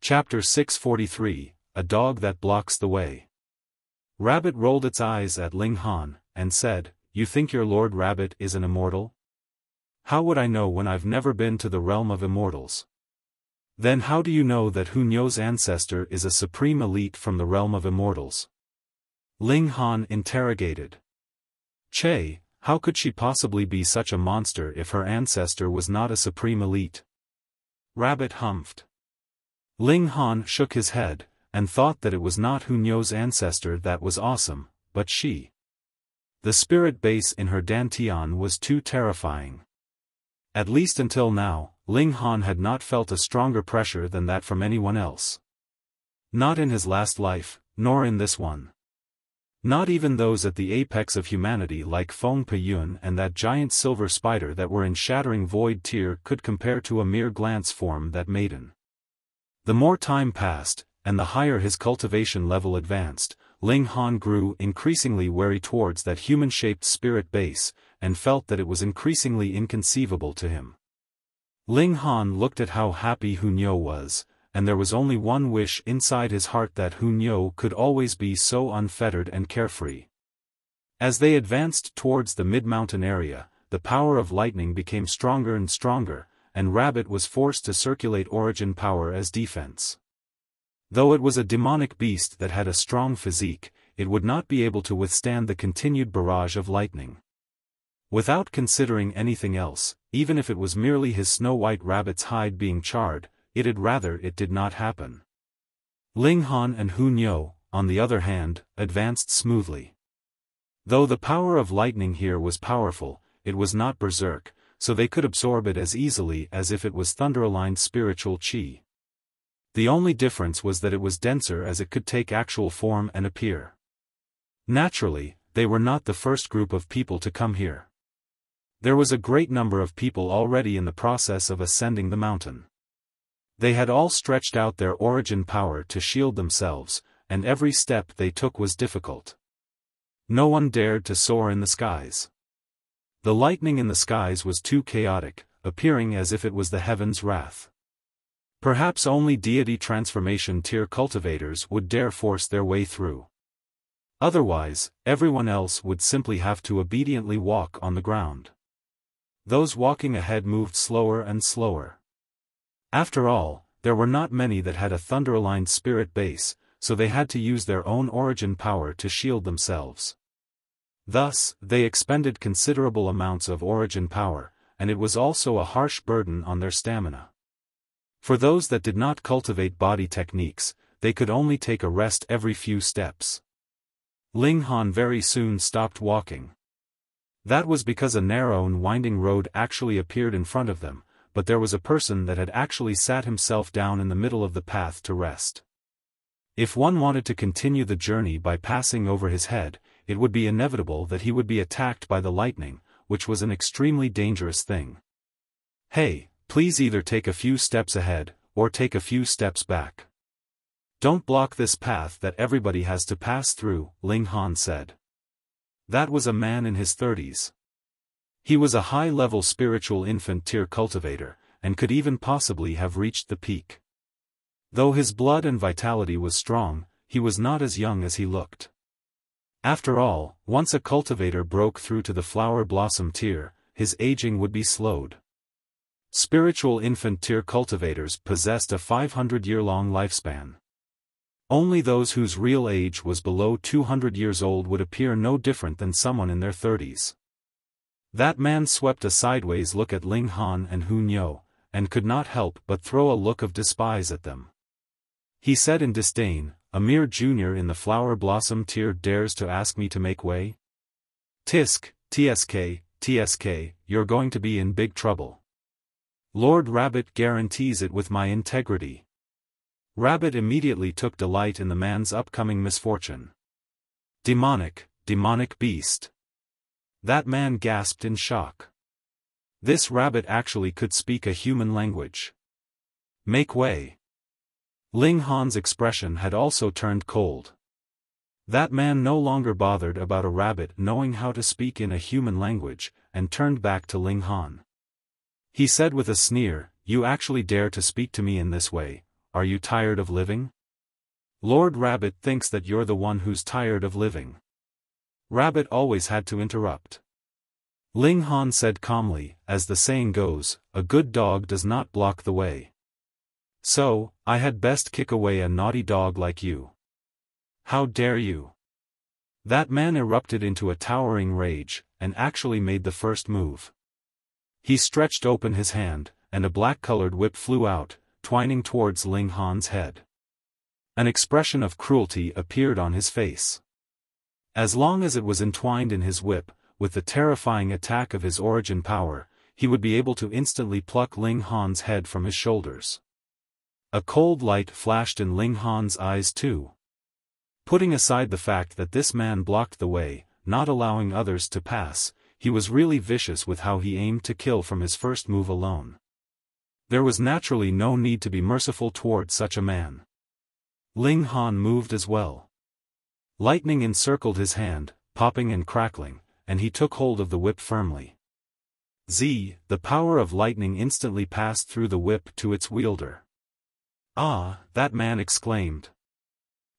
Chapter 643, A Dog That Blocks the Way. Rabbit rolled its eyes at Ling Han, and said, "You think your Lord Rabbit is an immortal? How would I know when I've never been to the realm of immortals? Then how do you know that Hu Nyo's ancestor is a supreme elite from the realm of immortals?" Ling Han interrogated. "Che, how could she possibly be such a monster if her ancestor was not a supreme elite?" Rabbit humphed. Ling Han shook his head, and thought that it was not Hu Nyo's ancestor that was awesome, but she. The spirit base in her dantian was too terrifying. At least until now, Ling Han had not felt a stronger pressure than that from anyone else. Not in his last life, nor in this one. Not even those at the apex of humanity like Feng Peyun and that giant silver spider that were in shattering void tier could compare to a mere glance form that maiden. The more time passed, and the higher his cultivation level advanced, Ling Han grew increasingly wary towards that human-shaped spirit base, and felt that it was increasingly inconceivable to him. Ling Han looked at how happy Hu Nyo was, and there was only one wish inside his heart, that Hu Nyo could always be so unfettered and carefree. As they advanced towards the mid-mountain area, the power of lightning became stronger and stronger, and Rabbit was forced to circulate origin power as defense. Though it was a demonic beast that had a strong physique, it would not be able to withstand the continued barrage of lightning. Without considering anything else, even if it was merely his snow-white rabbit's hide being charred, it'd rather it did not happen. Ling Han and Hu Nyo, on the other hand, advanced smoothly. Though the power of lightning here was powerful, it was not berserk, so they could absorb it as easily as if it was thunder-aligned spiritual chi. The only difference was that it was denser, as it could take actual form and appear. Naturally, they were not the first group of people to come here. There was a great number of people already in the process of ascending the mountain. They had all stretched out their origin power to shield themselves, and every step they took was difficult. No one dared to soar in the skies. The lightning in the skies was too chaotic, appearing as if it was the heaven's wrath. Perhaps only deity transformation tier cultivators would dare force their way through. Otherwise, everyone else would simply have to obediently walk on the ground. Those walking ahead moved slower and slower. After all, there were not many that had a thunder-aligned spirit base, so they had to use their own origin power to shield themselves. Thus, they expended considerable amounts of origin power, and it was also a harsh burden on their stamina. For those that did not cultivate body techniques, they could only take a rest every few steps. Ling Han very soon stopped walking. That was because a narrow and winding road actually appeared in front of them, but there was a person that had actually sat himself down in the middle of the path to rest. If one wanted to continue the journey by passing over his head, it would be inevitable that he would be attacked by the lightning, which was an extremely dangerous thing. "Hey, please either take a few steps ahead, or take a few steps back. Don't block this path that everybody has to pass through," Ling Han said. That was a man in his 30s. He was a high-level spiritual infant tier cultivator, and could even possibly have reached the peak. Though his blood and vitality was strong, he was not as young as he looked. After all, once a cultivator broke through to the flower blossom tier, his aging would be slowed. Spiritual infant tier cultivators possessed a 500-year-long lifespan. Only those whose real age was below 200 years old would appear no different than someone in their 30s. That man swept a sideways look at Ling Han and Hu Nyo, and could not help but throw a look of despise at them. He said in disdain, "A mere junior in the flower blossom tier dares to ask me to make way? Tisk, tsk, you're going to be in big trouble. Lord Rabbit guarantees it with my integrity." Rabbit immediately took delight in the man's upcoming misfortune. Demonic beast. That man gasped in shock. This rabbit actually could speak a human language. Make way. Ling Han's expression had also turned cold. That man no longer bothered about a rabbit knowing how to speak in a human language, and turned back to Ling Han. He said with a sneer, "You actually dare to speak to me in this way? are you tired of living? Lord Rabbit thinks that you're the one who's tired of living. Rabbit always had to interrupt. Ling Han said calmly, as the saying goes, a good dog does not block the way. So, I had best kick away a naughty dog like you. How dare you? That man erupted into a towering rage, and actually made the first move. He stretched open his hand, and a black-colored whip flew out, twining towards Ling Han's head. An expression of cruelty appeared on his face. As long as it was entwined in his whip, with the terrifying attack of his origin power, he would be able to instantly pluck Ling Han's head from his shoulders. A cold light flashed in Ling Han's eyes too. Putting aside the fact that this man blocked the way, not allowing others to pass, he was really vicious with how he aimed to kill from his first move alone. There was naturally no need to be merciful towards such a man. Ling Han moved as well. Lightning encircled his hand, popping and crackling, and he took hold of the whip firmly. The power of lightning instantly passed through the whip to its wielder. Ah, that man exclaimed.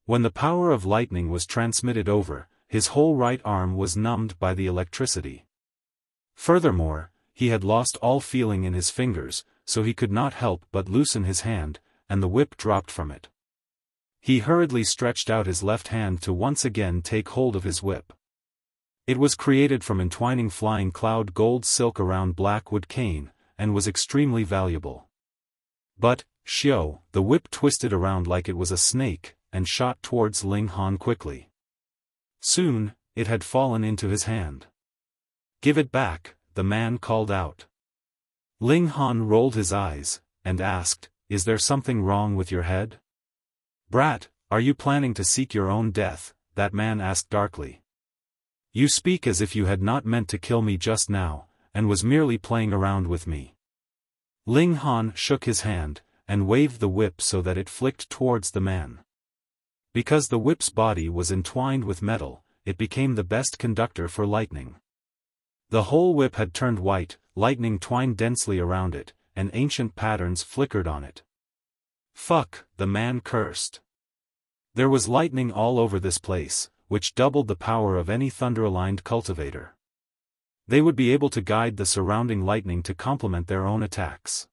When the power of lightning was transmitted over, his whole right arm was numbed by the electricity. Furthermore, he had lost all feeling in his fingers, so he could not help but loosen his hand, and the whip dropped from it. He hurriedly stretched out his left hand to once again take hold of his whip. It was created from entwining flying cloud gold silk around blackwood cane, and was extremely valuable. But, the whip twisted around like it was a snake, and shot towards Ling Han quickly. Soon, it had fallen into his hand. Give it back, the man called out. Ling Han rolled his eyes, and asked, is there something wrong with your head? Brat, are you planning to seek your own death? That man asked darkly. You speak as if you had not meant to kill me just now, and was merely playing around with me. Ling Han shook his hand, and waved the whip so that it flicked towards the man. Because the whip's body was entwined with metal, it became the best conductor for lightning. The whole whip had turned white, lightning twined densely around it, and ancient patterns flickered on it. Fuck, the man cursed. There was lightning all over this place, which doubled the power of any thunder-aligned cultivator. They would be able to guide the surrounding lightning to complement their own attacks.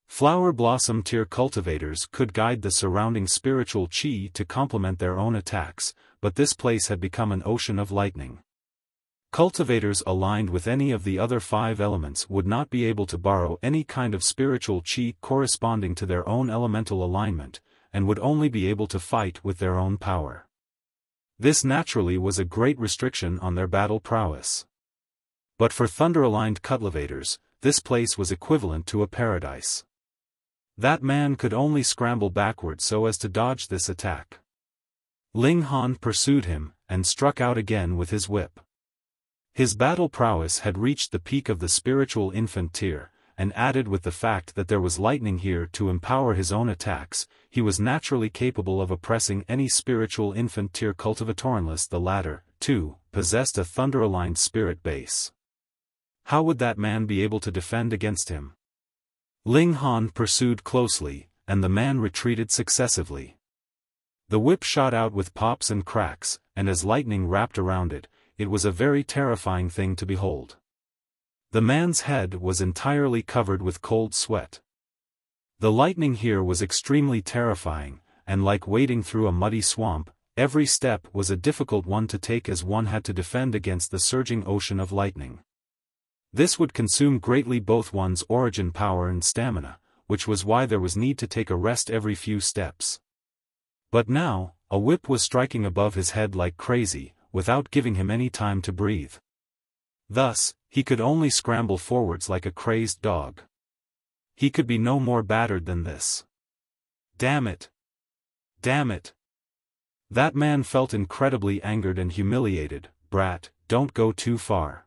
Flower blossom tier cultivators could guide the surrounding spiritual chi to complement their own attacks, but this place had become an ocean of lightning. Cultivators aligned with any of the other 5 elements would not be able to borrow any kind of spiritual chi corresponding to their own elemental alignment, and would only be able to fight with their own power. This naturally was a great restriction on their battle prowess. But for thunder-aligned cultivators, this place was equivalent to a paradise. That man could only scramble backward so as to dodge this attack. Ling Han pursued him, and struck out again with his whip. His battle prowess had reached the peak of the spiritual infant tier, and added with the fact that there was lightning here to empower his own attacks, he was naturally capable of oppressing any spiritual infant tier cultivator unless the latter, too, possessed a thunder-aligned spirit base. How would that man be able to defend against him? Ling Han pursued closely, and the man retreated successively. The whip shot out with pops and cracks, and as lightning wrapped around it, it was a very terrifying thing to behold. The man's head was entirely covered with cold sweat. The lightning here was extremely terrifying, and like wading through a muddy swamp, every step was a difficult one to take as one had to defend against the surging ocean of lightning. This would consume greatly both one's origin power and stamina, which was why there was need to take a rest every few steps. But now, a whip was striking above his head like crazy, without giving him any time to breathe. Thus, he could only scramble forwards like a crazed dog. He could be no more battered than this. Damn it! Damn it! That man felt incredibly angered and humiliated. Brat, don't go too far.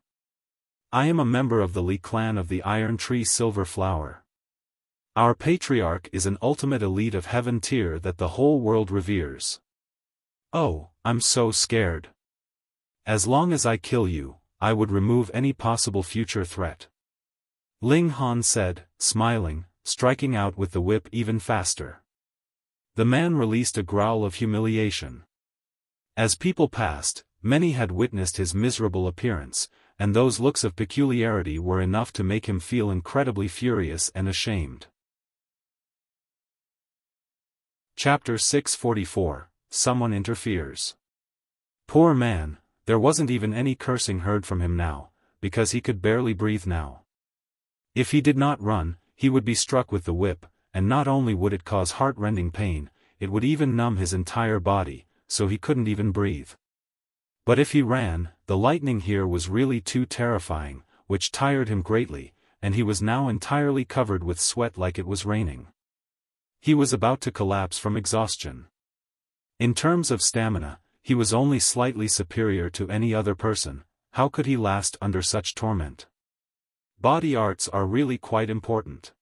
I am a member of the Li clan of the Iron Tree Silver Flower. Our patriarch is an ultimate elite of heaven tier that the whole world reveres. Oh, I'm so scared. As long as I kill you, I would remove any possible future threat. Ling Han said, smiling, striking out with the whip even faster. The man released a growl of humiliation. As people passed, many had witnessed his miserable appearance, and those looks of peculiarity were enough to make him feel incredibly furious and ashamed. Chapter 644, Someone Interferes. Poor man, there wasn't even any cursing heard from him now, because he could barely breathe now. If he did not run, he would be struck with the whip, and not only would it cause heart-rending pain, it would even numb his entire body, so he couldn't even breathe. But if he ran, the lightning here was really too terrifying, which tired him greatly, and he was now entirely covered with sweat like it was raining. He was about to collapse from exhaustion. In terms of stamina, he was only slightly superior to any other person. How could he last under such torment? Body arts are really quite important.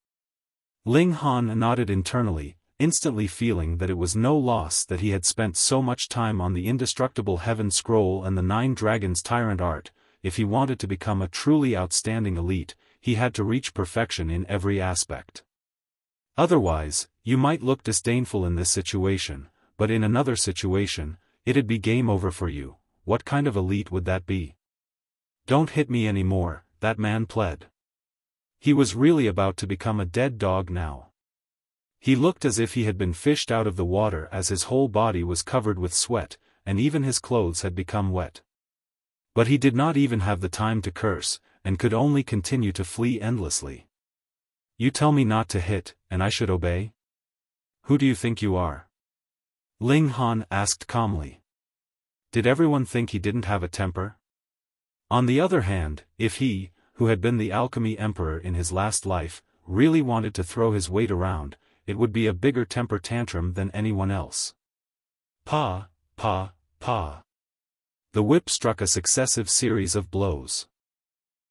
Ling Han nodded internally, instantly feeling that it was no loss that he had spent so much time on the indestructible Heaven Scroll and the Nine Dragons Tyrant art. If he wanted to become a truly outstanding elite, he had to reach perfection in every aspect. Otherwise, you might look disdainful in this situation, but in another situation, it'd be game over for you. What kind of elite would that be? Don't hit me anymore, that man pled. He was really about to become a dead dog now. He looked as if he had been fished out of the water, as his whole body was covered with sweat, and even his clothes had become wet. But he did not even have the time to curse, and could only continue to flee endlessly. You tell me not to hit, and I should obey? Who do you think you are? Ling Han asked calmly. Did everyone think he didn't have a temper? On the other hand, if he, who had been the Alchemy Emperor in his last life, really wanted to throw his weight around, it would be a bigger temper tantrum than anyone else. Pa, pa, pa. The whip struck a successive series of blows.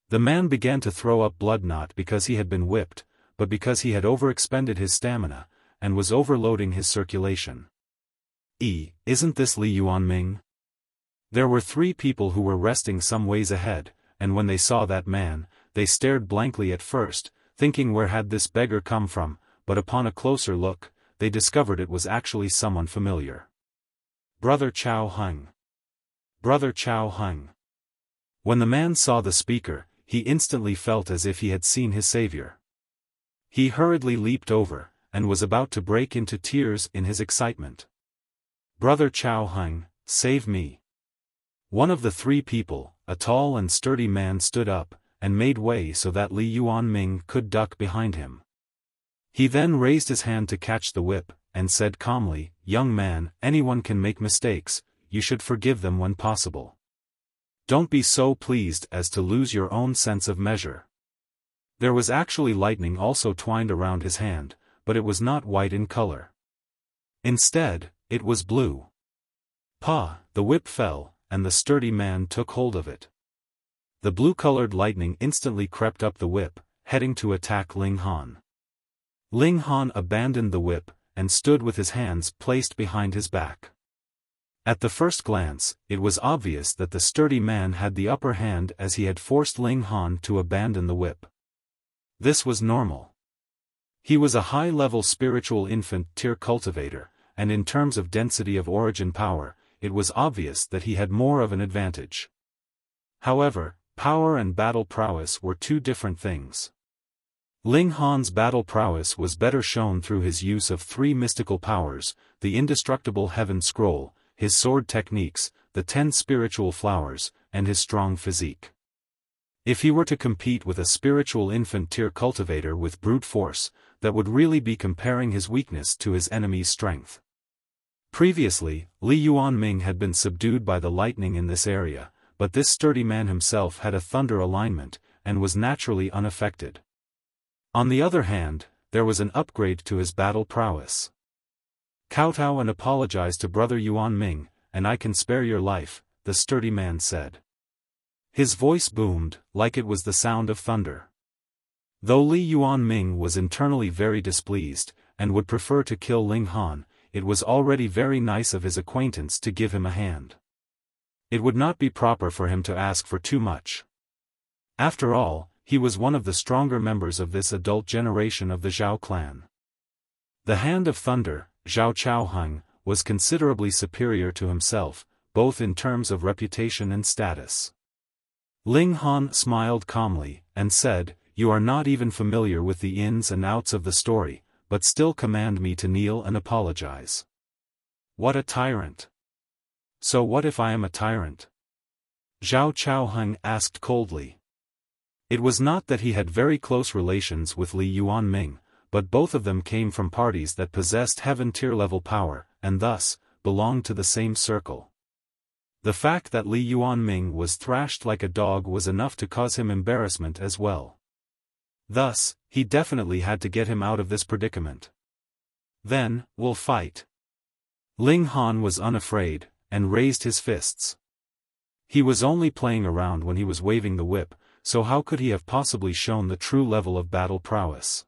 The man began to throw up blood, not because he had been whipped, but because he had overexpended his stamina, and was overloading his circulation. Isn't this Li Yuanming? There were 3 people who were resting some ways ahead, and when they saw that man, they stared blankly at first, thinking where had this beggar come from, but upon a closer look, they discovered it was actually someone familiar. Brother Chao Hung. Brother Chao Hung. When the man saw the speaker, he instantly felt as if he had seen his savior. He hurriedly leaped over, and was about to break into tears in his excitement. Brother Chao Hung, save me. One of the 3 people, a tall and sturdy man, stood up, and made way so that Li Yuanming could duck behind him. He then raised his hand to catch the whip, and said calmly, "Young man, anyone can make mistakes, you should forgive them when possible. Don't be so pleased as to lose your own sense of measure." There was actually lightning also twined around his hand, but it was not white in color. Instead, it was blue. The whip fell, and the sturdy man took hold of it. The blue-colored lightning instantly crept up the whip, heading to attack Ling Han. Ling Han abandoned the whip, and stood with his hands placed behind his back. At the first glance, it was obvious that the sturdy man had the upper hand, as he had forced Ling Han to abandon the whip. This was normal. He was a high-level spiritual infant tier cultivator, and in terms of density of origin power, it was obvious that he had more of an advantage. However, power and battle prowess were 2 different things. Ling Han's battle prowess was better shown through his use of 3 mystical powers, the indestructible Heaven Scroll, his sword techniques, the 10 spiritual flowers, and his strong physique. If he were to compete with a spiritual infant tier cultivator with brute force, that would really be comparing his weakness to his enemy's strength. Previously, Li Yuanming had been subdued by the lightning in this area, but this sturdy man himself had a thunder alignment, and was naturally unaffected. On the other hand, there was an upgrade to his battle prowess. Kowtow and apologize to Brother Yuanming, and I can spare your life, the sturdy man said. His voice boomed, like it was the sound of thunder. Though Li Yuanming was internally very displeased, and would prefer to kill Ling Han, it was already very nice of his acquaintance to give him a hand. It would not be proper for him to ask for too much. After all, he was one of the stronger members of this adult generation of the Zhao clan. The Hand of Thunder, Zhao Chaoheng, was considerably superior to himself, both in terms of reputation and status. Ling Han smiled calmly, and said, "You are not even familiar with the ins and outs of the story, but still command me to kneel and apologize. What a tyrant! So what if I am a tyrant?" Zhao Chaoheng asked coldly. It was not that he had very close relations with Li Yuanming, but both of them came from parties that possessed heaven tier level power, and thus, belonged to the same circle. The fact that Li Yuanming was thrashed like a dog was enough to cause him embarrassment as well. Thus, he definitely had to get him out of this predicament. "Then, we'll fight." Ling Han was unafraid, and raised his fists. He was only playing around when he was waving the whip, so how could he have possibly shown the true level of battle prowess?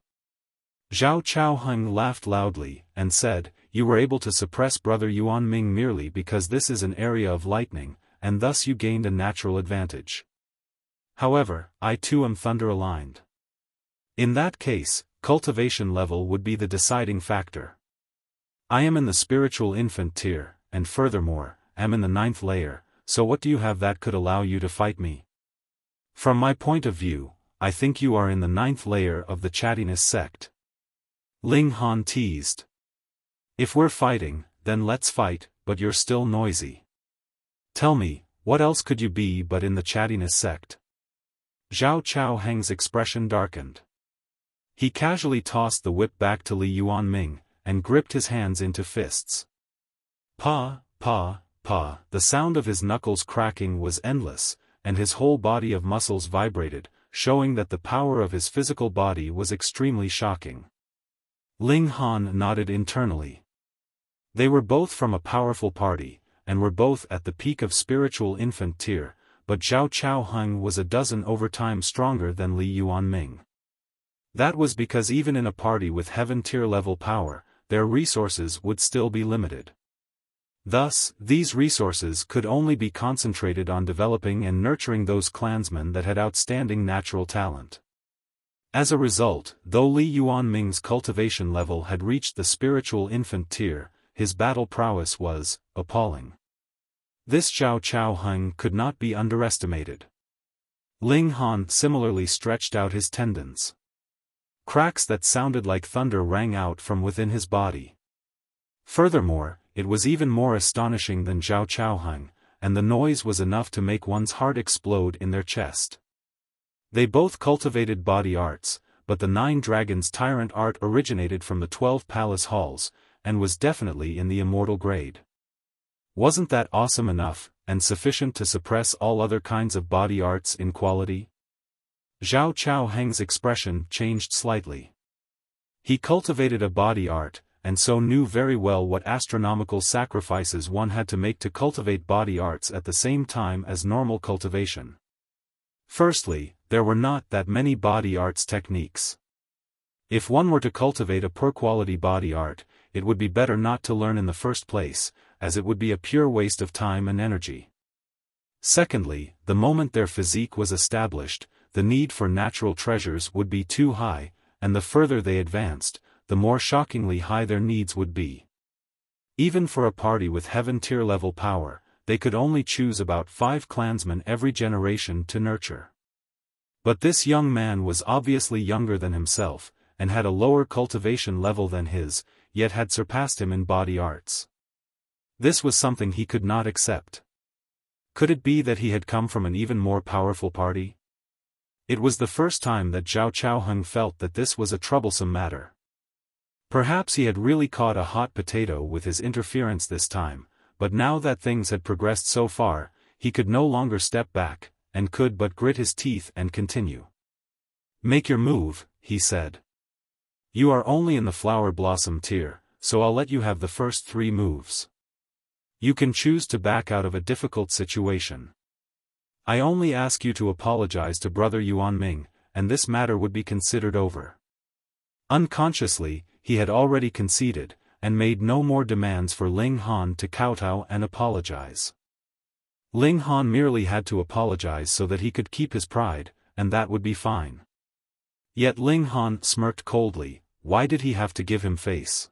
Zhao Chaoheng laughed loudly, and said, "You were able to suppress Brother Yuanming merely because this is an area of lightning, and thus you gained a natural advantage. However, I too am thunder-aligned. In that case, cultivation level would be the deciding factor. I am in the spiritual infant tier, and furthermore, am in the 9th layer, so what do you have that could allow you to fight me? From my point of view, I think you are in the 9th layer of the chattiness sect." Ling Han teased. "If we're fighting, then let's fight, but you're still noisy. Tell me, what else could you be but in the chattiness sect?" Zhao Chaoheng's expression darkened. He casually tossed the whip back to Li Yuanming, and gripped his hands into fists. Pa, pa, pa, the sound of his knuckles cracking was endless, and his whole body of muscles vibrated, showing that the power of his physical body was extremely shocking. Ling Han nodded internally. They were both from a powerful party, and were both at the peak of spiritual infant tier, but Zhao Chaoheng was a dozen over times stronger than Li Yuanming. That was because even in a party with heaven tier level power, their resources would still be limited. Thus, these resources could only be concentrated on developing and nurturing those clansmen that had outstanding natural talent. As a result, though Li Yuanming's cultivation level had reached the spiritual infant tier, his battle prowess was appalling. This Zhao Chaoheng could not be underestimated. Ling Han similarly stretched out his tendons. Cracks that sounded like thunder rang out from within his body. Furthermore, it was even more astonishing than Zhao Chaoheng, and the noise was enough to make one's heart explode in their chest. They both cultivated body arts, but the 9 Dragons Tyrant art originated from the 12 Palace Halls, and was definitely in the immortal grade. Wasn't that awesome enough, and sufficient to suppress all other kinds of body arts in quality? Zhao Chaoheng's expression changed slightly. He cultivated a body art, and so knew very well what astronomical sacrifices one had to make to cultivate body arts at the same time as normal cultivation. Firstly, there were not that many body arts techniques. If one were to cultivate a poor-quality body art, it would be better not to learn in the first place, as it would be a pure waste of time and energy. Secondly, the moment their physique was established, the need for natural treasures would be too high, and the further they advanced, the more shockingly high their needs would be. Even for a party with heaven tier level power, they could only choose about 5 clansmen every generation to nurture. But this young man was obviously younger than himself, and had a lower cultivation level than his, yet had surpassed him in body arts. This was something he could not accept. Could it be that he had come from an even more powerful party? It was the first time that Zhao Chaoheng felt that this was a troublesome matter. Perhaps he had really caught a hot potato with his interference this time, but now that things had progressed so far, he could no longer step back, and could but grit his teeth and continue. "Make your move," he said. "You are only in the flower blossom tier, so I'll let you have the first 3 moves. You can choose to back out of a difficult situation. I only ask you to apologize to Brother Yuanming, and this matter would be considered over." Unconsciously, he had already conceded, and made no more demands for Ling Han to kowtow and apologize. Ling Han merely had to apologize so that he could keep his pride, and that would be fine. Yet Ling Han smirked coldly. Why did he have to give him face?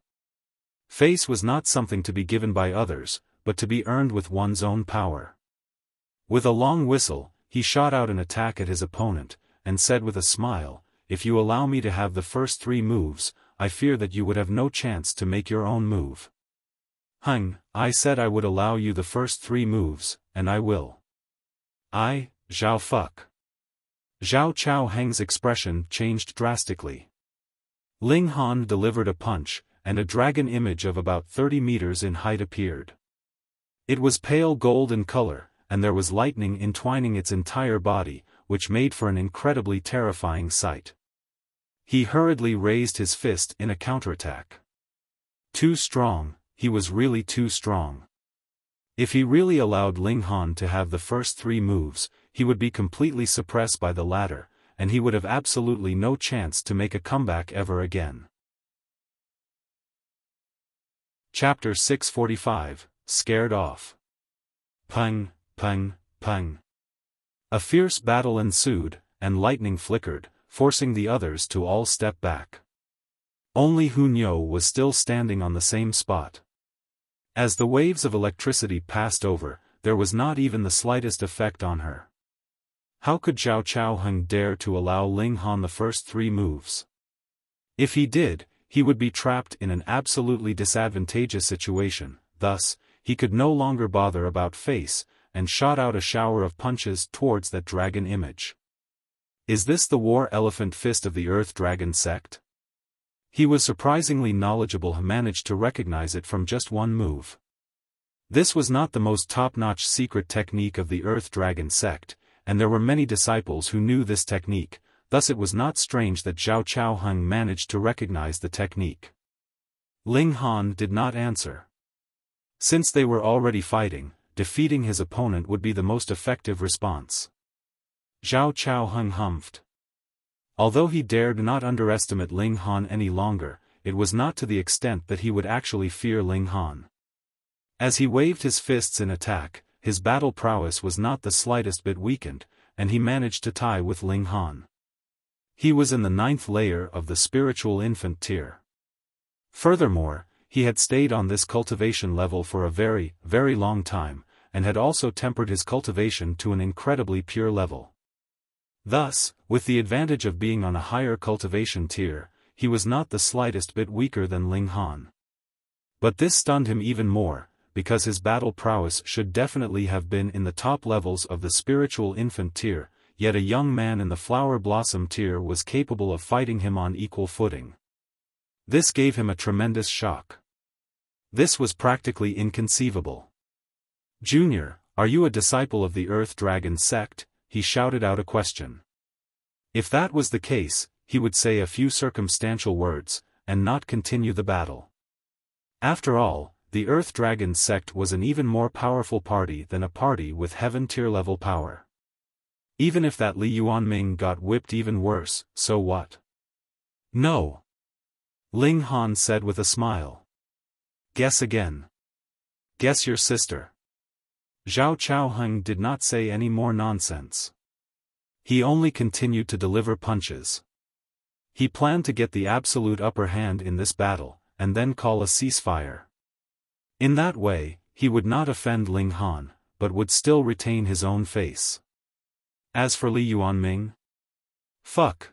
Face was not something to be given by others, but to be earned with one's own power. With a long whistle, he shot out an attack at his opponent, and said with a smile, "If you allow me to have the first 3 moves, I fear that you would have no chance to make your own move." I said I would allow you the first 3 moves, and I will. Zhao fuck. Zhao Chaoheng's expression changed drastically. Ling Han delivered a punch, and a dragon image of about 30 meters in height appeared. It was pale gold in color, and there was lightning entwining its entire body, which made for an incredibly terrifying sight. He hurriedly raised his fist in a counterattack. Too strong, he was really too strong. If he really allowed Ling Han to have the first 3 moves, he would be completely suppressed by the latter, and he would have absolutely no chance to make a comeback ever again. Chapter 645, Scared Off. Pung, pung, pung. A fierce battle ensued, and lightning flickered, forcing the others to all step back. Only Hunyo was still standing on the same spot. As the waves of electricity passed over, there was not even the slightest effect on her. How could Zhao Chaoheng dare to allow Ling Han the first 3 moves? If he did, he would be trapped in an absolutely disadvantageous situation, thus, he could no longer bother about face, and shot out a shower of punches towards that dragon image. Is this the war elephant fist of the Earth Dragon sect? He was surprisingly knowledgeable and managed to recognize it from just one move. This was not the most top-notch secret technique of the Earth Dragon sect, and there were many disciples who knew this technique, thus it was not strange that Zhao Chaoheng managed to recognize the technique. Ling Han did not answer. Since they were already fighting, defeating his opponent would be the most effective response. Zhao Chaoheng humphed. Although he dared not underestimate Ling Han any longer, it was not to the extent that he would actually fear Ling Han. As he waved his fists in attack, his battle prowess was not the slightest bit weakened, and he managed to tie with Ling Han. He was in the 9th layer of the spiritual infant tier. Furthermore, he had stayed on this cultivation level for a very, very long time, and had also tempered his cultivation to an incredibly pure level. Thus, with the advantage of being on a higher cultivation tier, he was not the slightest bit weaker than Ling Han. But this stunned him even more, because his battle prowess should definitely have been in the top levels of the spiritual infant tier, yet a young man in the flower blossom tier was capable of fighting him on equal footing. This gave him a tremendous shock. This was practically inconceivable. "Junior, are you a disciple of the Earth Dragon sect?" he shouted out a question. If that was the case, he would say a few circumstantial words, and not continue the battle. After all, the Earth Dragon sect was an even more powerful party than a party with heaven tier level power. Even if that Li Yuanming got whipped even worse, so what? "No." Ling Han said with a smile. "Guess again." "Guess your sister." Zhao Chaoheng did not say any more nonsense. He only continued to deliver punches. He planned to get the absolute upper hand in this battle, and then call a ceasefire. In that way, he would not offend Ling Han, but would still retain his own face. As for Li Yuanming?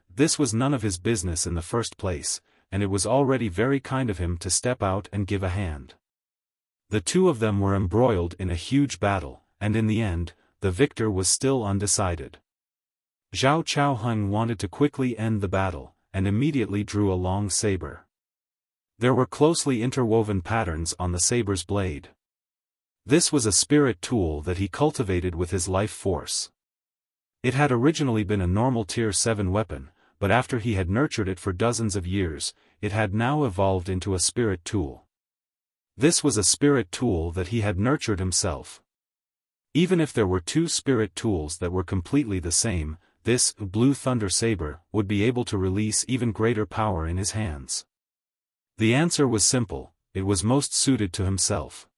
This was none of his business in the first place, and it was already very kind of him to step out and give a hand. The two of them were embroiled in a huge battle, and in the end, the victor was still undecided. Zhao Chaoheng wanted to quickly end the battle, and immediately drew a long saber. There were closely interwoven patterns on the saber's blade. This was a spirit tool that he cultivated with his life force. It had originally been a normal tier 7 weapon, but after he had nurtured it for dozens of years, it had now evolved into a spirit tool. This was a spirit tool that he had nurtured himself. Even if there were 2 spirit tools that were completely the same, this Blue Thunder Saber would be able to release even greater power in his hands. The answer was simple, it was most suited to himself.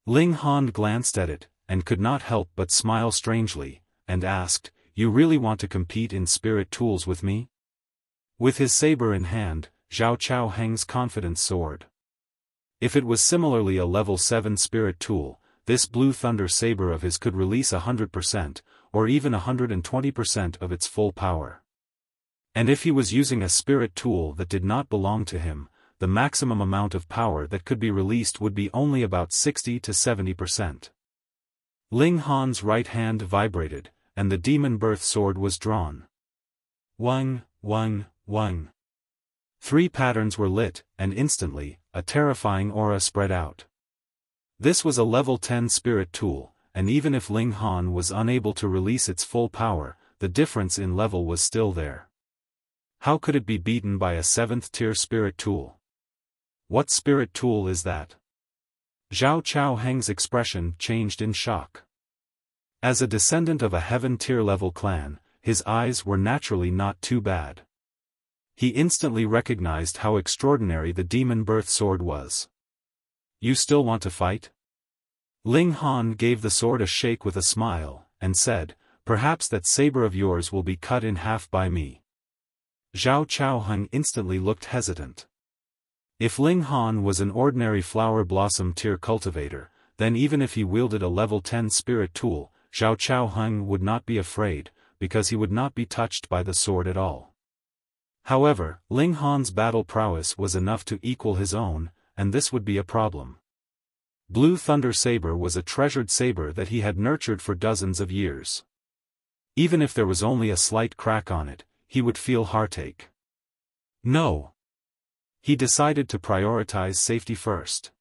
Ling Han glanced at it, and could not help but smile strangely, and asked, "You really want to compete in spirit tools with me?" With his saber in hand, Zhao Chaoheng's confidence soared. If it was similarly a level 7 spirit tool, this blue thunder saber of his could release 100%, or even 120% of its full power. And if he was using a spirit tool that did not belong to him, the maximum amount of power that could be released would be only about 60 to 70%. Ling Han's right hand vibrated, and the demon birth sword was drawn. Wang, wang, wang. 3 patterns were lit, and instantly, a terrifying aura spread out. This was a level 10 spirit tool, and even if Ling Han was unable to release its full power, the difference in level was still there. How could it be beaten by a 7th tier spirit tool? What spirit tool is that? Zhao Chaoheng's expression changed in shock. As a descendant of a heaven tier level clan, his eyes were naturally not too bad. He instantly recognized how extraordinary the demon birth sword was. You still want to fight? Ling Han gave the sword a shake with a smile, and said, perhaps that saber of yours will be cut in half by me. Zhao Chaoheng instantly looked hesitant. If Ling Han was an ordinary flower blossom tier cultivator, then even if he wielded a level 10 spirit tool, Zhao Chaoheng would not be afraid, because he would not be touched by the sword at all. However, Ling Han's battle prowess was enough to equal his own, and this would be a problem. Blue Thunder Saber was a treasured saber that he had nurtured for dozens of years. Even if there was only a slight crack on it, he would feel heartache. No. He decided to prioritize safety first.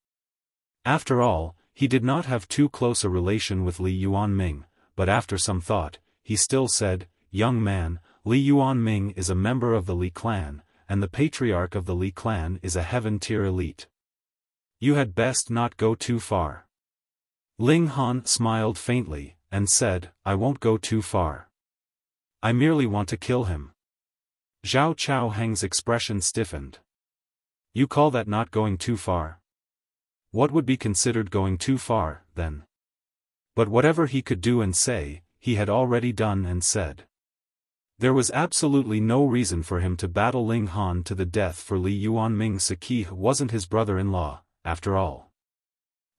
After all, he did not have too close a relation with Li Yuanming, but after some thought, he still said, young man, Li Yuanming is a member of the Li clan, and the patriarch of the Li clan is a heaven-tier elite. You had best not go too far. Ling Han smiled faintly, and said, I won't go too far. I merely want to kill him. Zhao Chaoheng's expression stiffened. You call that not going too far? What would be considered going too far, then? But whatever he could do and say, he had already done and said. There was absolutely no reason for him to battle Ling Han to the death for Li Yuanming Saki wasn't his brother-in-law, after all.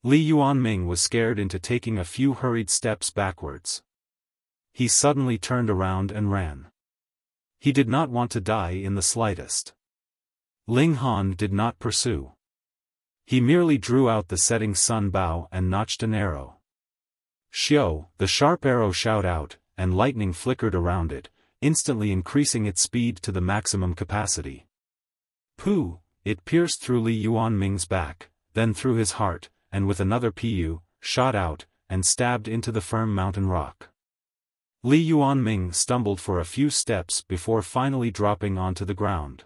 Li Yuanming was scared into taking a few hurried steps backwards. He suddenly turned around and ran. He did not want to die in the slightest. Ling Han did not pursue. He merely drew out the setting sun bow and notched an arrow. Xiao, the sharp arrow shot out, and lightning flickered around it, instantly increasing its speed to the maximum capacity. Pooh! It pierced through Li Yuanming's back, then through his heart, and with another pu, shot out, and stabbed into the firm mountain rock. Li Yuanming stumbled for a few steps before finally dropping onto the ground.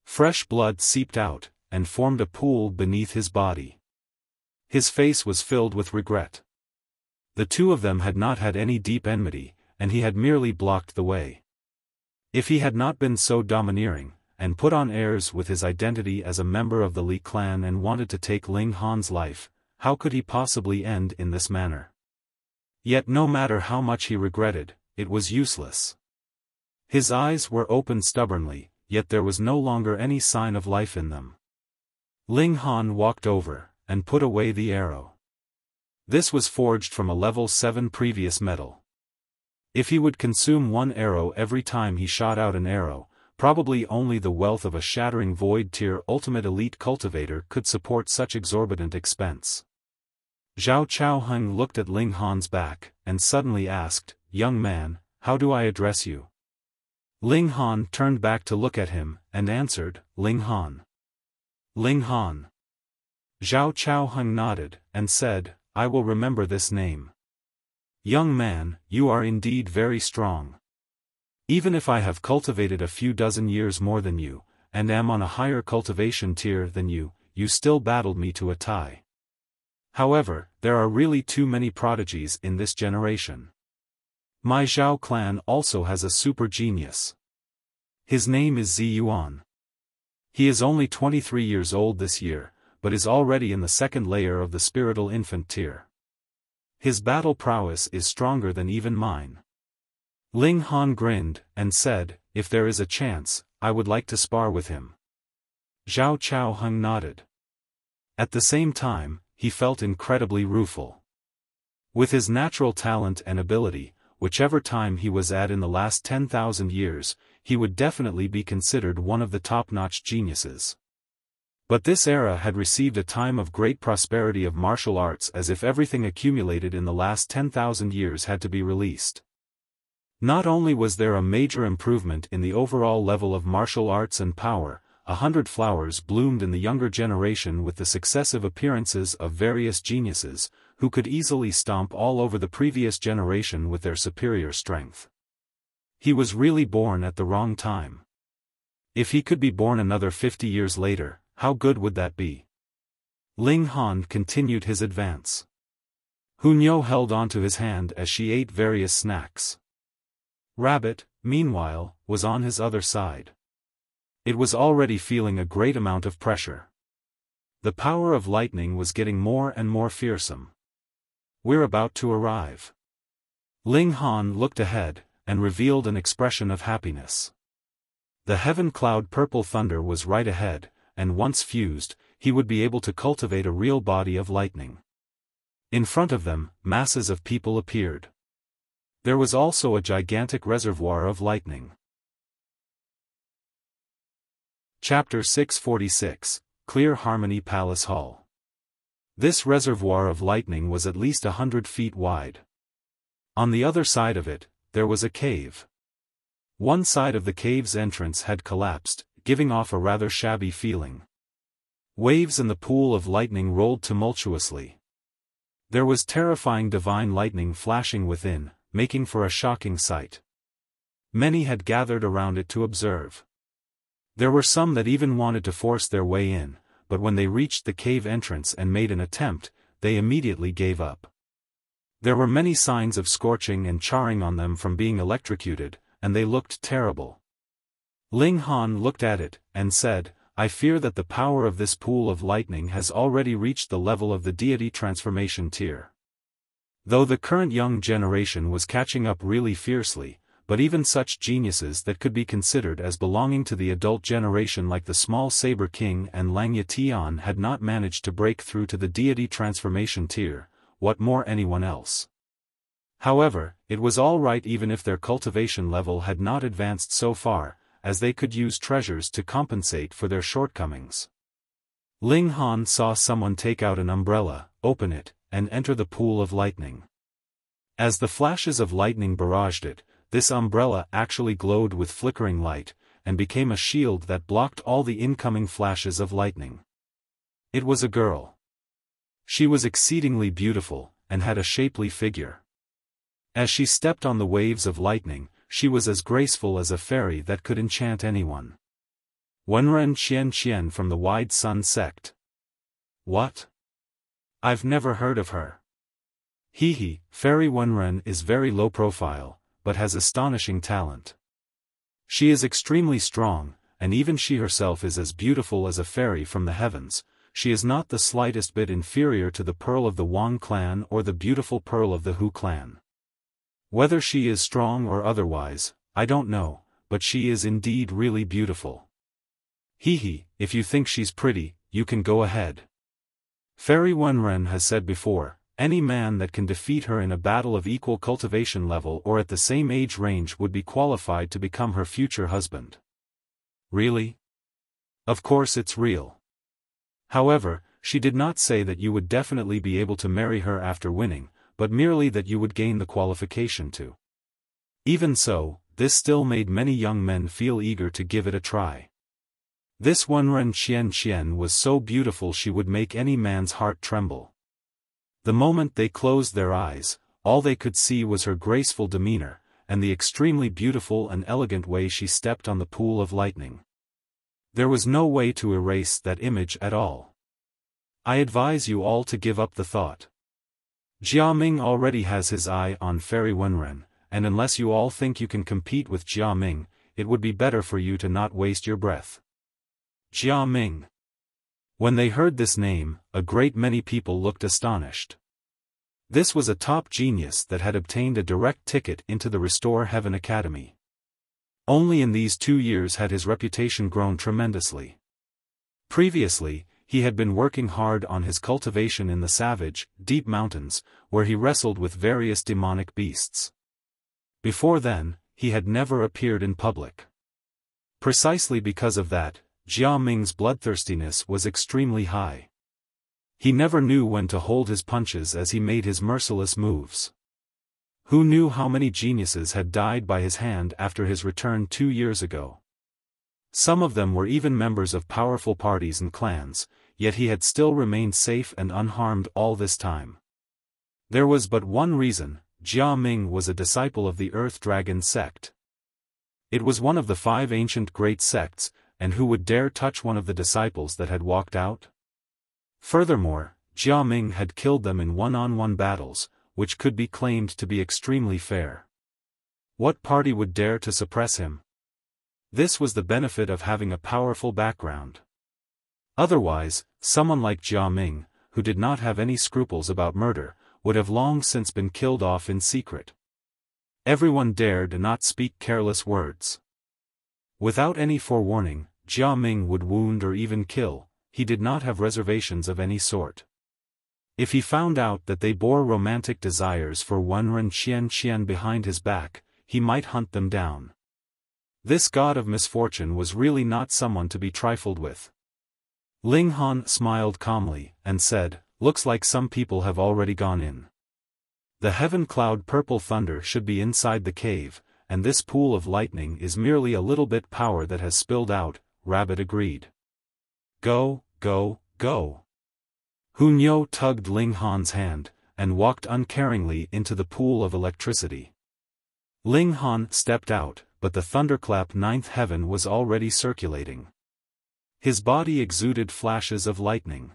Fresh blood seeped out, and formed a pool beneath his body. His face was filled with regret. The two of them had not had any deep enmity, and he had merely blocked the way. If he had not been so domineering, and put on airs with his identity as a member of the Li clan and wanted to take Ling Han's life, how could he possibly end in this manner? Yet no matter how much he regretted, it was useless. His eyes were open stubbornly, yet there was no longer any sign of life in them. Ling Han walked over, and put away the arrow. This was forged from a level 7 previous metal. If he would consume one arrow every time he shot out an arrow, probably only the wealth of a shattering void-tier ultimate elite cultivator could support such exorbitant expense. Zhao Chaoheng looked at Ling Han's back, and suddenly asked, young man, how do I address you? Ling Han turned back to look at him, and answered, Ling Han. Ling Han. Zhao Chaoheng nodded, and said, I will remember this name. Young man, you are indeed very strong. Even if I have cultivated a few dozen years more than you, and am on a higher cultivation tier than you, you still battled me to a tie. However, there are really too many prodigies in this generation. My Zhao clan also has a super genius. His name is Yuan. He is only 23 years old this year, but is already in the second layer of the spiritual infant tier. His battle prowess is stronger than even mine. Ling Han grinned, and said, if there is a chance, I would like to spar with him. Zhao Chaoheng nodded. At the same time, he felt incredibly rueful. With his natural talent and ability, whichever time he was at in the last 10,000 years, he would definitely be considered one of the top-notch geniuses. But this era had received a time of great prosperity of martial arts, as if everything accumulated in the last 10,000 years had to be released. Not only was there a major improvement in the overall level of martial arts and power, 100 flowers bloomed in the younger generation with the successive appearances of various geniuses, who could easily stomp all over the previous generation with their superior strength. He was really born at the wrong time. If he could be born another 50 years later, how good would that be? Ling Han continued his advance. Hunyo held onto his hand as she ate various snacks. Rabbit, meanwhile, was on his other side. It was already feeling a great amount of pressure. The power of lightning was getting more and more fearsome. We're about to arrive. Ling Han looked ahead, and revealed an expression of happiness. The heaven cloud purple thunder was right ahead, and once fused, he would be able to cultivate a real body of lightning. In front of them, masses of people appeared. There was also a gigantic reservoir of lightning. Chapter 646, Clear Harmony Palace Hall. This reservoir of lightning was at least 100 feet wide. On the other side of it, there was a cave. One side of the cave's entrance had collapsed, giving off a rather shabby feeling. Waves in the pool of lightning rolled tumultuously. There was terrifying divine lightning flashing within, making for a shocking sight. Many had gathered around it to observe. There were some that even wanted to force their way in, but when they reached the cave entrance and made an attempt, they immediately gave up. There were many signs of scorching and charring on them from being electrocuted, and they looked terrible. Ling Han looked at it, and said, I fear that the power of this pool of lightning has already reached the level of the deity transformation tier. Though the current young generation was catching up really fiercely, but even such geniuses that could be considered as belonging to the adult generation like the small Saber King and Lang Yatian had not managed to break through to the deity transformation tier, what more anyone else. However, it was all right even if their cultivation level had not advanced so far, as they could use treasures to compensate for their shortcomings. Ling Han saw someone take out an umbrella, open it, and enter the pool of lightning. As the flashes of lightning barraged it, this umbrella actually glowed with flickering light, and became a shield that blocked all the incoming flashes of lightning. It was a girl. She was exceedingly beautiful, and had a shapely figure. As she stepped on the waves of lightning, she was as graceful as a fairy that could enchant anyone. Wenren Qian from the Wide Sun sect. What? I've never heard of her. Fairy Wenren is very low profile, but has astonishing talent. She is extremely strong, and even she herself is as beautiful as a fairy from the heavens. She is not the slightest bit inferior to the pearl of the Wang clan or the beautiful pearl of the Hu clan. Whether she is strong or otherwise, I don't know, but she is indeed really beautiful. If you think she's pretty, you can go ahead. Fairy Wenren has said before, any man that can defeat her in a battle of equal cultivation level or at the same age range would be qualified to become her future husband. Really? Of course it's real. However, she did not say that you would definitely be able to marry her after winning, but merely that you would gain the qualification to. Even so, this still made many young men feel eager to give it a try. This Wenren Qian was so beautiful she would make any man's heart tremble. The moment they closed their eyes, all they could see was her graceful demeanor, and the extremely beautiful and elegant way she stepped on the pool of lightning. There was no way to erase that image at all. I advise you all to give up the thought. Jiaming already has his eye on Fairy Wenren, and unless you all think you can compete with Jiaming, it would be better for you to not waste your breath. Jiaming. When they heard this name, a great many people looked astonished. This was a top genius that had obtained a direct ticket into the Restore Heaven Academy. Only in these 2 years had his reputation grown tremendously. Previously, he had been working hard on his cultivation in the savage, deep mountains, where he wrestled with various demonic beasts. Before then, he had never appeared in public. Precisely because of that, Jia Ming's bloodthirstiness was extremely high. He never knew when to hold his punches as he made his merciless moves. Who knew how many geniuses had died by his hand after his return 2 years ago? Some of them were even members of powerful parties and clans, yet he had still remained safe and unharmed all this time. There was but one reason: Jia Ming was a disciple of the Earth Dragon sect. It was one of the 5 ancient great sects, and who would dare touch one of the disciples that had walked out? Furthermore, Jia Ming had killed them in one-on-one battles, which could be claimed to be extremely fair. What party would dare to suppress him? This was the benefit of having a powerful background. Otherwise, someone like Jia Ming, who did not have any scruples about murder, would have long since been killed off in secret. Everyone dared not speak careless words. Without any forewarning, Jia Ming would wound or even kill. He did not have reservations of any sort. If he found out that they bore romantic desires for Wenren Qian behind his back, he might hunt them down. This god of misfortune was really not someone to be trifled with. Ling Han smiled calmly, and said, "Looks like some people have already gone in. The heaven cloud purple thunder should be inside the cave, and this pool of lightning is merely a little bit power that has spilled out," Rabbit agreed. "Go, go, go." Hunyo tugged Ling Han's hand, and walked uncaringly into the pool of electricity. Ling Han stepped out, but the thunderclap 9th heaven was already circulating. His body exuded flashes of lightning.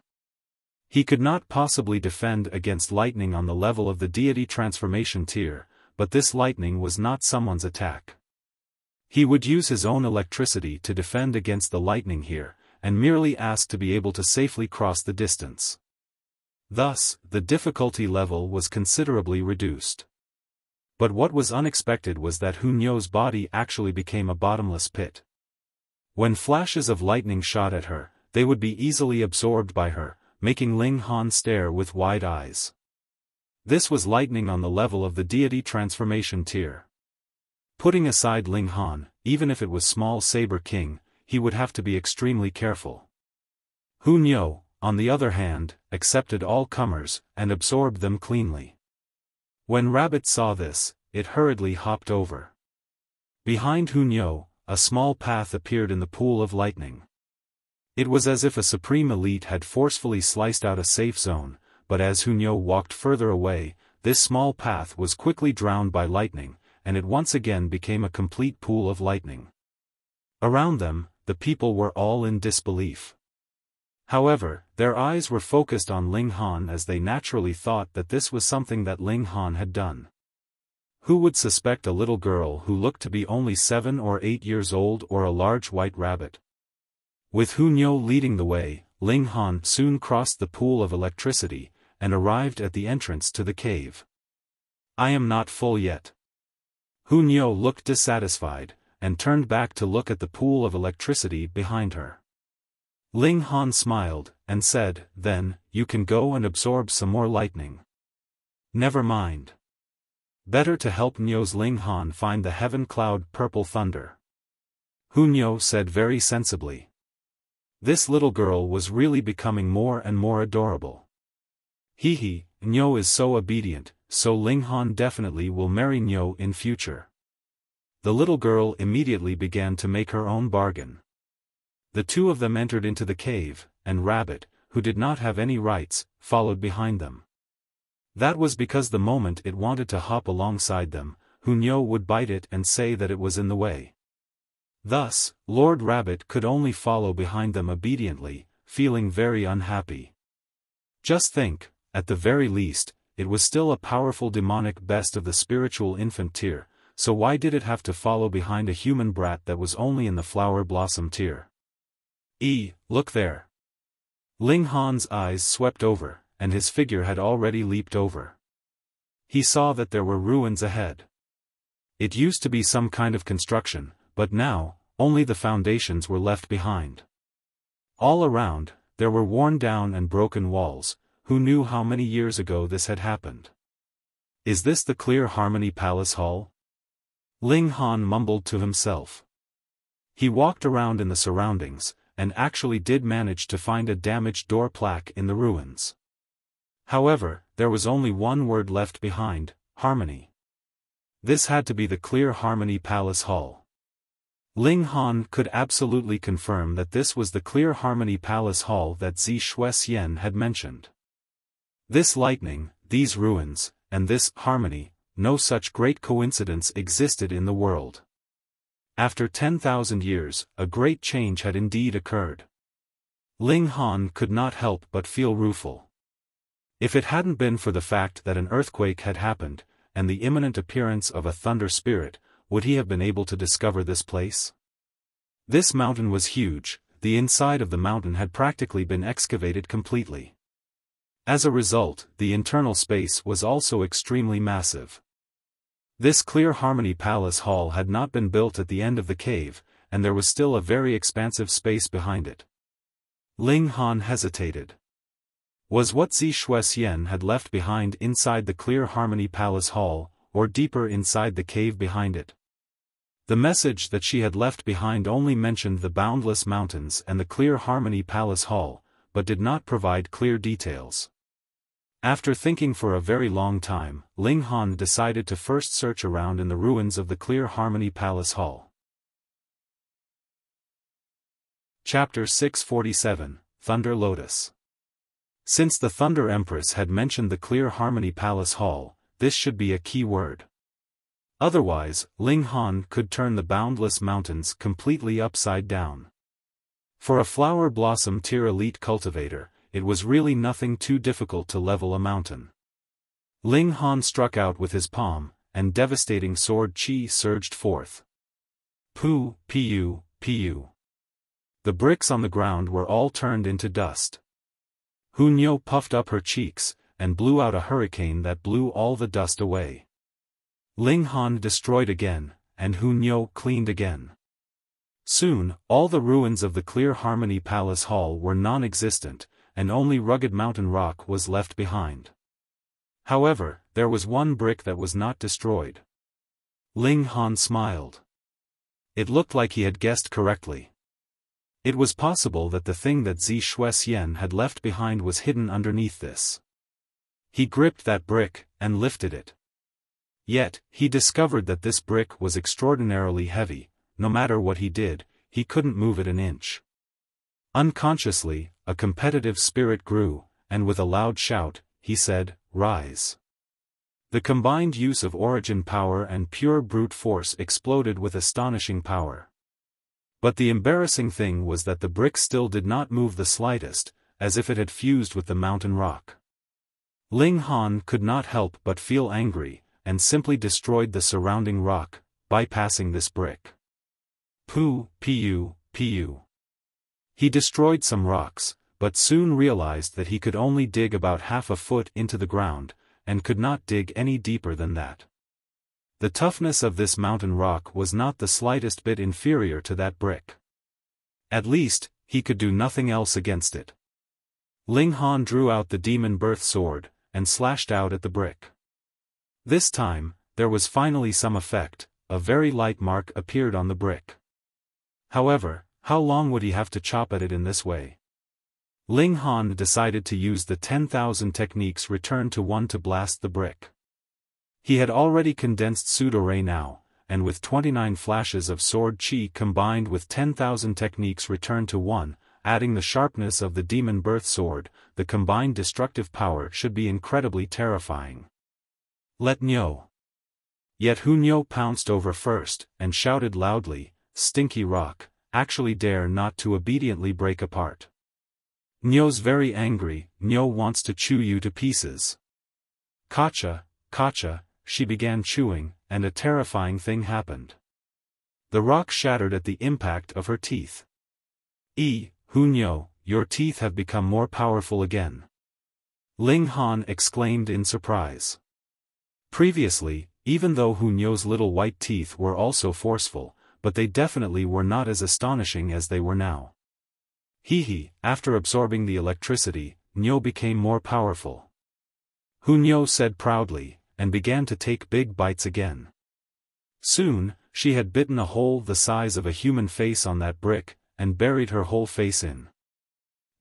He could not possibly defend against lightning on the level of the deity transformation tier, but this lightning was not someone's attack. He would use his own electricity to defend against the lightning here, and merely ask to be able to safely cross the distance. Thus, the difficulty level was considerably reduced. But what was unexpected was that Hunyo's body actually became a bottomless pit. When flashes of lightning shot at her, they would be easily absorbed by her, making Ling Han stare with wide eyes. This was lightning on the level of the deity transformation tier. Putting aside Ling Han, even if it was small Saber King, he would have to be extremely careful. Hunyo, on the other hand, accepted all comers, and absorbed them cleanly. When Rabbit saw this, it hurriedly hopped over. Behind Hunyo, a small path appeared in the pool of lightning. It was as if a supreme elite had forcefully sliced out a safe zone, but as Hunyo walked further away, this small path was quickly drowned by lightning, and it once again became a complete pool of lightning. Around them, the people were all in disbelief. However, their eyes were focused on Ling Han as they naturally thought that this was something that Ling Han had done. Who would suspect a little girl who looked to be only 7 or 8 years old or a large white rabbit? With Hunyo leading the way, Ling Han soon crossed the pool of electricity, and arrived at the entrance to the cave. "I am not full yet." Hunyo looked dissatisfied, and turned back to look at the pool of electricity behind her. Ling Han smiled, and said, "Then, you can go and absorb some more lightning." "Never mind. Better to help Nyo's Ling Han find the heaven cloud purple thunder," Hunyo said very sensibly. This little girl was really becoming more and more adorable. Hee, Nyo is so obedient, so Ling Han definitely will marry Nyo in future." The little girl immediately began to make her own bargain. The two of them entered into the cave, and Rabbit, who did not have any rights, followed behind them. That was because the moment it wanted to hop alongside them, Hunyo would bite it and say that it was in the way. Thus, Lord Rabbit could only follow behind them obediently, feeling very unhappy. Just think, at the very least, it was still a powerful demonic best of the spiritual infant tier, so why did it have to follow behind a human brat that was only in the flower blossom tier? Look there. Ling Han's eyes swept over, and his figure had already leaped over. He saw that there were ruins ahead. It used to be some kind of construction, but now, only the foundations were left behind. All around, there were worn down and broken walls. Who knew how many years ago this had happened? Is this the Clear Harmony Palace Hall? Ling Han mumbled to himself. He walked around in the surroundings, and actually did manage to find a damaged door plaque in the ruins. However, there was only one word left behind: Harmony. This had to be the Clear Harmony Palace Hall. Ling Han could absolutely confirm that this was the Clear Harmony Palace Hall that Ximen had mentioned. This lightning, these ruins, and this harmony, no such great coincidence existed in the world. After 10,000 years, a great change had indeed occurred. Ling Han could not help but feel rueful. If it hadn't been for the fact that an earthquake had happened, and the imminent appearance of a thunder spirit, would he have been able to discover this place? This mountain was huge. The inside of the mountain had practically been excavated completely. As a result, the internal space was also extremely massive. This Clear Harmony Palace Hall had not been built at the end of the cave, and there was still a very expansive space behind it. Ling Han hesitated. Was what Ximen had left behind inside the Clear Harmony Palace Hall, or deeper inside the cave behind it? The message that she had left behind only mentioned the boundless mountains and the Clear Harmony Palace Hall, but did not provide clear details. After thinking for a very long time, Ling Han decided to first search around in the ruins of the Clear Harmony Palace Hall. Chapter 647, Thunder Lotus. Since the Thunder Empress had mentioned the Clear Harmony Palace Hall, this should be a key word. Otherwise, Ling Han could turn the boundless mountains completely upside down. For a flower blossom tier elite cultivator, it was really nothing too difficult to level a mountain. Ling Han struck out with his palm, and devastating sword chi surged forth. Pu, pu, pu. The bricks on the ground were all turned into dust. Hunyo puffed up her cheeks, and blew out a hurricane that blew all the dust away. Ling Han destroyed again, and Hunyo cleaned again. Soon, all the ruins of the Clear Harmony Palace Hall were non-existent, and only rugged mountain rock was left behind. However, there was one brick that was not destroyed. Ling Han smiled. It looked like he had guessed correctly. It was possible that the thing that Ximen had left behind was hidden underneath this. He gripped that brick, and lifted it. Yet, he discovered that this brick was extraordinarily heavy. No matter what he did, he couldn't move it an inch. Unconsciously, a competitive spirit grew, and with a loud shout, he said, "Rise." The combined use of origin power and pure brute force exploded with astonishing power. But the embarrassing thing was that the brick still did not move the slightest, as if it had fused with the mountain rock. Ling Han could not help but feel angry, and simply destroyed the surrounding rock, bypassing this brick. Pu, pu, pu. He destroyed some rocks, but soon realized that he could only dig about half a foot into the ground, and could not dig any deeper than that. The toughness of this mountain rock was not the slightest bit inferior to that brick. At least, he could do nothing else against it. Ling Han drew out the demon birth sword, and slashed out at the brick. This time, there was finally some effect. A very light mark appeared on the brick. However, how long would he have to chop at it in this way? Ling Han decided to use the 10,000 techniques return to 1 to blast the brick. He had already condensed pseudo-ray now, and with 29 flashes of sword chi combined with 10,000 techniques return to 1, adding the sharpness of the demon birth sword, the combined destructive power should be incredibly terrifying. Let Nyo. Yet Hunyo pounced over first, and shouted loudly, "Stinky rock, actually dare not to obediently break apart. Nyo's very angry, Nyo wants to chew you to pieces." Kacha, kacha, she began chewing, and a terrifying thing happened. The rock shattered at the impact of her teeth. Hunyo, your teeth have become more powerful again." Ling Han exclaimed in surprise. Previously, even though Hunyo's little white teeth were also forceful, but they definitely were not as astonishing as they were now. After absorbing the electricity, Nyo became more powerful. Nyo said proudly, and began to take big bites again. Soon, she had bitten a hole the size of a human face on that brick, and buried her whole face in.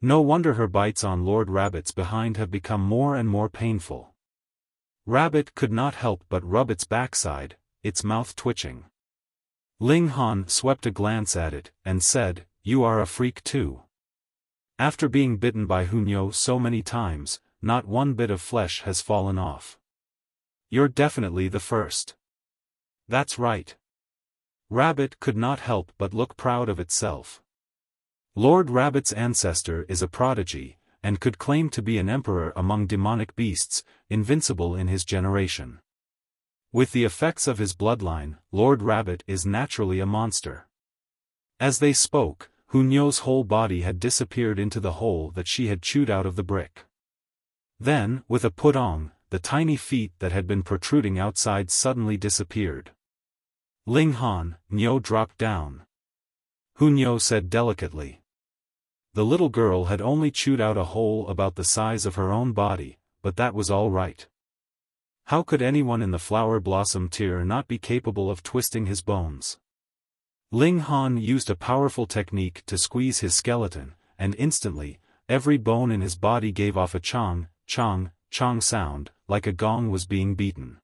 No wonder her bites on Lord Rabbit's behind have become more and more painful. Rabbit could not help but rub its backside, its mouth twitching. Ling Han swept a glance at it, and said, "You are a freak too. After being bitten by Nyo so many times, not one bit of flesh has fallen off. You're definitely the first." "That's right." Rabbit could not help but look proud of itself. Lord Rabbit's ancestor is a prodigy, and could claim to be an emperor among demonic beasts, invincible in his generation. With the effects of his bloodline, Lord Rabbit is naturally a monster. As they spoke, Nyo's whole body had disappeared into the hole that she had chewed out of the brick. Then, with a putong, the tiny feet that had been protruding outside suddenly disappeared. "Ling Han, Nyo dropped down," Nyo said delicately. The little girl had only chewed out a hole about the size of her own body, but that was all right. How could anyone in the flower blossom tier not be capable of twisting his bones? Ling Han used a powerful technique to squeeze his skeleton, and instantly, every bone in his body gave off a chong, chong, chong sound, like a gong was being beaten.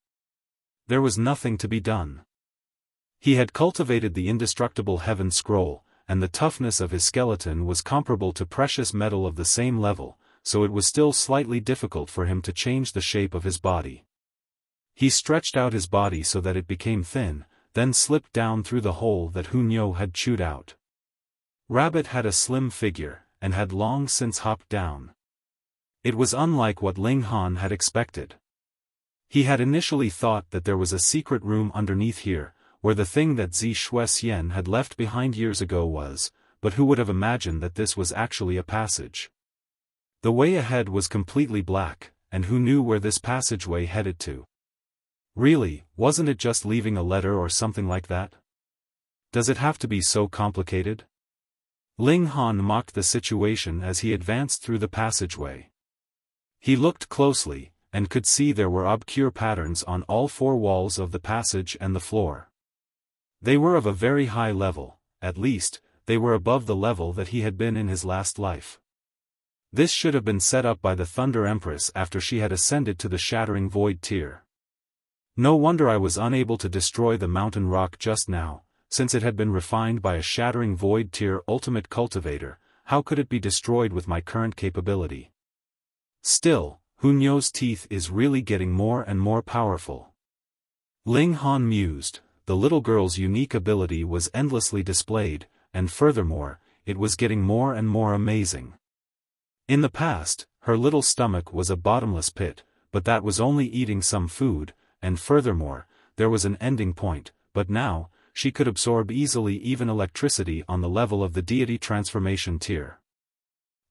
There was nothing to be done. He had cultivated the indestructible heaven scroll, and the toughness of his skeleton was comparable to precious metal of the same level, so it was still slightly difficult for him to change the shape of his body. He stretched out his body so that it became thin, then slipped down through the hole that Nyo had chewed out. Rabbit had a slim figure, and had long since hopped down. It was unlike what Ling Han had expected. He had initially thought that there was a secret room underneath here, where the thing that Zi Shuxian had left behind years ago was, but who would have imagined that this was actually a passage? The way ahead was completely black, and who knew where this passageway headed to? Really, wasn't it just leaving a letter or something like that? Does it have to be so complicated? Ling Han mocked the situation as he advanced through the passageway. He looked closely, and could see there were obscure patterns on all four walls of the passage and the floor. They were of a very high level, at least, they were above the level that he had been in his last life. This should have been set up by the Thunder Empress after she had ascended to the Shattering Void tier. No wonder I was unable to destroy the mountain rock just now, since it had been refined by a Shattering Void tier ultimate cultivator. How could it be destroyed with my current capability? Still, Nyo's teeth is really getting more and more powerful. Ling Han mused. The little girl's unique ability was endlessly displayed, and furthermore, it was getting more and more amazing. In the past, her little stomach was a bottomless pit, but that was only eating some food, and furthermore, there was an ending point, but now, she could absorb easily even electricity on the level of the deity transformation tier.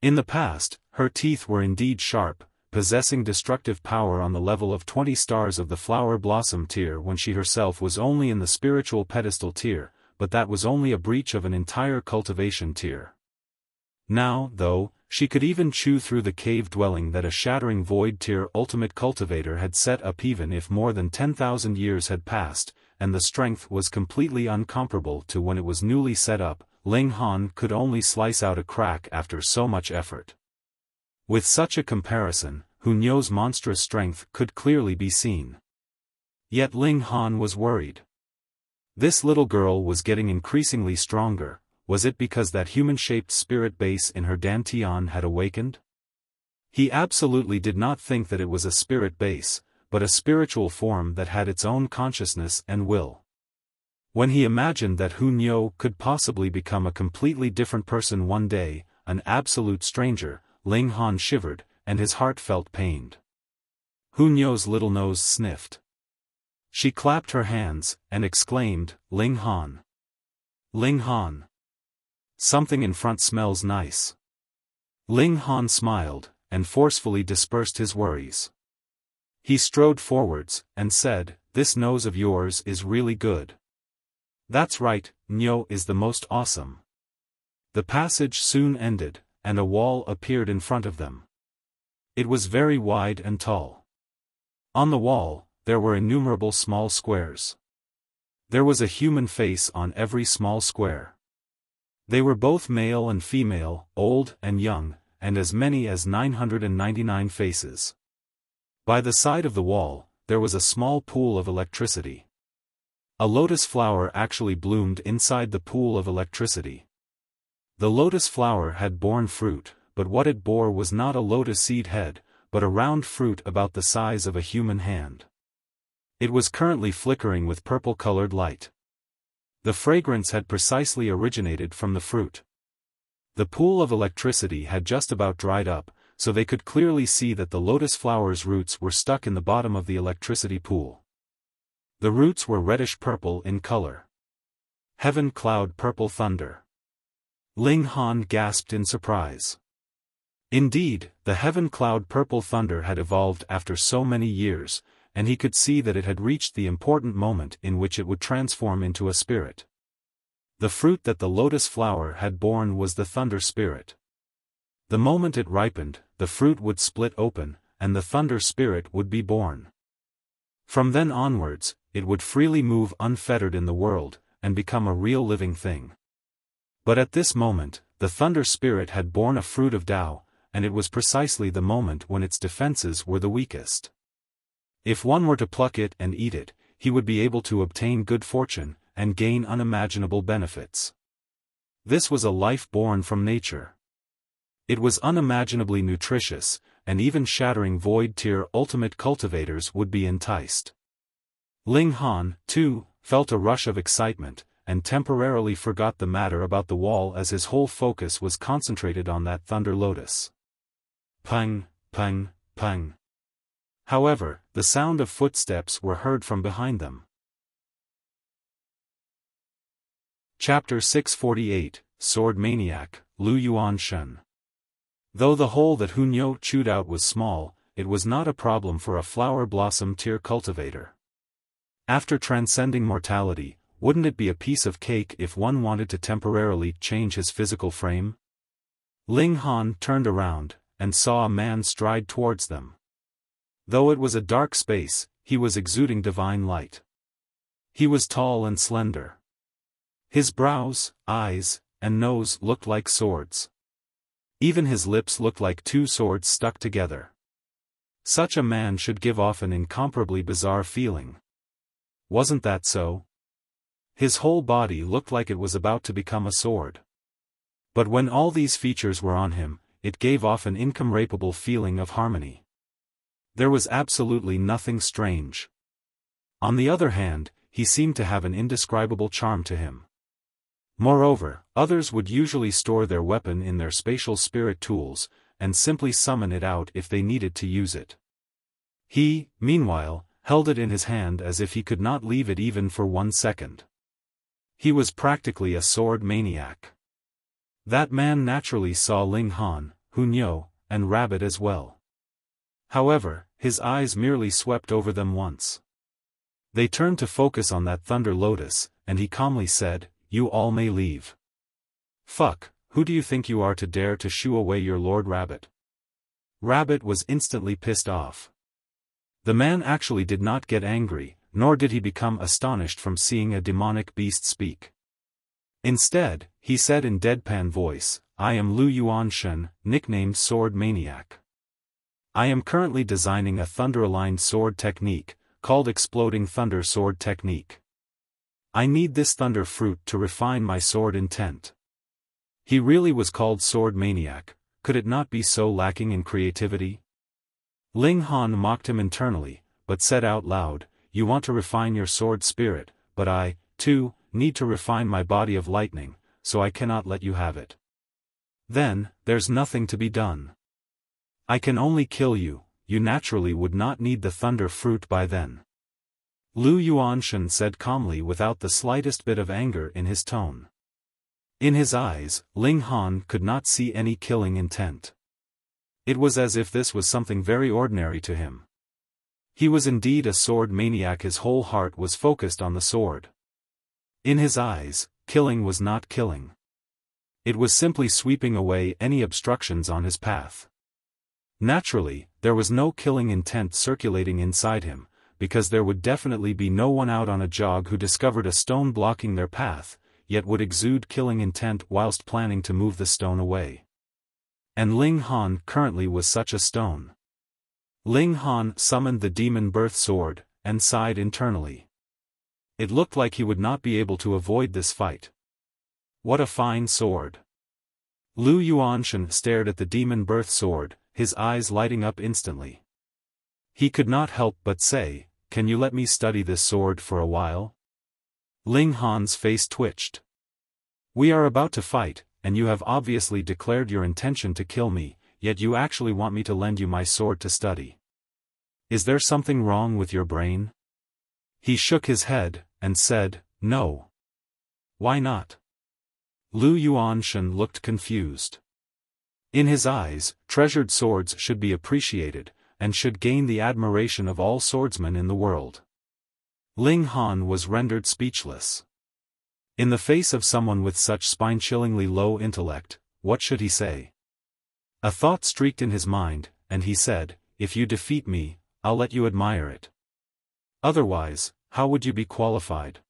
In the past, her teeth were indeed sharp, possessing destructive power on the level of 20 stars of the flower blossom tier when she herself was only in the spiritual pedestal tier, but that was only a breach of an entire cultivation tier. Now, though, she could even chew through the cave dwelling that a Shattering Void tier ultimate cultivator had set up even if more than 10,000 years had passed, and the strength was completely incomparable to when it was newly set up. Ling Han could only slice out a crack after so much effort. With such a comparison, Nyo's monstrous strength could clearly be seen. Yet Ling Han was worried. This little girl was getting increasingly stronger. Was it because that human-shaped spirit base in her dantian had awakened? He absolutely did not think that it was a spirit base, but a spiritual form that had its own consciousness and will. When he imagined that Nyo could possibly become a completely different person one day, an absolute stranger, Ling Han shivered, and his heart felt pained. Nyo's little nose sniffed. She clapped her hands, and exclaimed, "Ling Han! Ling Han! Something in front smells nice." Ling Han smiled, and forcefully dispersed his worries. He strode forwards, and said, "This nose of yours is really good." "That's right, Nyo is the most awesome." The passage soon ended, and a wall appeared in front of them. It was very wide and tall. On the wall, there were innumerable small squares. There was a human face on every small square. They were both male and female, old and young, and as many as 999 faces. By the side of the wall, there was a small pool of electricity. A lotus flower actually bloomed inside the pool of electricity. The lotus flower had borne fruit, but what it bore was not a lotus seed head, but a round fruit about the size of a human hand. It was currently flickering with purple-colored light. The fragrance had precisely originated from the fruit. The pool of electricity had just about dried up, so they could clearly see that the lotus flower's roots were stuck in the bottom of the electricity pool. The roots were reddish-purple in color. Heaven cloud purple thunder. Ling Han gasped in surprise. Indeed, the heaven cloud purple thunder had evolved after so many years, and he could see that it had reached the important moment in which it would transform into a spirit. The fruit that the lotus flower had borne was the thunder spirit. The moment it ripened, the fruit would split open, and the thunder spirit would be born. From then onwards, it would freely move unfettered in the world, and become a real living thing. But at this moment, the thunder spirit had borne a fruit of Tao, and it was precisely the moment when its defenses were the weakest. If one were to pluck it and eat it, he would be able to obtain good fortune, and gain unimaginable benefits. This was a life born from nature. It was unimaginably nutritious, and even shattering void-tier ultimate cultivators would be enticed. Ling Han, too, felt a rush of excitement, and temporarily forgot the matter about the wall as his whole focus was concentrated on that thunder lotus. Pang, pang, pang. However, the sound of footsteps were heard from behind them. Chapter 648, Sword Maniac, Lu Yuan Shen. Though the hole that Hunyo chewed out was small, it was not a problem for a flower blossom tier cultivator. After transcending mortality, wouldn't it be a piece of cake if one wanted to temporarily change his physical frame? Ling Han turned around, and saw a man stride towards them. Though it was a dark space, he was exuding divine light. He was tall and slender. His brows, eyes, and nose looked like swords. Even his lips looked like two swords stuck together. Such a man should give off an incomparably bizarre feeling. Wasn't that so? His whole body looked like it was about to become a sword. But when all these features were on him, it gave off an incomparable feeling of harmony. There was absolutely nothing strange. On the other hand, he seemed to have an indescribable charm to him. Moreover, others would usually store their weapon in their spatial spirit tools, and simply summon it out if they needed to use it. He, meanwhile, held it in his hand as if he could not leave it even for 1 second. He was practically a sword maniac. That man naturally saw Ling Han, Hunyo, and Rabbit as well. However, his eyes merely swept over them once. They turned to focus on that thunder lotus, and he calmly said, "You all may leave." "Fuck, who do you think you are to dare to shoo away your Lord Rabbit?" Rabbit was instantly pissed off. The man actually did not get angry, nor did he become astonished from seeing a demonic beast speak. Instead, he said in deadpan voice, "I am Lu Yuan Shen, nicknamed Sword Maniac. I am currently designing a thunder-aligned sword technique, called Exploding Thunder Sword Technique. I need this thunder fruit to refine my sword intent." He really was called Sword Maniac. Could it not be so lacking in creativity? Ling Han mocked him internally, but said out loud, "You want to refine your sword spirit, but I, too, need to refine my body of lightning, so I cannot let you have it. Then, there's nothing to be done. I can only kill you, you naturally would not need the thunder fruit by then." Lu Yuanshen said calmly without the slightest bit of anger in his tone. In his eyes, Ling Han could not see any killing intent. It was as if this was something very ordinary to him. He was indeed a sword maniac, his whole heart was focused on the sword. In his eyes, killing was not killing. It was simply sweeping away any obstructions on his path. Naturally, there was no killing intent circulating inside him, because there would definitely be no one out on a jog who discovered a stone blocking their path, yet would exude killing intent whilst planning to move the stone away. And Ling Han currently was such a stone. Ling Han summoned the demon birth sword, and sighed internally. It looked like he would not be able to avoid this fight. What a fine sword! Lu Yuanshan stared at the demon birth sword, his eyes lighting up instantly. He could not help but say, "Can you let me study this sword for a while?" Ling Han's face twitched. "We are about to fight, and you have obviously declared your intention to kill me, yet you actually want me to lend you my sword to study. Is there something wrong with your brain?" He shook his head, and said, "No." "Why not?" Lu Yuanshan looked confused. In his eyes, treasured swords should be appreciated, and should gain the admiration of all swordsmen in the world. Ling Han was rendered speechless. In the face of someone with such spine-chillingly low intellect, what should he say? A thought streaked in his mind, and he said, "If you defeat me, I'll let you admire it. Otherwise, how would you be qualified?"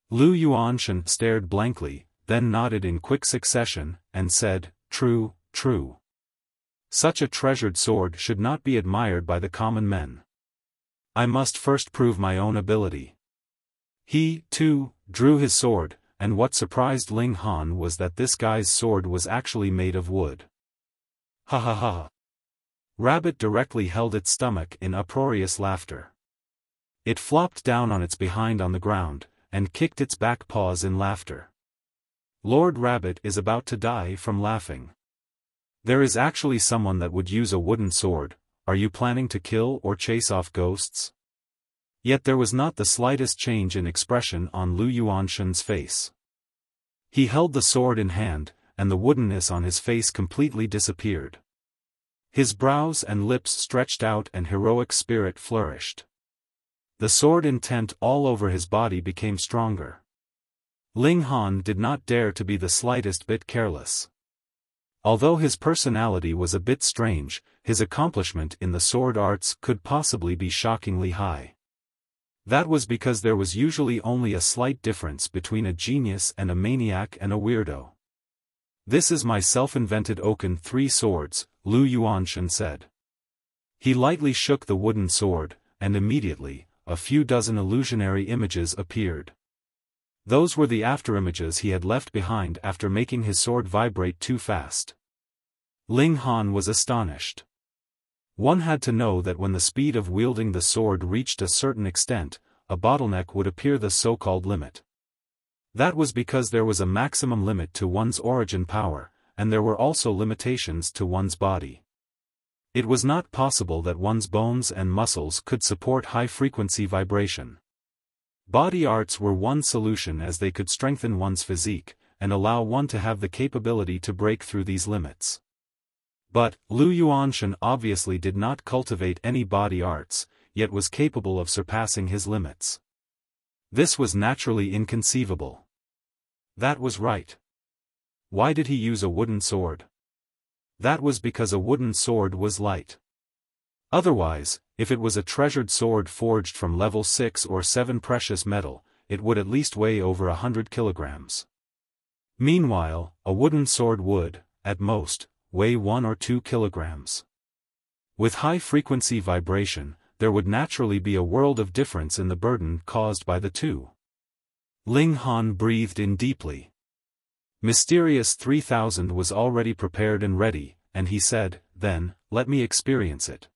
Lu Yuanshan stared blankly, then nodded in quick succession, and said, "True, true. Such a treasured sword should not be admired by the common men. I must first prove my own ability." He, too, drew his sword, and what surprised Ling Han was that this guy's sword was actually made of wood. Ha ha ha. Rabbit directly held its stomach in uproarious laughter. It flopped down on its behind on the ground, and kicked its back paws in laughter. Lord Rabbit is about to die from laughing. There is actually someone that would use a wooden sword. Are you planning to kill or chase off ghosts? Yet there was not the slightest change in expression on Lu Yuanshan's face. He held the sword in hand, and the woodenness on his face completely disappeared. His brows and lips stretched out and heroic spirit flourished. The sword intent all over his body became stronger. Ling Han did not dare to be the slightest bit careless. Although his personality was a bit strange, his accomplishment in the sword arts could possibly be shockingly high. That was because there was usually only a slight difference between a genius and a maniac and a weirdo. "This is my self-invented Oaken 3 swords," Lu Yuanshan said. He lightly shook the wooden sword, and immediately, a few dozen illusionary images appeared. Those were the afterimages he had left behind after making his sword vibrate too fast. Ling Han was astonished. One had to know that when the speed of wielding the sword reached a certain extent, a bottleneck would appear, the so-called limit. That was because there was a maximum limit to one's origin power, and there were also limitations to one's body. It was not possible that one's bones and muscles could support high-frequency vibration. Body arts were one solution, as they could strengthen one's physique, and allow one to have the capability to break through these limits. But, Lu Yuanshan obviously did not cultivate any body arts, yet was capable of surpassing his limits. This was naturally inconceivable. That was right. Why did he use a wooden sword? That was because a wooden sword was light. Otherwise, if it was a treasured sword forged from level 6 or 7 precious metal, it would at least weigh over 100 kilograms. Meanwhile, a wooden sword would, at most, weigh 1 or 2 kilograms. With high-frequency vibration, there would naturally be a world of difference in the burden caused by the two. Ling Han breathed in deeply. Mysterious 3000 was already prepared and ready, and he said, "Then, let me experience it."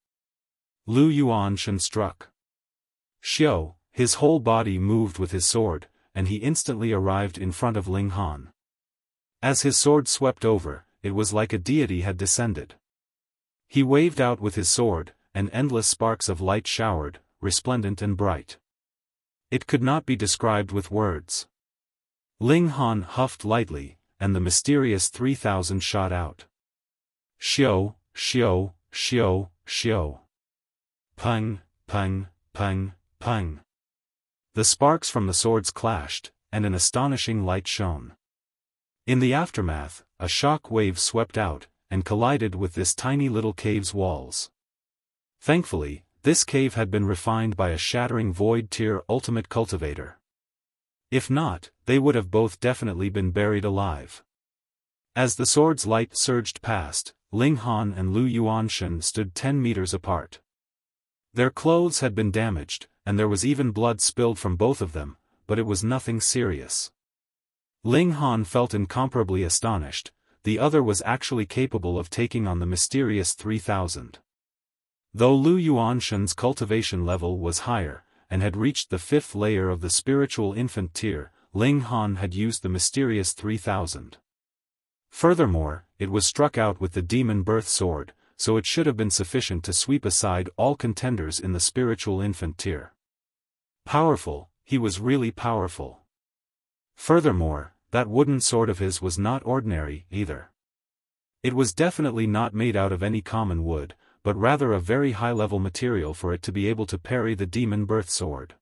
Lu Yuanshan struck. Xiao, his whole body moved with his sword, and he instantly arrived in front of Ling Han. As his sword swept over, it was like a deity had descended. He waved out with his sword, and endless sparks of light showered, resplendent and bright. It could not be described with words. Ling Han huffed lightly, and the mysterious 3000 shot out. Xiao, Xiao, Xiao, Xiao. Pung, pung, pung, pung. The sparks from the swords clashed, and an astonishing light shone. In the aftermath, a shock wave swept out, and collided with this tiny little cave's walls. Thankfully, this cave had been refined by a shattering void-tier ultimate cultivator. If not, they would have both definitely been buried alive. As the sword's light surged past, Ling Han and Lu Yuanshan stood 10 meters apart. Their clothes had been damaged, and there was even blood spilled from both of them, but it was nothing serious. Ling Han felt incomparably astonished. The other was actually capable of taking on the mysterious 3000. Though Lu Yuanshan's cultivation level was higher, and had reached the 5th layer of the spiritual infant tier, Ling Han had used the mysterious 3000. Furthermore, it was struck out with the demon birth sword, so it should have been sufficient to sweep aside all contenders in the spiritual infant tier. Powerful, he was really powerful. Furthermore, that wooden sword of his was not ordinary, either. It was definitely not made out of any common wood, but rather a very high-level material for it to be able to parry the demon birth sword.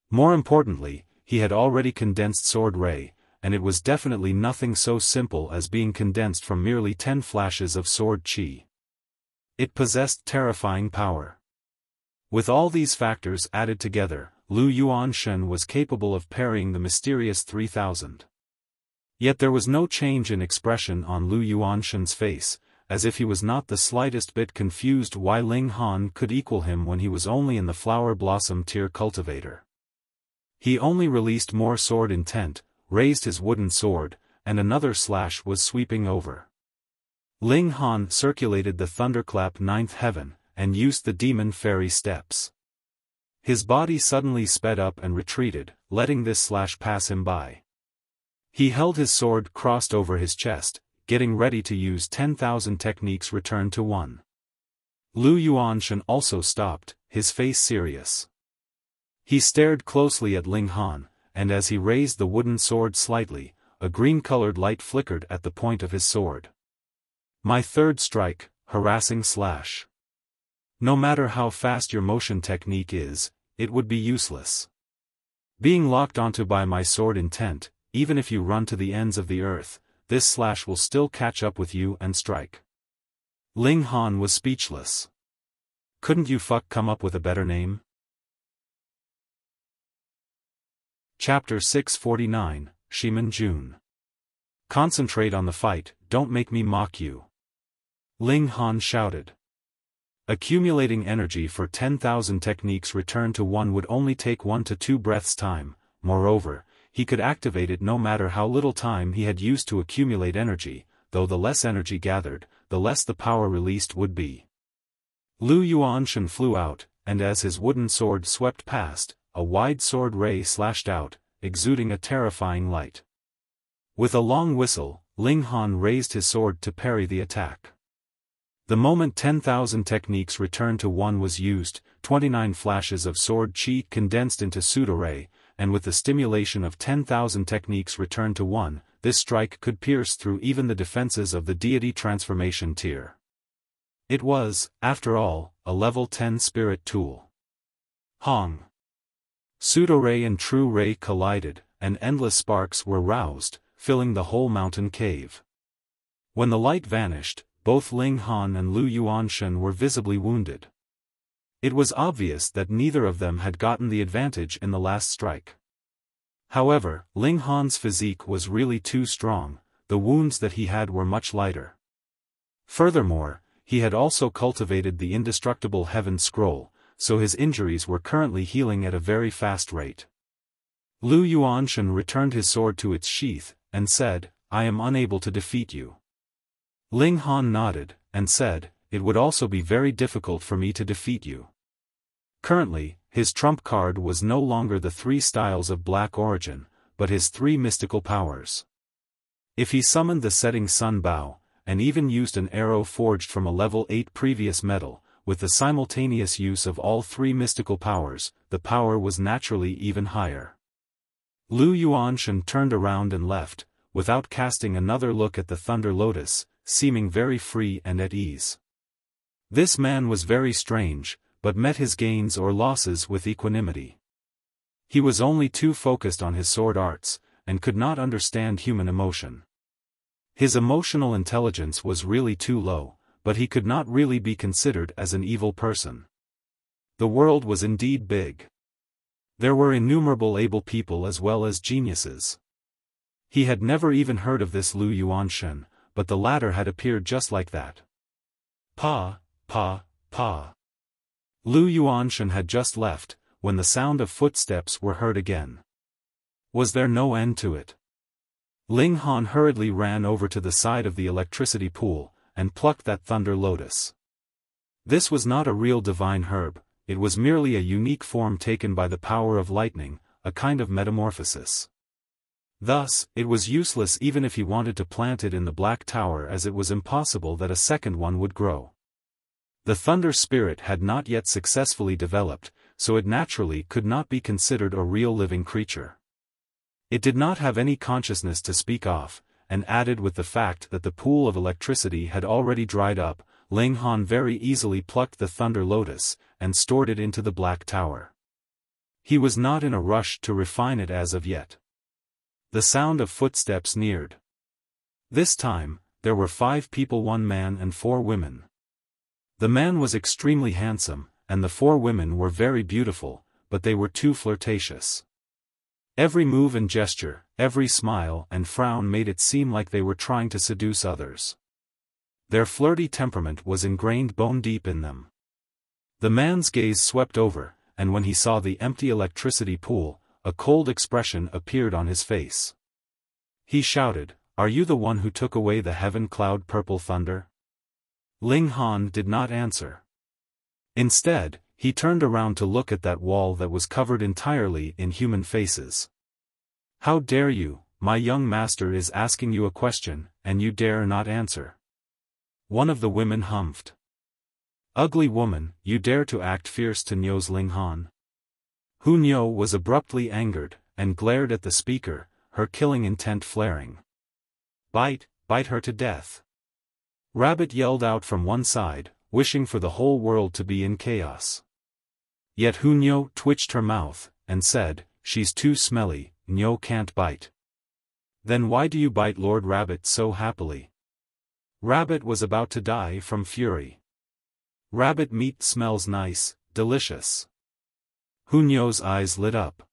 More importantly, he had already condensed sword ray, and it was definitely nothing so simple as being condensed from merely 10 flashes of sword chi. It possessed terrifying power. With all these factors added together, Lu Yuanshan was capable of parrying the mysterious 3000. Yet there was no change in expression on Lu Yuanshan's face, as if he was not the slightest bit confused why Ling Han could equal him when he was only in the flower blossom tier cultivator. He only released more sword intent, raised his wooden sword, and another slash was sweeping over. Ling Han circulated the thunderclap 9th heaven, and used the demon fairy steps. His body suddenly sped up and retreated, letting this slash pass him by. He held his sword crossed over his chest, getting ready to use 10,000 techniques return to 1. Lu Yuanshan also stopped, his face serious. He stared closely at Ling Han, and as he raised the wooden sword slightly, a green-colored light flickered at the point of his sword. My third strike, harassing slash. No matter how fast your motion technique is, it would be useless. Being locked onto by my sword intent, even if you run to the ends of the earth, this slash will still catch up with you and strike. Ling Han was speechless. Couldn't you come up with a better name? Chapter 649, Ximen Jun. Concentrate on the fight, don't make me mock you. Ling Han shouted. Accumulating energy for 10,000 techniques return to 1 would only take 1 to 2 breaths time, moreover, he could activate it no matter how little time he had used to accumulate energy, though the less energy gathered, the less the power released would be. Lu Yuanshan flew out, and as his wooden sword swept past, a wide sword ray slashed out, exuding a terrifying light. With a long whistle, Ling Han raised his sword to parry the attack. The moment 10,000 techniques return to 1 was used, 29 flashes of sword chi condensed into pseudo-ray, and with the stimulation of 10,000 techniques return to 1, this strike could pierce through even the defenses of the deity transformation tier. It was, after all, a level 10 spirit tool. Hong. Pseudo-ray and true ray collided, and endless sparks were roused, filling the whole mountain cave. When the light vanished, both Ling Han and Lu Yuanshan were visibly wounded. It was obvious that neither of them had gotten the advantage in the last strike. However, Ling Han's physique was really too strong, the wounds that he had were much lighter. Furthermore, he had also cultivated the indestructible Heaven Scroll, so his injuries were currently healing at a very fast rate. Lu Yuanshan returned his sword to its sheath, and said, I am unable to defeat you. Ling Han nodded, and said, it would also be very difficult for me to defeat you. Currently, his trump card was no longer the 3 styles of black origin, but his 3 mystical powers. If he summoned the setting sun bow, and even used an arrow forged from a level 8 previous metal, with the simultaneous use of all 3 mystical powers, the power was naturally even higher. Lu Yuanshan turned around and left, without casting another look at the Thunder Lotus, seeming very free and at ease. This man was very strange, but met his gains or losses with equanimity. He was only too focused on his sword arts, and could not understand human emotion. His emotional intelligence was really too low, but he could not really be considered as an evil person. The world was indeed big. There were innumerable able people as well as geniuses. He had never even heard of this Yuan Shen, but the latter had appeared just like that. Pa. Yuan Shen had just left, when the sound of footsteps were heard again. Was there no end to it? Ling Han hurriedly ran over to the side of the electricity pool, and plucked that thunder lotus. This was not a real divine herb, it was merely a unique form taken by the power of lightning, a kind of metamorphosis. Thus, it was useless even if he wanted to plant it in the Black Tower, as it was impossible that a second one would grow. The thunder spirit had not yet successfully developed, so it naturally could not be considered a real living creature. It did not have any consciousness to speak of, and added with the fact that the pool of electricity had already dried up, Ling Han very easily plucked the thunder lotus, and stored it into the Black Tower. He was not in a rush to refine it as of yet. The sound of footsteps neared. This time, there were 5 people, 1 man and 4 women. The man was extremely handsome, and the 4 women were very beautiful, but they were too flirtatious. Every move and gesture, every smile and frown made it seem like they were trying to seduce others. Their flirty temperament was ingrained bone deep in them. The man's gaze swept over, and when he saw the empty electricity pool, a cold expression appeared on his face. He shouted, "Are you the one who took away the heaven cloud purple thunder?" Ling Han did not answer. Instead, he turned around to look at that wall that was covered entirely in human faces. "How dare you, my young master is asking you a question, and you dare not answer?" One of the women humphed. "Ugly woman, you dare to act fierce to Nyo's Ling Han." Hu Nyo was abruptly angered, and glared at the speaker, her killing intent flaring. Bite her to death." Rabbit yelled out from one side, wishing for the whole world to be in chaos. Yet Hu Nyo twitched her mouth, and said, "She's too smelly, Nyo can't bite." "Then why do you bite Lord Rabbit so happily?" Rabbit was about to die from fury. "Rabbit meat smells nice, delicious." Hu Nyo's eyes lit up.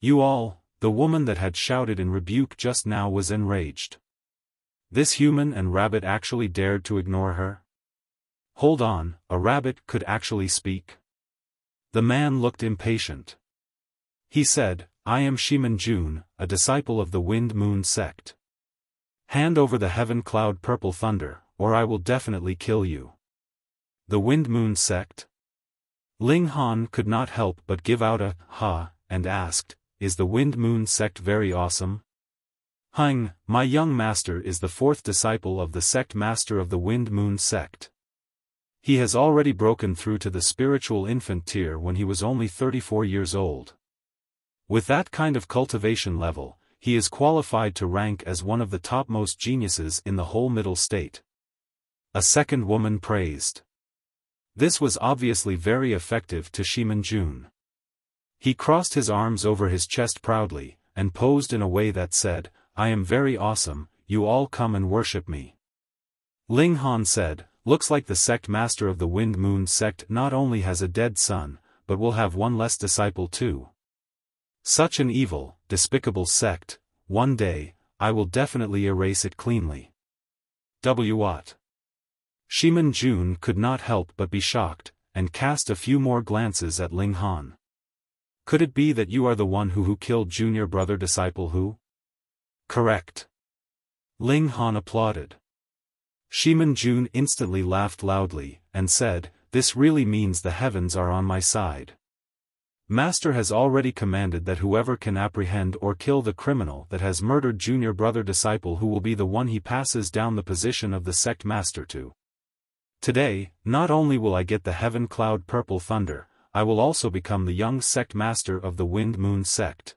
"You all," the woman that had shouted in rebuke just now was enraged. This human and rabbit actually dared to ignore her? Hold on, a rabbit could actually speak? The man looked impatient. He said, "I am Ximen Jun, a disciple of the Wind Moon sect. Hand over the heaven cloud purple thunder, or I will definitely kill you." The Wind Moon sect? Ling Han could not help but give out a ha, and asked, "Is the Wind Moon sect very awesome?" "Hung, my young master is the 4th disciple of the sect master of the Wind Moon sect. He has already broken through to the spiritual infant tier when he was only 34 years old. With that kind of cultivation level, he is qualified to rank as one of the topmost geniuses in the whole Middle State." A second woman praised. This was obviously very effective to Ximen Jun. He crossed his arms over his chest proudly, and posed in a way that said, "I am very awesome, you all come and worship me." Ling Han said, "Looks like the sect master of the Wind Moon sect not only has a dead son, but will have one less disciple too. Such an evil, despicable sect, one day, I will definitely erase it cleanly." What? Ximen Jun could not help but be shocked, and cast a few more glances at Ling Han. "Could it be that you are the one who killed junior brother disciple Hu?" "Correct." Ling Han applauded. Ximen Jun instantly laughed loudly, and said, "This really means the heavens are on my side. Master has already commanded that whoever can apprehend or kill the criminal that has murdered junior brother disciple Hu will be the one he passes down the position of the sect master to. Today, not only will I get the heaven cloud purple thunder, I will also become the young sect master of the Wind Moon sect."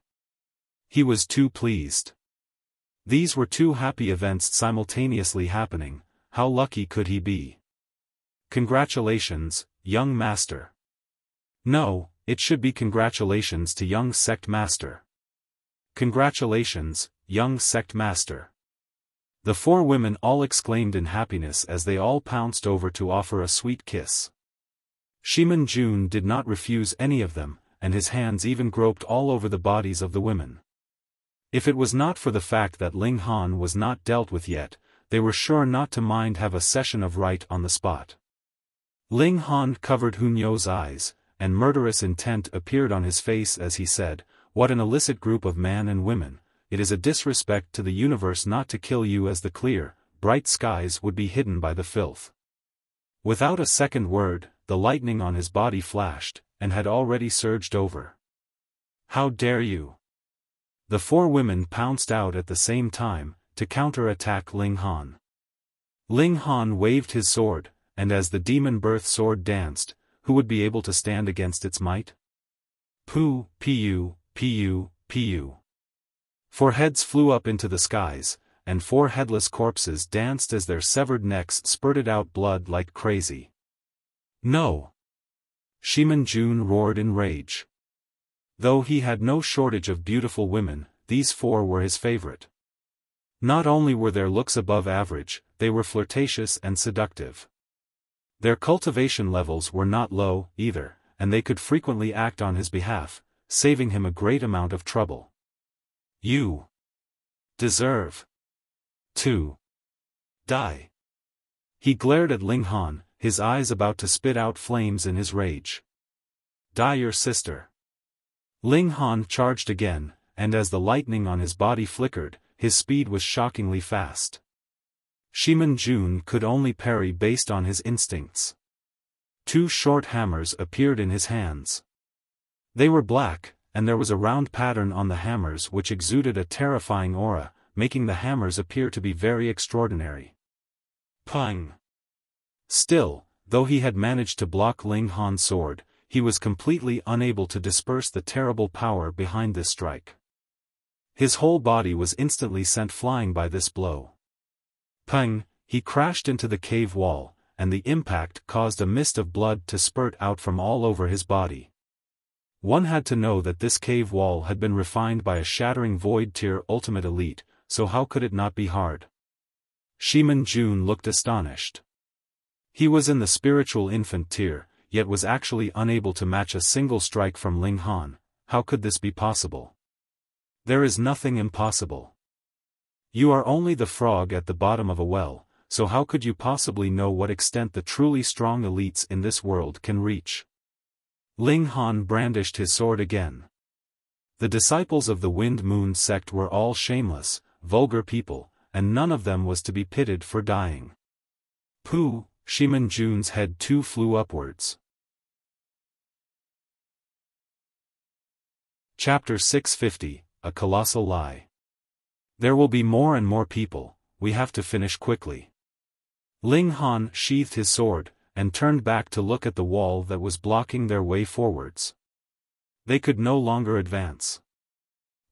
He was too pleased. These were 2 happy events simultaneously happening. How lucky could he be? "Congratulations, young master." No, it should be congratulations to young sect master. "Congratulations, young sect master." The four women all exclaimed in happiness as they all pounced over to offer a sweet kiss. Ximen Jun did not refuse any of them, and his hands even groped all over the bodies of the women. If it was not for the fact that Ling Han was not dealt with yet, they were sure not to mind have a session of right on the spot. Ling Han covered Hunyo's eyes, and murderous intent appeared on his face as he said, "What an illicit group of man and women. It is a disrespect to the universe not to kill you as the clear, bright skies would be hidden by the filth." Without a second word, the lightning on his body flashed, and had already surged over. "How dare you!" The four women pounced out at the same time, to counter-attack Ling Han. Ling Han waved his sword, and as the demon birth sword danced, who would be able to stand against its might? Pu, pu, pu, pu. Four heads flew up into the skies, and four headless corpses danced as their severed necks spurted out blood like crazy. "No!" Ximen Jun roared in rage. Though he had no shortage of beautiful women, these four were his favorite. Not only were their looks above average, they were flirtatious and seductive. Their cultivation levels were not low, either, and they could frequently act on his behalf, saving him a great amount of trouble. "You deserve to die." He glared at Ling Han, his eyes about to spit out flames in his rage. "Die your sister." Ling Han charged again, and as the lightning on his body flickered, his speed was shockingly fast. Ximen Jun could only parry based on his instincts. Two short hammers appeared in his hands. They were black, and there was a round pattern on the hammers which exuded a terrifying aura, making the hammers appear to be very extraordinary. Pang! Still, though he had managed to block Ling Han's sword, he was completely unable to disperse the terrible power behind this strike. His whole body was instantly sent flying by this blow. Pang! He crashed into the cave wall, and the impact caused a mist of blood to spurt out from all over his body. One had to know that this cave wall had been refined by a shattering void tier ultimate elite, so how could it not be hard? Ximen Jun looked astonished. He was in the spiritual infant tier, yet was actually unable to match a single strike from Ling Han. How could this be possible? There is nothing impossible. You are only the frog at the bottom of a well, so how could you possibly know what extent the truly strong elites in this world can reach? Ling Han brandished his sword again. The disciples of the Wind Moon sect were all shameless, vulgar people, and none of them was to be pitied for dying. Pooh! Ximen Jun's head too flew upwards. Chapter 650, A Colossal Lie. There will be more and more people, we have to finish quickly. Ling Han sheathed his sword, and turned back to look at the wall that was blocking their way forwards. They could no longer advance.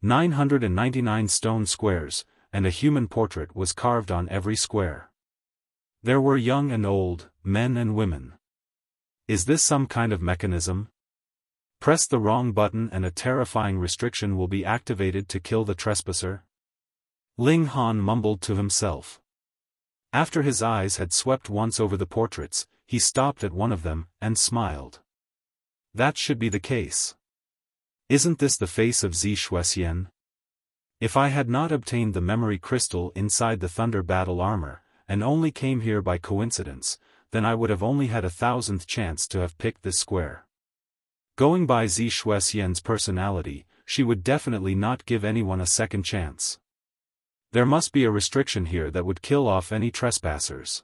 999 stone squares, and a human portrait was carved on every square. There were young and old, men and women. Is this some kind of mechanism? Press the wrong button and a terrifying restriction will be activated to kill the trespasser? Ling Han mumbled to himself. After his eyes had swept once over the portraits, he stopped at one of them, and smiled. That should be the case. Isn't this the face of Ximen? If I had not obtained the memory crystal inside the thunder battle armor, and only came here by coincidence, then I would have only had 1,000th chance to have picked this square. Going by Ximen's personality, she would definitely not give anyone a second chance. There must be a restriction here that would kill off any trespassers.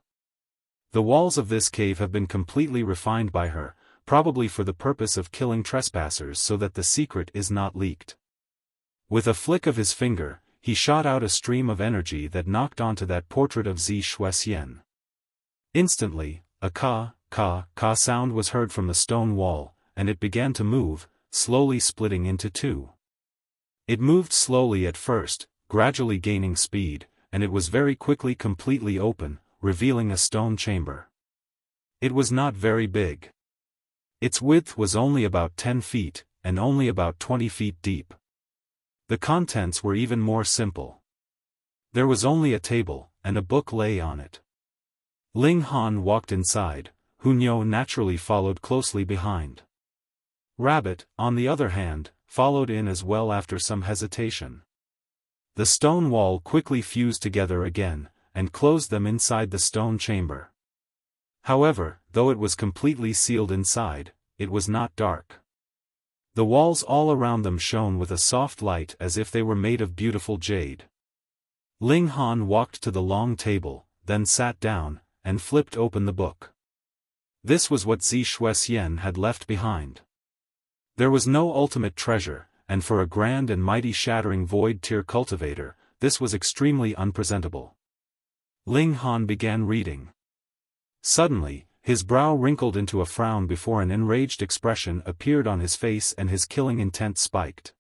The walls of this cave have been completely refined by her, probably for the purpose of killing trespassers so that the secret is not leaked. With a flick of his finger, he shot out a stream of energy that knocked onto that portrait of Ximen. Instantly, a ka sound was heard from the stone wall, and it began to move, slowly splitting into two. It moved slowly at first, gradually gaining speed, and it was very quickly completely open, revealing a stone chamber. It was not very big. Its width was only about 10 feet, and only about 20 feet deep. The contents were even more simple. There was only a table, and a book lay on it. Ling Han walked inside, Hunyo naturally followed closely behind. Rabbit, on the other hand, followed in as well after some hesitation. The stone wall quickly fused together again, and closed them inside the stone chamber. However, though it was completely sealed inside, it was not dark. The walls all around them shone with a soft light as if they were made of beautiful jade. Ling Han walked to the long table, then sat down, and flipped open the book. This was what Zi Shuxian had left behind. There was no ultimate treasure, and for a grand and mighty shattering void-tier cultivator, this was extremely unpresentable. Ling Han began reading. Suddenly, his brow wrinkled into a frown before an enraged expression appeared on his face and his killing intent spiked.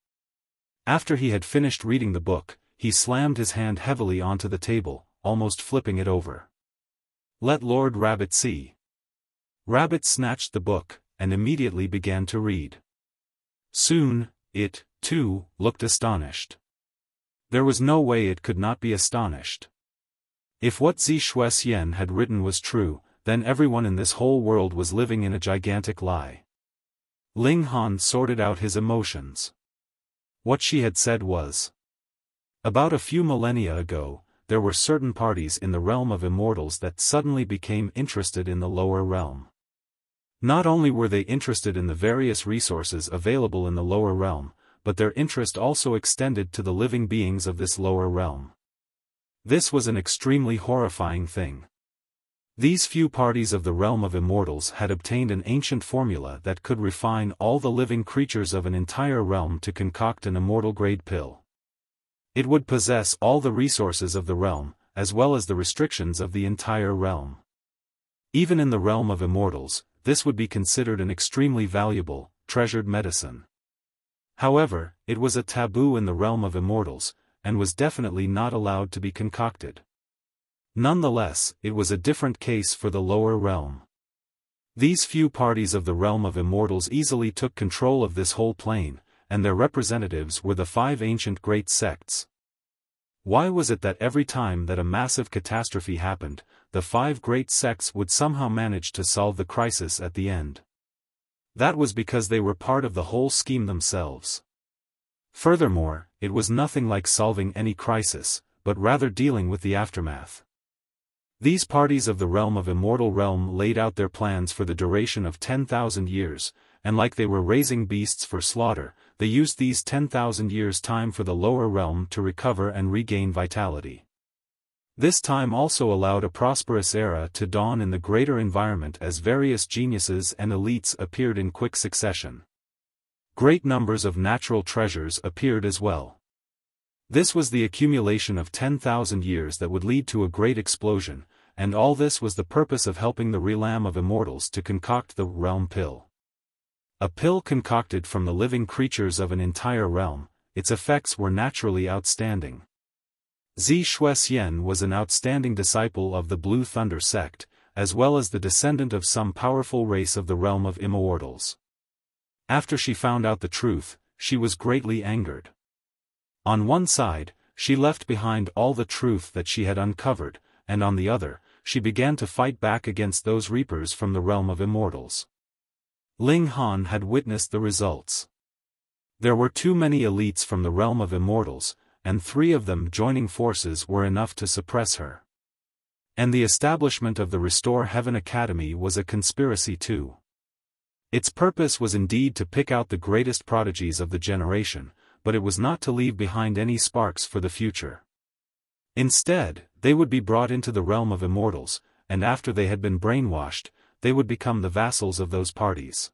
After he had finished reading the book, he slammed his hand heavily onto the table, almost flipping it over. "Let Lord Rabbit see." Rabbit snatched the book, and immediately began to read. Soon, it, too, looked astonished. There was no way it could not be astonished. If what Zi Shuxian had written was true, then everyone in this whole world was living in a gigantic lie. Ling Han sorted out his emotions. What she had said was, about a few millennia ago, there were certain parties in the realm of immortals that suddenly became interested in the lower realm. Not only were they interested in the various resources available in the lower realm, but their interest also extended to the living beings of this lower realm. This was an extremely horrifying thing. These few parties of the realm of immortals had obtained an ancient formula that could refine all the living creatures of an entire realm to concoct an immortal-grade pill. It would possess all the resources of the realm, as well as the restrictions of the entire realm. Even in the realm of immortals, this would be considered an extremely valuable, treasured medicine. However, it was a taboo in the realm of immortals, and was definitely not allowed to be concocted. Nonetheless, it was a different case for the lower realm. These few parties of the realm of immortals easily took control of this whole plane, and their representatives were the 5 ancient great sects. Why was it that every time that a massive catastrophe happened, the 5 great sects would somehow manage to solve the crisis at the end? That was because they were part of the whole scheme themselves. Furthermore, it was nothing like solving any crisis, but rather dealing with the aftermath. These parties of the realm of immortal realm laid out their plans for the duration of 10,000 years, and like they were raising beasts for slaughter, they used these 10,000 years' time for the lower realm to recover and regain vitality. This time also allowed a prosperous era to dawn in the greater environment as various geniuses and elites appeared in quick succession. Great numbers of natural treasures appeared as well. This was the accumulation of 10,000 years that would lead to a great explosion, and all this was the purpose of helping the realm of immortals to concoct the realm pill. A pill concocted from the living creatures of an entire realm, its effects were naturally outstanding. Zi Shuxian was an outstanding disciple of the Blue Thunder sect, as well as the descendant of some powerful race of the realm of immortals. After she found out the truth, she was greatly angered. On one side, she left behind all the truth that she had uncovered, and on the other, she began to fight back against those reapers from the realm of immortals. Ling Han had witnessed the results. There were too many elites from the realm of immortals, and 3 of them joining forces were enough to suppress her. And the establishment of the Restore Heaven Academy was a conspiracy too. Its purpose was indeed to pick out the greatest prodigies of the generation, but it was not to leave behind any sparks for the future. Instead, they would be brought into the realm of immortals, and after they had been brainwashed, they would become the vassals of those parties.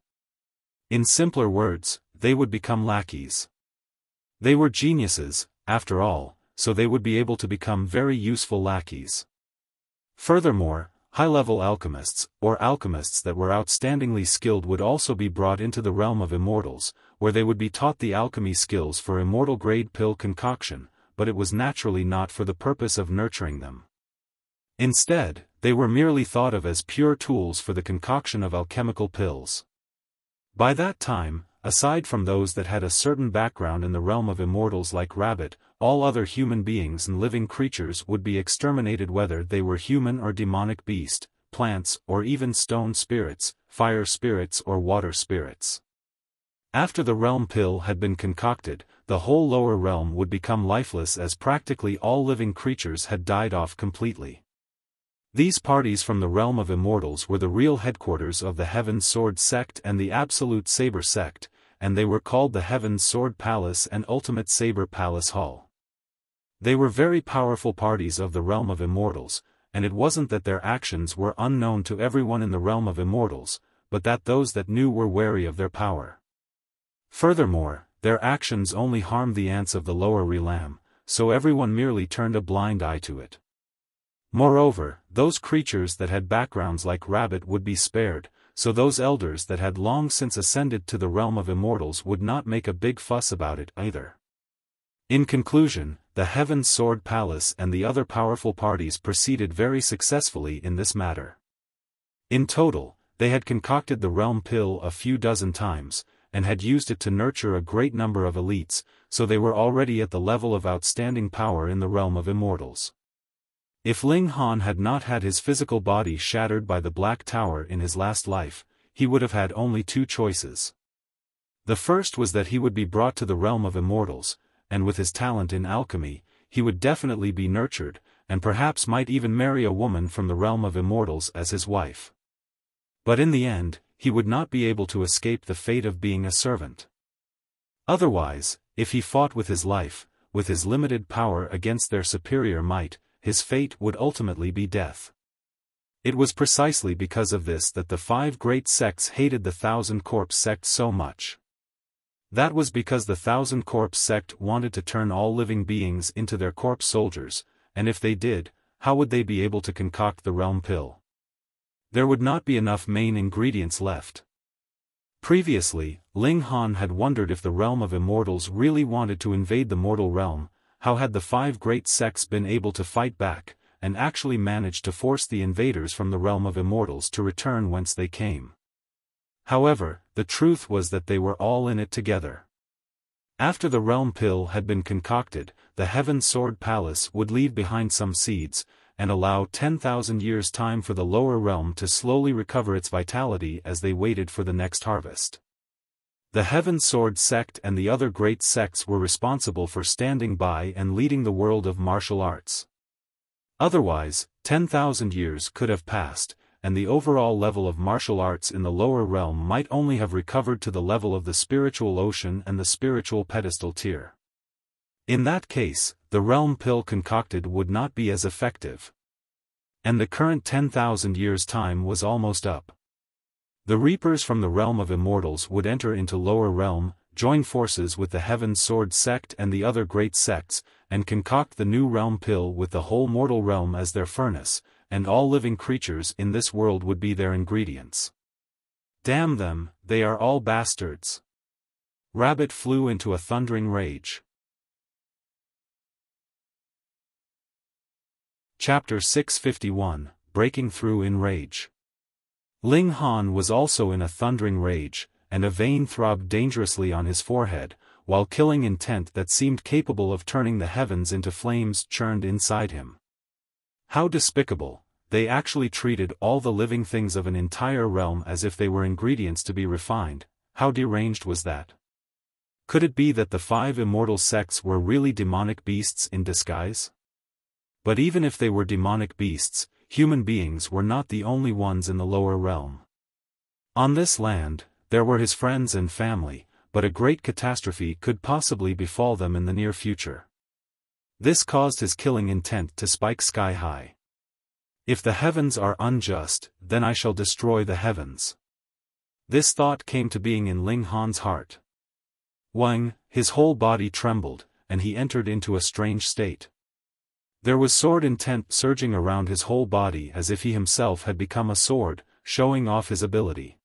In simpler words, they would become lackeys. They were geniuses, after all, so they would be able to become very useful lackeys. Furthermore, high-level alchemists, or alchemists that were outstandingly skilled would also be brought into the realm of immortals, where they would be taught the alchemy skills for immortal-grade pill concoction, but it was naturally not for the purpose of nurturing them. Instead, they were merely thought of as pure tools for the concoction of alchemical pills. By that time, aside from those that had a certain background in the realm of immortals like Rabbit, all other human beings and living creatures would be exterminated whether they were human or demonic beast, plants or even stone spirits, fire spirits or water spirits. After the realm pill had been concocted, the whole lower realm would become lifeless as practically all living creatures had died off completely. These parties from the realm of immortals were the real headquarters of the Heaven's Sword sect and the Absolute Saber sect, and they were called the Heaven's Sword Palace and Ultimate Saber Palace Hall. They were very powerful parties of the realm of immortals, and it wasn't that their actions were unknown to everyone in the realm of immortals, but that those that knew were wary of their power. Furthermore, their actions only harmed the ants of the lower realm, so everyone merely turned a blind eye to it. Moreover, those creatures that had backgrounds like Rabbit would be spared, so those elders that had long since ascended to the realm of immortals would not make a big fuss about it either. In conclusion, the Heaven's Sword Palace and the other powerful parties proceeded very successfully in this matter. In total, they had concocted the realm pill a few dozen times, and had used it to nurture a great number of elites, so they were already at the level of outstanding power in the realm of immortals. If Ling Han had not had his physical body shattered by the Black Tower in his last life, he would have had only two choices. The first was that he would be brought to the realm of immortals, and with his talent in alchemy, he would definitely be nurtured, and perhaps might even marry a woman from the realm of immortals as his wife. But in the end, he would not be able to escape the fate of being a servant. Otherwise, if he fought with his life, with his limited power against their superior might, his fate would ultimately be death. It was precisely because of this that the 5 great sects hated the Thousand Corpse sect so much. That was because the Thousand Corpse sect wanted to turn all living beings into their corpse soldiers, and if they did, how would they be able to concoct the realm pill? There would not be enough main ingredients left. Previously, Ling Han had wondered if the realm of immortals really wanted to invade the mortal realm. How had the 5 great sects been able to fight back, and actually managed to force the invaders from the realm of immortals to return whence they came? However, the truth was that they were all in it together. After the realm pill had been concocted, the Heaven's Sword Palace would leave behind some seeds, and allow 10,000 years' time for the lower realm to slowly recover its vitality as they waited for the next harvest. The Heaven's Sword sect and the other great sects were responsible for standing by and leading the world of martial arts. Otherwise, 10,000 years could have passed, and the overall level of martial arts in the lower realm might only have recovered to the level of the spiritual ocean and the spiritual pedestal tier. In that case, the realm pill concocted would not be as effective. And the current 10,000 years' time was almost up. The Reapers from the realm of immortals would enter into lower realm, join forces with the Heaven's Sword sect and the other great sects, and concoct the new realm pill with the whole mortal realm as their furnace, and all living creatures in this world would be their ingredients. Damn them, they are all bastards. Rabbit flew into a thundering rage. Chapter 651, Breaking Through in Rage. Ling Han was also in a thundering rage, and a vein throbbed dangerously on his forehead, while killing intent that seemed capable of turning the heavens into flames churned inside him. How despicable! They actually treated all the living things of an entire realm as if they were ingredients to be refined. How deranged was that? Could it be that the 5 immortal sects were really demonic beasts in disguise? But even if they were demonic beasts, human beings were not the only ones in the lower realm. On this land, there were his friends and family, but a great catastrophe could possibly befall them in the near future. This caused his killing intent to spike sky high. If the heavens are unjust, then I shall destroy the heavens. This thought came to being in Ling Han's heart. Wang, his whole body trembled, and he entered into a strange state. There was sword intent surging around his whole body as if he himself had become a sword, showing off his ability.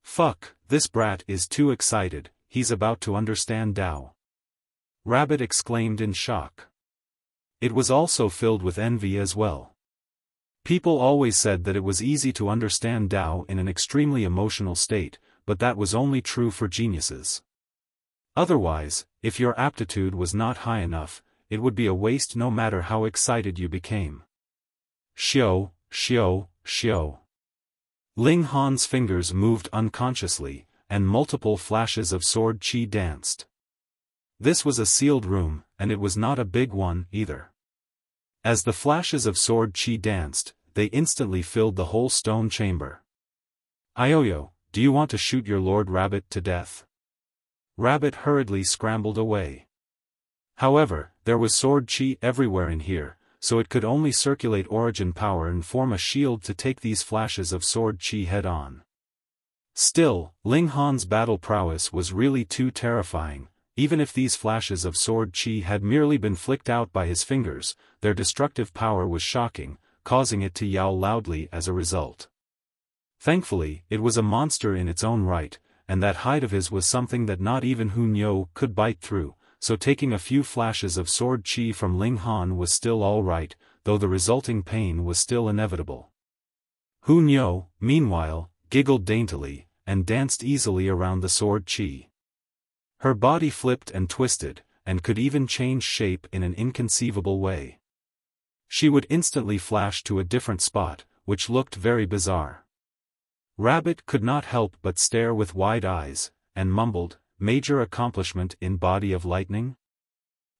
Fuck, this brat is too excited, he's about to understand Tao. Rabbit exclaimed in shock. It was also filled with envy as well. People always said that it was easy to understand Tao in an extremely emotional state, but that was only true for geniuses. Otherwise, if your aptitude was not high enough, it would be a waste no matter how excited you became. Xiao, xiao, xiao. Ling Han's fingers moved unconsciously, and multiple flashes of sword chi danced. This was a sealed room, and it was not a big one, either. As the flashes of sword chi danced, they instantly filled the whole stone chamber. Ioyo, do you want to shoot your Lord Rabbit to death? Rabbit hurriedly scrambled away. However, there was sword chi everywhere in here, so it could only circulate origin power and form a shield to take these flashes of sword chi head-on. Still, Ling Han's battle prowess was really too terrifying. Even if these flashes of sword chi had merely been flicked out by his fingers, their destructive power was shocking, causing it to yowl loudly as a result. Thankfully, it was a monster in its own right, and that hide of his was something that not even Hu Niu could bite through, so taking a few flashes of sword chi from Ling Han was still all right, though the resulting pain was still inevitable. Hu Niu, meanwhile, giggled daintily, and danced easily around the sword chi. Her body flipped and twisted, and could even change shape in an inconceivable way. She would instantly flash to a different spot, which looked very bizarre. Rabbit could not help but stare with wide eyes, and mumbled, "Major accomplishment in body of lightning?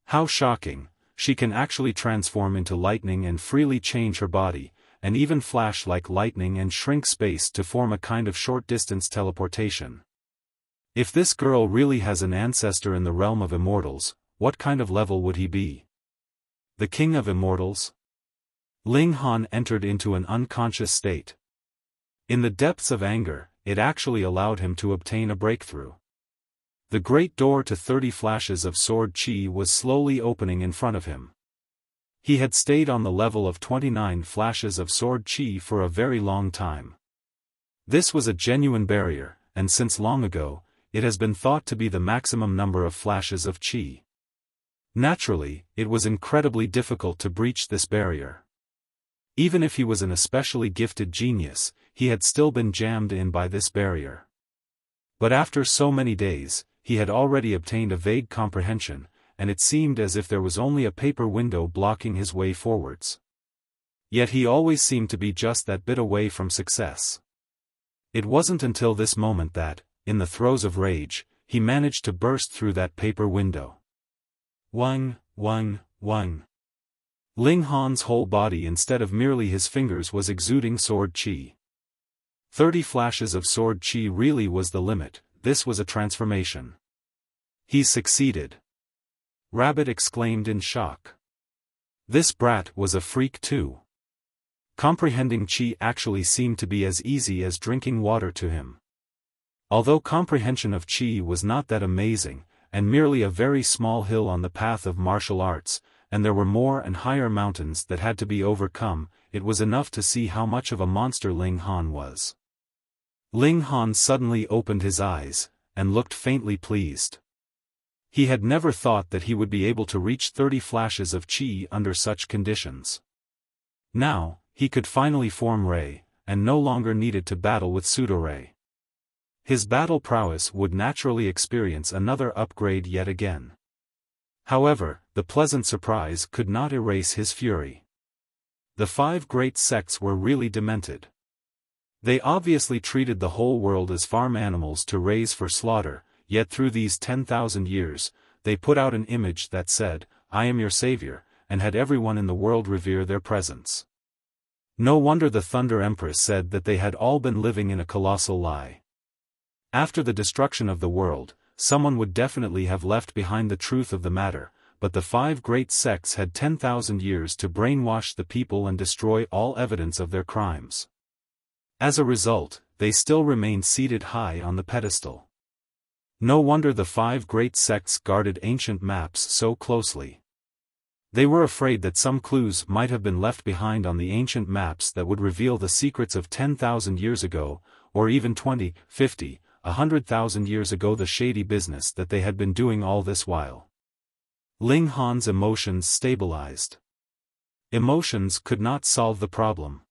How shocking, she can actually transform into lightning and freely change her body, and even flash like lightning and shrink space to form a kind of short-distance teleportation. If this girl really has an ancestor in the realm of immortals, what kind of level would he be? The king of immortals?" Ling Han entered into an unconscious state. In the depths of anger, it actually allowed him to obtain a breakthrough. The great door to 30 flashes of sword chi was slowly opening in front of him. He had stayed on the level of 29 flashes of sword chi for a very long time. This was a genuine barrier, and since long ago, it has been thought to be the maximum number of flashes of chi. Naturally, it was incredibly difficult to breach this barrier. Even if he was an especially gifted genius, he had still been jammed in by this barrier. But after so many days, he had already obtained a vague comprehension, and it seemed as if there was only a paper window blocking his way forwards. Yet he always seemed to be just that bit away from success. It wasn't until this moment that, in the throes of rage, he managed to burst through that paper window. Wang, wang, wang. Ling Han's whole body instead of merely his fingers was exuding sword chi. 30 flashes of sword chi really was the limit. This was a transformation. He succeeded. Rabbit exclaimed in shock. This brat was a freak too. Comprehending chi actually seemed to be as easy as drinking water to him. Although comprehension of chi was not that amazing, and merely a very small hill on the path of martial arts, and there were more and higher mountains that had to be overcome, it was enough to see how much of a monster Ling Han was. Ling Han suddenly opened his eyes, and looked faintly pleased. He had never thought that he would be able to reach 30 flashes of chi under such conditions. Now, he could finally form Ray, and no longer needed to battle with pseudo-Ray. His battle prowess would naturally experience another upgrade yet again. However, the pleasant surprise could not erase his fury. The 5 great sects were really demented. They obviously treated the whole world as farm animals to raise for slaughter, yet through these 10,000 years, they put out an image that said, "I am your savior," and had everyone in the world revere their presence. No wonder the Thunder Empress said that they had all been living in a colossal lie. After the destruction of the world, someone would definitely have left behind the truth of the matter, but the 5 great sects had 10,000 years to brainwash the people and destroy all evidence of their crimes. As a result, they still remained seated high on the pedestal. No wonder the 5 great sects guarded ancient maps so closely. They were afraid that some clues might have been left behind on the ancient maps that would reveal the secrets of 10,000 years ago, or even 20, 50, 100,000 years ago, the shady business that they had been doing all this while. Ling Han's emotions stabilized. Emotions could not solve the problem.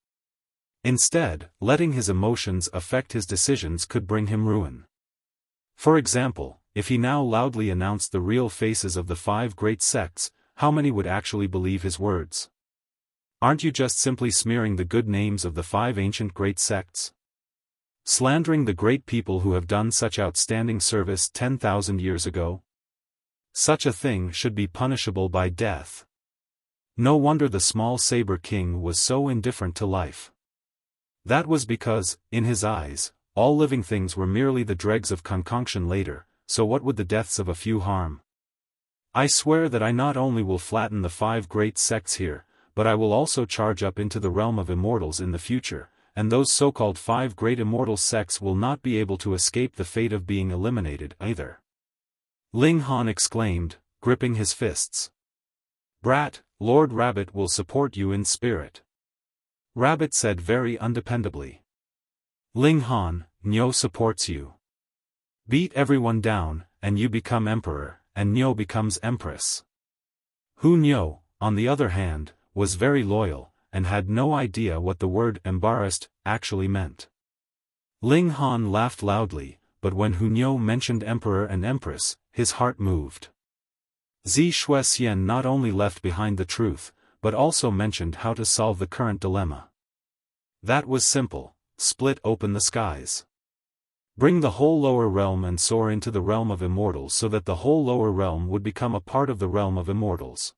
Instead, letting his emotions affect his decisions could bring him ruin. For example, if he now loudly announced the real faces of the 5 great sects, how many would actually believe his words? Aren't you just simply smearing the good names of the 5 ancient great sects? Slandering the great people who have done such outstanding service 10,000 years ago? Such a thing should be punishable by death. No wonder the small Saber King was so indifferent to life. That was because, in his eyes, all living things were merely the dregs of concoction later, so what would the deaths of a few harm? I swear that I not only will flatten the 5 great sects here, but I will also charge up into the realm of immortals in the future, and those so-called 5 great immortal sects will not be able to escape the fate of being eliminated either. Ling Han exclaimed, gripping his fists. Brat, Lord Rabbit will support you in spirit. Rabbit said very undependably. Ling Han, Nyo supports you. Beat everyone down, and you become emperor, and Nyo becomes empress. Hu Nyo, on the other hand, was very loyal, and had no idea what the word embarrassed actually meant. Ling Han laughed loudly, but when Hu Nyo mentioned emperor and empress, his heart moved. Zi Shuxian not only left behind the truth, but also mentioned how to solve the current dilemma. That was simple: split open the skies. Bring the whole lower realm and soar into the realm of immortals so that the whole lower realm would become a part of the realm of immortals.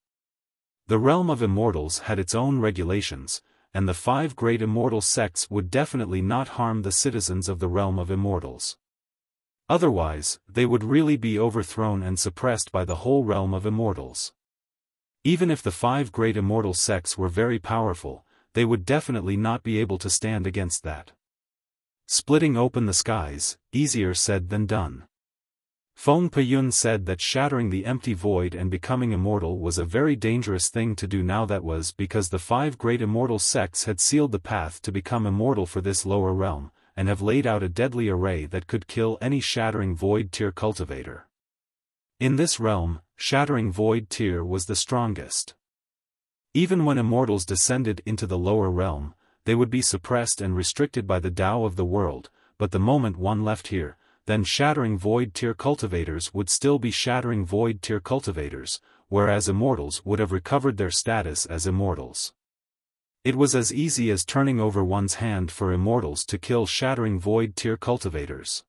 The realm of immortals had its own regulations, and the 5 great immortal sects would definitely not harm the citizens of the realm of immortals. Otherwise, they would really be overthrown and suppressed by the whole realm of immortals. Even if the 5 great immortal sects were very powerful, they would definitely not be able to stand against that. Splitting open the skies, easier said than done. Feng Peyun said that shattering the empty void and becoming immortal was a very dangerous thing to do. Now that was because the 5 great immortal sects had sealed the path to become immortal for this lower realm, and have laid out a deadly array that could kill any shattering void tier cultivator. In this realm, shattering void tier was the strongest. Even when immortals descended into the lower realm, they would be suppressed and restricted by the Tao of the world, but the moment one left here, then shattering void tier cultivators would still be shattering void tier cultivators, whereas immortals would have recovered their status as immortals. It was as easy as turning over one's hand for immortals to kill shattering void tier cultivators.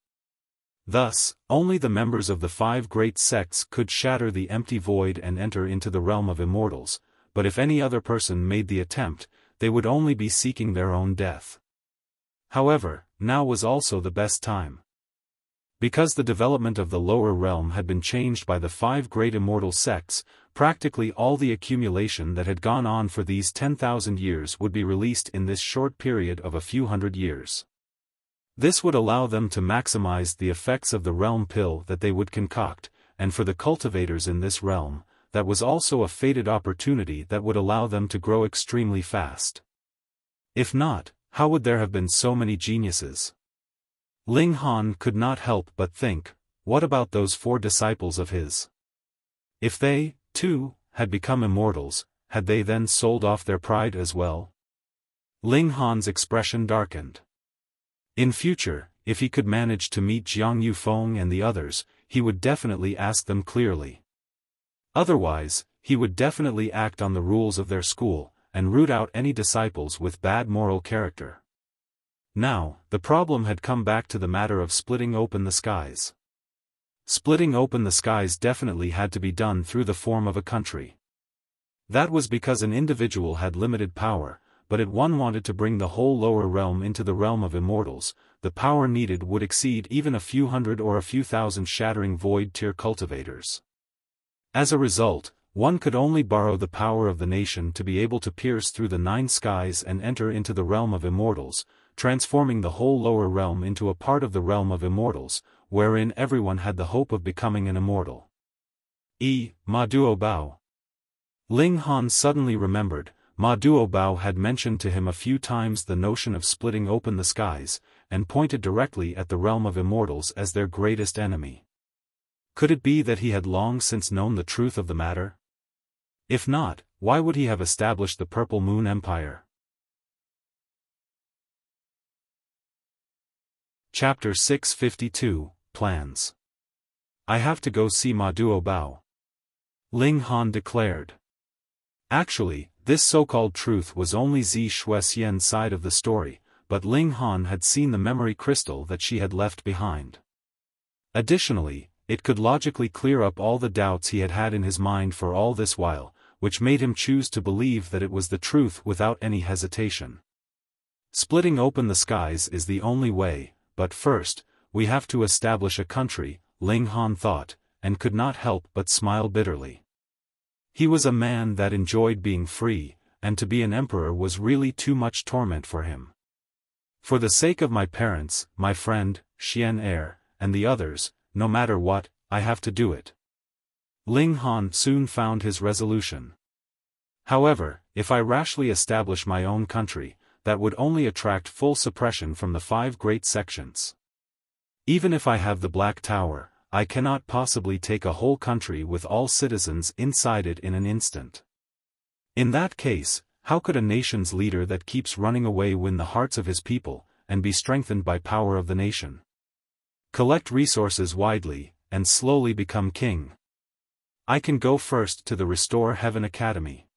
Thus, only the members of the 5 great sects could shatter the empty void and enter into the realm of immortals, but if any other person made the attempt, they would only be seeking their own death. However, now was also the best time. Because the development of the lower realm had been changed by the 5 great immortal sects, practically all the accumulation that had gone on for these 10,000 years would be released in this short period of a few hundred years. This would allow them to maximize the effects of the realm pill that they would concoct, and for the cultivators in this realm, that was also a fated opportunity that would allow them to grow extremely fast. If not, how would there have been so many geniuses? Ling Han could not help but think, what about those 4 disciples of his? If they, too, had become immortals, had they then sold off their pride as well? Ling Han's expression darkened. In future, if he could manage to meet Jiang Yufeng and the others, he would definitely ask them clearly. Otherwise, he would definitely act on the rules of their school, and root out any disciples with bad moral character. Now, the problem had come back to the matter of splitting open the skies. Splitting open the skies definitely had to be done through the form of a country. That was because an individual had limited power, but if one wanted to bring the whole lower realm into the realm of immortals, the power needed would exceed even a few hundred or a few thousand shattering void tier cultivators. As a result, one could only borrow the power of the nation to be able to pierce through the 9 skies and enter into the realm of immortals, transforming the whole lower realm into a part of the realm of immortals, wherein everyone had the hope of becoming an immortal. Ma Duo Bao. Ling Han suddenly remembered, Ma Duo Bao had mentioned to him a few times the notion of splitting open the skies, and pointed directly at the realm of immortals as their greatest enemy. Could it be that he had long since known the truth of the matter? If not, why would he have established the Purple Moon Empire? Chapter 652, Plans. I have to go see Ma Duo Bao. Ling Han declared. Actually, this so-called truth was only Zi Shuexian's side of the story, but Ling Han had seen the memory crystal that she had left behind. Additionally, it could logically clear up all the doubts he had had in his mind for all this while, which made him choose to believe that it was the truth without any hesitation. Splitting open the skies is the only way, but first, we have to establish a country, Ling Han thought, and could not help but smile bitterly. He was a man that enjoyed being free, and to be an emperor was really too much torment for him. For the sake of my parents, my friend, Xian Heir, and the others, no matter what, I have to do it. Ling Han soon found his resolution. However, if I rashly establish my own country, that would only attract full suppression from the 5 great sections. Even if I have the Black Tower, I cannot possibly take a whole country with all citizens inside it in an instant. In that case, how could a nation's leader that keeps running away win the hearts of his people, and be strengthened by power of the nation? Collect resources widely, and slowly become king. I can go first to the Restore Heaven Academy.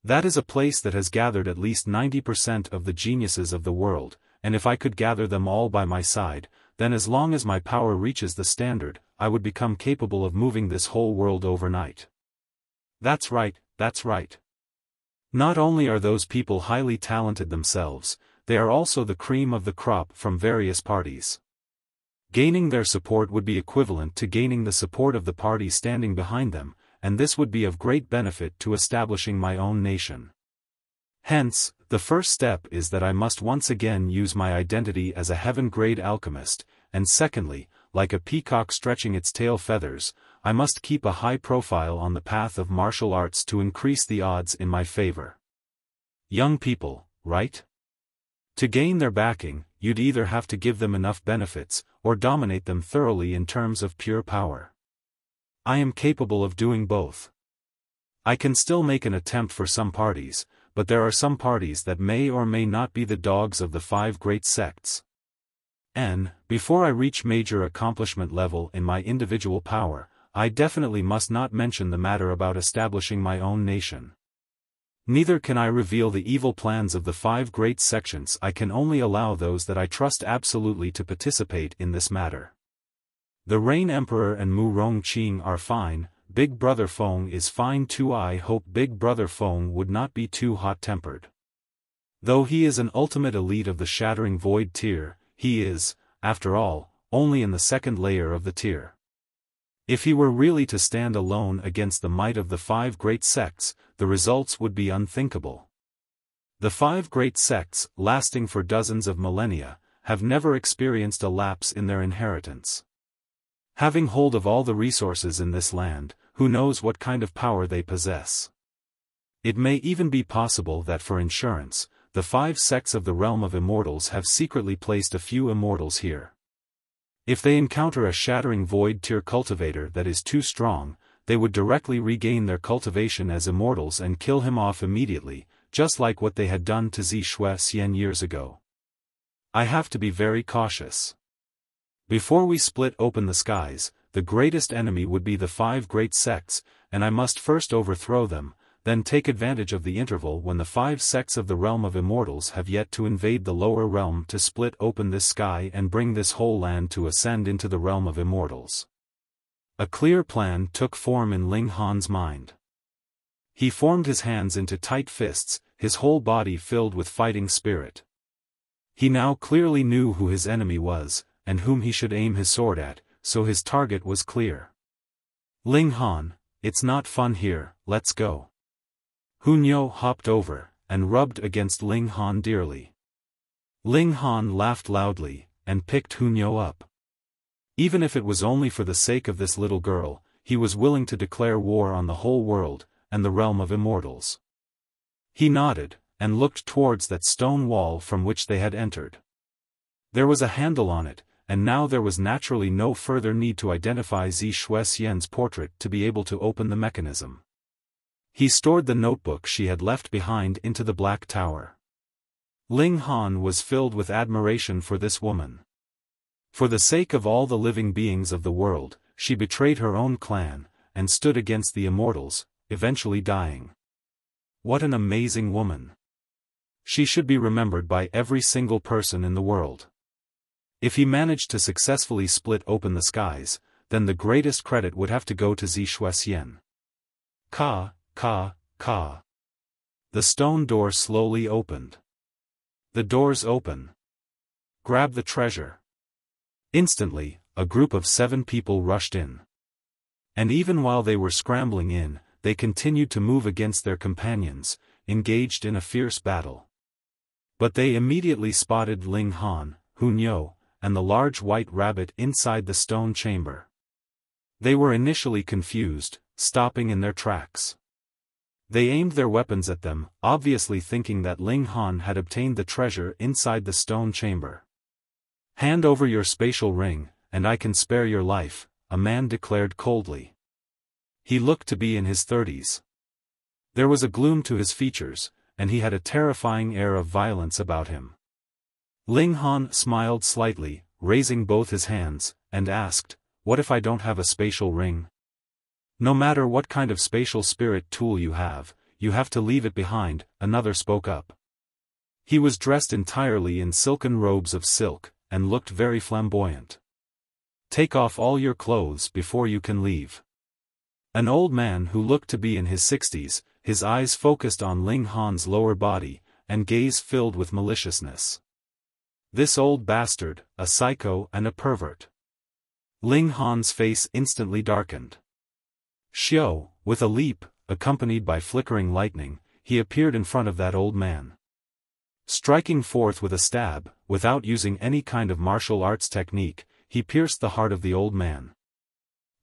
That is a place that has gathered at least 90% of the geniuses of the world, and if I could gather them all by my side, then as long as my power reaches the standard, I would become capable of moving this whole world overnight. That's right, that's right. Not only are those people highly talented themselves, they are also the cream of the crop from various parties. Gaining their support would be equivalent to gaining the support of the party standing behind them, and this would be of great benefit to establishing my own nation. Hence, the first step is that I must once again use my identity as a heaven-grade alchemist, and secondly, like a peacock stretching its tail feathers, I must keep a high profile on the path of martial arts to increase the odds in my favor. Young people, right? To gain their backing, you'd either have to give them enough benefits, or dominate them thoroughly in terms of pure power. I am capable of doing both. I can still make an attempt for some parties, but there are some parties that may or may not be the dogs of the 5 great sects. Before I reach major accomplishment level in my individual power, I definitely must not mention the matter about establishing my own nation. Neither can I reveal the evil plans of the 5 great sections. I can only allow those that I trust absolutely to participate in this matter. The Rain Emperor and Mu Rongqing are fine, Big Brother Feng is fine too. I hope Big Brother Feng would not be too hot-tempered. Though he is an ultimate elite of the Shattering Void tier, he is, after all, only in the 2nd layer of the tier. If he were really to stand alone against the might of the 5 great sects, the results would be unthinkable. The 5 great sects, lasting for dozens of millennia, have never experienced a lapse in their inheritance. Having hold of all the resources in this land, who knows what kind of power they possess? It may even be possible that for insurance, the 5 sects of the realm of immortals have secretly placed a few immortals here. If they encounter a Shattering Void tier cultivator that is too strong, they would directly regain their cultivation as immortals and kill him off immediately, just like what they had done to Zi Shuexian years ago. I have to be very cautious. Before we split open the skies, the greatest enemy would be the 5 great sects, and I must first overthrow them, then take advantage of the interval when the 5 sects of the realm of immortals have yet to invade the lower realm to split open this sky and bring this whole land to ascend into the realm of immortals. A clear plan took form in Ling Han's mind. He formed his hands into tight fists, his whole body filled with fighting spirit. He now clearly knew who his enemy was, and whom he should aim his sword at, so his target was clear. Ling Han, it's not fun here, let's go. Hunyo hopped over, and rubbed against Ling Han dearly. Ling Han laughed loudly, and picked Hunyo up. Even if it was only for the sake of this little girl, he was willing to declare war on the whole world, and the realm of immortals. He nodded, and looked towards that stone wall from which they had entered. There was a handle on it, and now there was naturally no further need to identify Zi Shuexian's portrait to be able to open the mechanism. He stored the notebook she had left behind into the Black Tower. Ling Han was filled with admiration for this woman. For the sake of all the living beings of the world, she betrayed her own clan, and stood against the immortals, eventually dying. What an amazing woman! She should be remembered by every single person in the world. If he managed to successfully split open the skies, then the greatest credit would have to go to Zishuxian. Ka. The stone door slowly opened. The doors open. Grab the treasure. Instantly, a group of 7 people rushed in. And even while they were scrambling in, they continued to move against their companions, engaged in a fierce battle. But they immediately spotted Ling Han, Hunyo, and the large white rabbit inside the stone chamber. They were initially confused, stopping in their tracks. They aimed their weapons at them, obviously thinking that Ling Han had obtained the treasure inside the stone chamber. "Hand over your spatial ring, and I can spare your life," a man declared coldly. He looked to be in his 30s. There was a gloom to his features, and he had a terrifying air of violence about him. Ling Han smiled slightly, raising both his hands, and asked, "What if I don't have a spatial ring?" "No matter what kind of spatial spirit tool you have to leave it behind," another spoke up. He was dressed entirely in silken robes of silk, and looked very flamboyant. "Take off all your clothes before you can leave." An old man who looked to be in his 60s, his eyes focused on Ling Han's lower body, and gaze filled with maliciousness. This old bastard, a psycho and a pervert. Ling Han's face instantly darkened. Xiao, with a leap, accompanied by flickering lightning, he appeared in front of that old man. Striking forth with a stab, without using any kind of martial arts technique, he pierced the heart of the old man.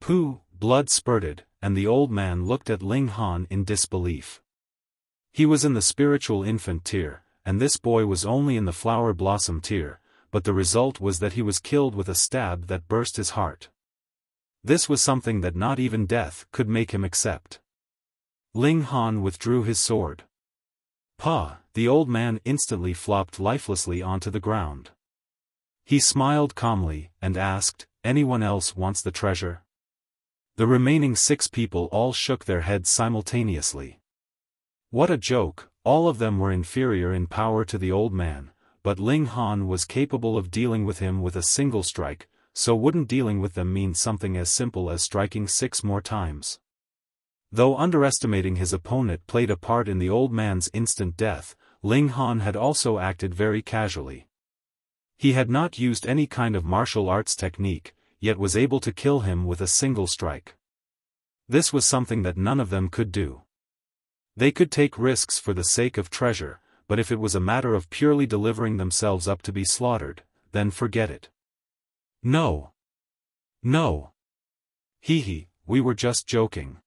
Pooh, blood spurted, and the old man looked at Ling Han in disbelief. He was in the spiritual infant tier, and this boy was only in the flower blossom tier, but the result was that he was killed with a stab that burst his heart. This was something that not even death could make him accept. Ling Han withdrew his sword. "Pa!" The old man instantly flopped lifelessly onto the ground. He smiled calmly, and asked, "Anyone else wants the treasure?" The remaining 6 people all shook their heads simultaneously. What a joke! All of them were inferior in power to the old man, but Ling Han was capable of dealing with him with a single strike, so wouldn't dealing with them mean something as simple as striking 6 more times? Though underestimating his opponent played a part in the old man's instant death, Ling Han had also acted very casually. He had not used any kind of martial arts technique, yet was able to kill him with a single strike. This was something that none of them could do. They could take risks for the sake of treasure, but if it was a matter of purely delivering themselves up to be slaughtered, then forget it. No. Hee, we were just joking.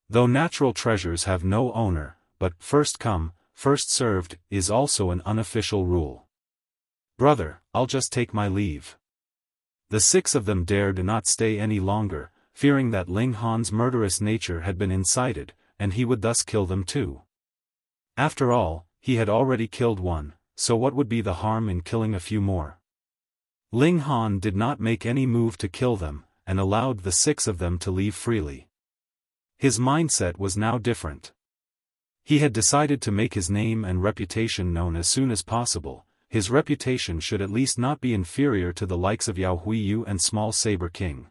Though natural treasures have no owner, but first come, first served, is also an unofficial rule. Brother, I'll just take my leave. The 6 of them dared not stay any longer, fearing that Ling Han's murderous nature had been incited, and he would thus kill them too. After all, he had already killed one, so what would be the harm in killing a few more? Ling Han did not make any move to kill them, and allowed the 6 of them to leave freely. His mindset was now different. He had decided to make his name and reputation known as soon as possible. His reputation should at least not be inferior to the likes of Yao Huiyu and Small Saber King.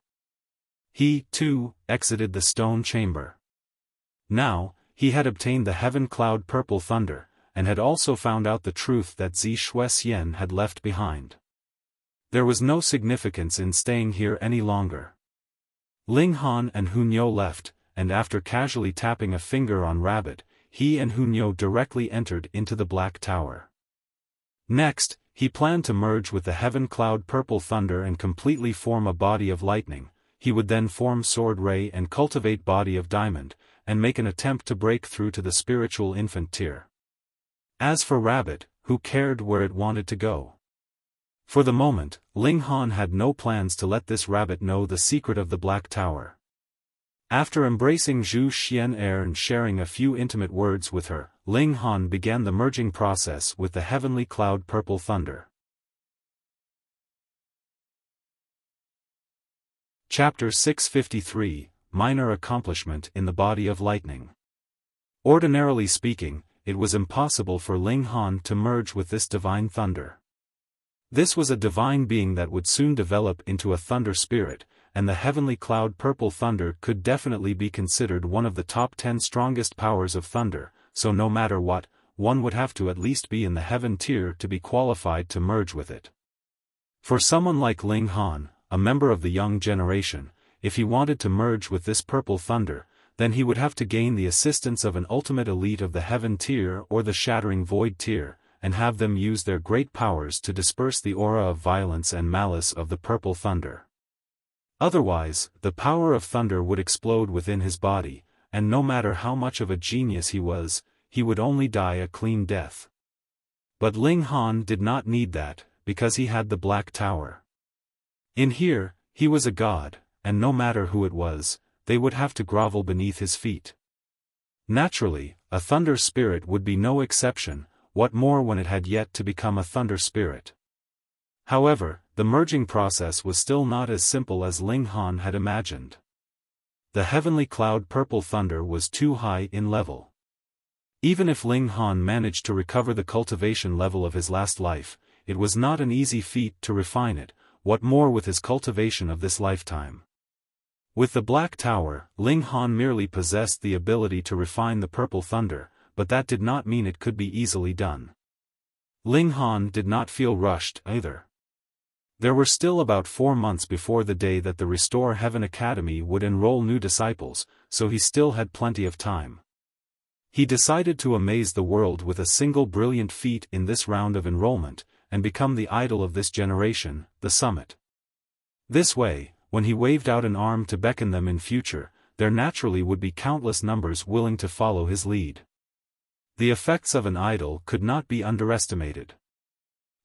He, too, exited the stone chamber. Now, he had obtained the Heaven Cloud Purple Thunder, and had also found out the truth that Zishuxian had left behind. There was no significance in staying here any longer. Ling Han and Hunyo left, and after casually tapping a finger on Rabbit, he and Hunyo directly entered into the Black Tower. Next, he planned to merge with the Heaven Cloud Purple Thunder and completely form a body of lightning. He would then form Sword Ray and cultivate Body of Diamond, and make an attempt to break through to the spiritual infant tier. As for Rabbit, who cared where it wanted to go? For the moment, Ling Han had no plans to let this rabbit know the secret of the Black Tower. After embracing Zhu Xian'er and sharing a few intimate words with her, Ling Han began the merging process with the Heavenly Cloud Purple Thunder. Chapter 653, Minor Accomplishment in the Body of Lightning. Ordinarily speaking, it was impossible for Ling Han to merge with this divine thunder. This was a divine being that would soon develop into a thunder spirit, and the heavenly cloud purple thunder could definitely be considered one of the top 10 strongest powers of thunder, so no matter what, one would have to at least be in the heaven tier to be qualified to merge with it. For someone like Ling Han, a member of the young generation, if he wanted to merge with this purple thunder, then he would have to gain the assistance of an ultimate elite of the heaven tier or the shattering void tier, and have them use their great powers to disperse the aura of violence and malice of the purple thunder. Otherwise, the power of thunder would explode within his body, and no matter how much of a genius he was, he would only die a clean death. But Ling Han did not need that, because he had the Black Tower. In here, he was a god, and no matter who it was, they would have to grovel beneath his feet. Naturally, a thunder spirit would be no exception, what more when it had yet to become a thunder spirit. However, the merging process was still not as simple as Ling Han had imagined. The heavenly cloud purple thunder was too high in level. Even if Ling Han managed to recover the cultivation level of his last life, it was not an easy feat to refine it, what more with his cultivation of this lifetime. With the Black Tower, Ling Han merely possessed the ability to refine the purple thunder, but that did not mean it could be easily done. Ling Han did not feel rushed either. There were still about 4 months before the day that the Restore Heaven Academy would enroll new disciples, so he still had plenty of time. He decided to amaze the world with a single brilliant feat in this round of enrollment, and become the idol of this generation, the summit. This way, when he waved out an arm to beckon them in future, there naturally would be countless numbers willing to follow his lead. The effects of an idol could not be underestimated.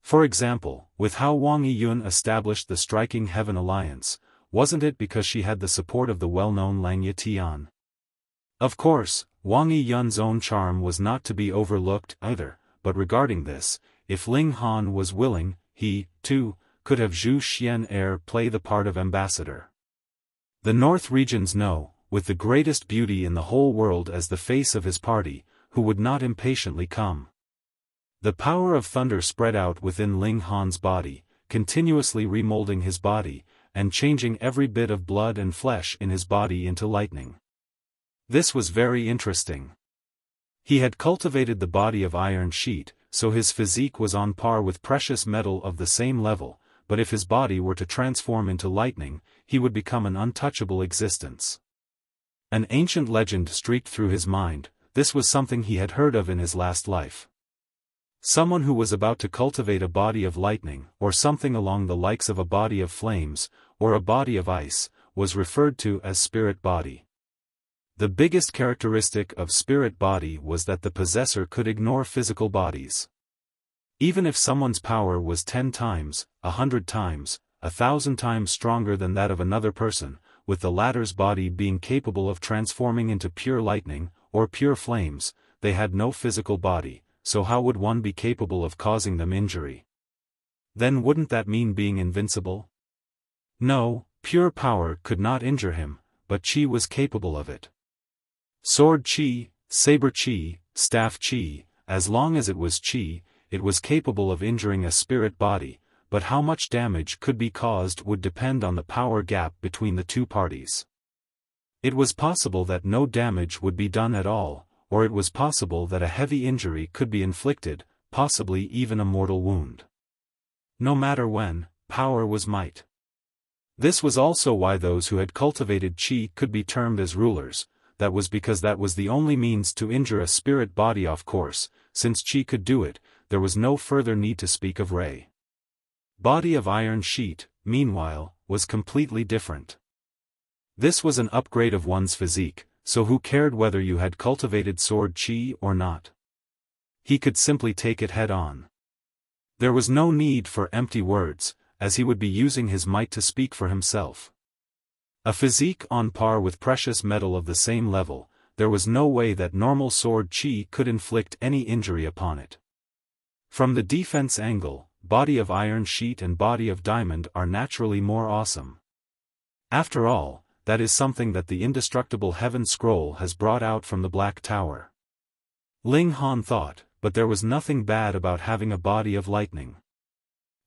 For example, with how Wang Yun established the Striking Heaven Alliance, wasn't it because she had the support of the well-known Langya Tian? Of course, Wang Yun's own charm was not to be overlooked either, but regarding this, if Ling Han was willing, he, too, could have Zhu Xian play the part of ambassador. The North regions know, with the greatest beauty in the whole world as the face of his party, who would not impatiently come. The power of thunder spread out within Ling Han's body, continuously remolding his body, and changing every bit of blood and flesh in his body into lightning. This was very interesting. He had cultivated the body of iron sheet, so his physique was on par with precious metal of the same level, but if his body were to transform into lightning, he would become an untouchable existence. An ancient legend streaked through his mind, this was something he had heard of in his last life. Someone who was about to cultivate a body of lightning, or something along the likes of a body of flames, or a body of ice, was referred to as spirit body. The biggest characteristic of spirit body was that the possessor could ignore physical bodies. Even if someone's power was 10 times, 100 times, 1,000 times stronger than that of another person, with the latter's body being capable of transforming into pure lightning, or pure flames, they had no physical body, so how would one be capable of causing them injury? Then wouldn't that mean being invincible? No, pure power could not injure him, but Qi was capable of it. Sword Qi, saber Qi, staff Qi, as long as it was Qi, it was capable of injuring a spirit body, but how much damage could be caused would depend on the power gap between the two parties. It was possible that no damage would be done at all, or it was possible that a heavy injury could be inflicted, possibly even a mortal wound. No matter when, power was might. This was also why those who had cultivated Qi could be termed as rulers. That was because that was the only means to injure a spirit body. Of course, since Qi could do it, there was no further need to speak of Ray. Body of iron sheet, meanwhile, was completely different. This was an upgrade of one's physique, so who cared whether you had cultivated sword Qi or not? He could simply take it head on. There was no need for empty words, as he would be using his might to speak for himself. A physique on par with precious metal of the same level, there was no way that normal sword Qi could inflict any injury upon it. From the defense angle, body of iron sheet and body of diamond are naturally more awesome. After all, that is something that the indestructible heaven scroll has brought out from the Black Tower. Ling Han thought, but there was nothing bad about having a body of lightning.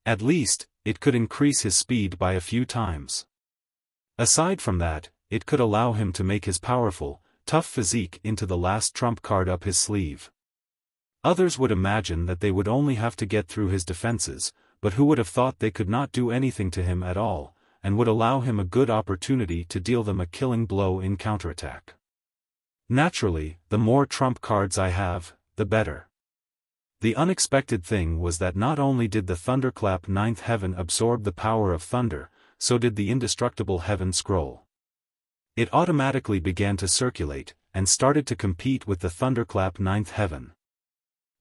At least, it could increase his speed by a few times. Aside from that, it could allow him to make his powerful, tough physique into the last trump card up his sleeve. Others would imagine that they would only have to get through his defenses, but who would have thought they could not do anything to him at all, and would allow him a good opportunity to deal them a killing blow in counterattack. Naturally, the more trump cards I have, the better. The unexpected thing was that not only did the thunderclap ninth heaven absorb the power of thunder, so did the indestructible heaven scroll. It automatically began to circulate, and started to compete with the thunderclap ninth heaven.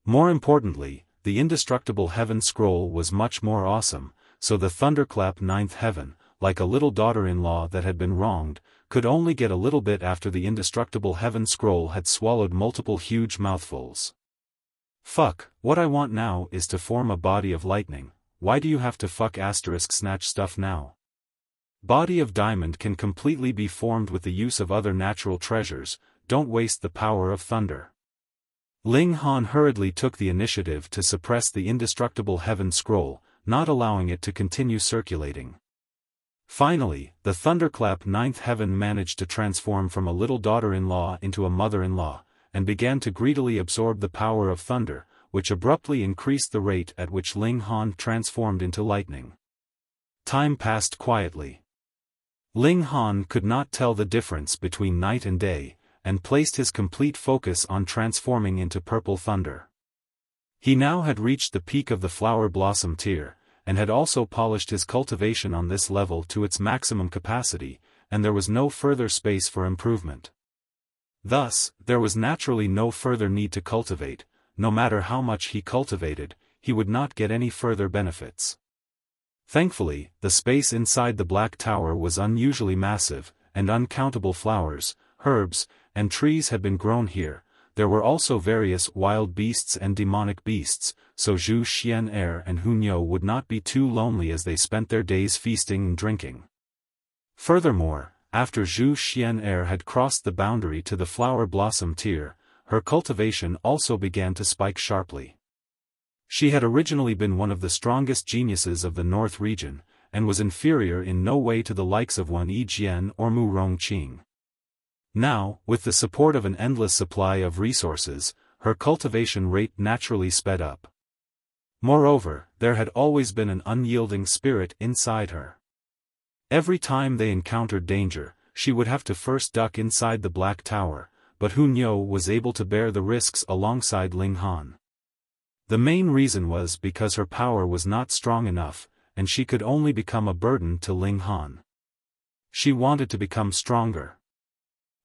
More importantly, the indestructible heaven scroll was much more awesome, so the thunderclap ninth heaven, like a little daughter-in-law that had been wronged, could only get a little bit after the indestructible heaven scroll had swallowed multiple huge mouthfuls. Fuck, what I want now is to form a body of lightning. Why do you have to snatch stuff now? Body of diamond can completely be formed with the use of other natural treasures, don't waste the power of thunder. Ling Han hurriedly took the initiative to suppress the indestructible heaven scroll, not allowing it to continue circulating. Finally, the thunderclap ninth heaven managed to transform from a little daughter-in-law into a mother-in-law, and began to greedily absorb the power of thunder, which abruptly increased the rate at which Ling Han transformed into lightning. Time passed quietly. Ling Han could not tell the difference between night and day, and placed his complete focus on transforming into purple thunder. He now had reached the peak of the flower blossom tier, and had also polished his cultivation on this level to its maximum capacity, and there was no further space for improvement. Thus, there was naturally no further need to cultivate. No matter how much he cultivated, he would not get any further benefits. Thankfully, the space inside the Black Tower was unusually massive, and uncountable flowers, herbs, and trees had been grown here. There were also various wild beasts and demonic beasts, so Zhu Xian'er and Hunyo would not be too lonely as they spent their days feasting and drinking. Furthermore, after Zhu Xian'er had crossed the boundary to the flower blossom tier, her cultivation also began to spike sharply. She had originally been one of the strongest geniuses of the North region, and was inferior in no way to the likes of Wan Yijian or Mu Rongqing. Now, with the support of an endless supply of resources, her cultivation rate naturally sped up. Moreover, there had always been an unyielding spirit inside her. Every time they encountered danger, she would have to first duck inside the Black Tower, but Hunyo was able to bear the risks alongside Ling Han. The main reason was because her power was not strong enough, and she could only become a burden to Ling Han. She wanted to become stronger.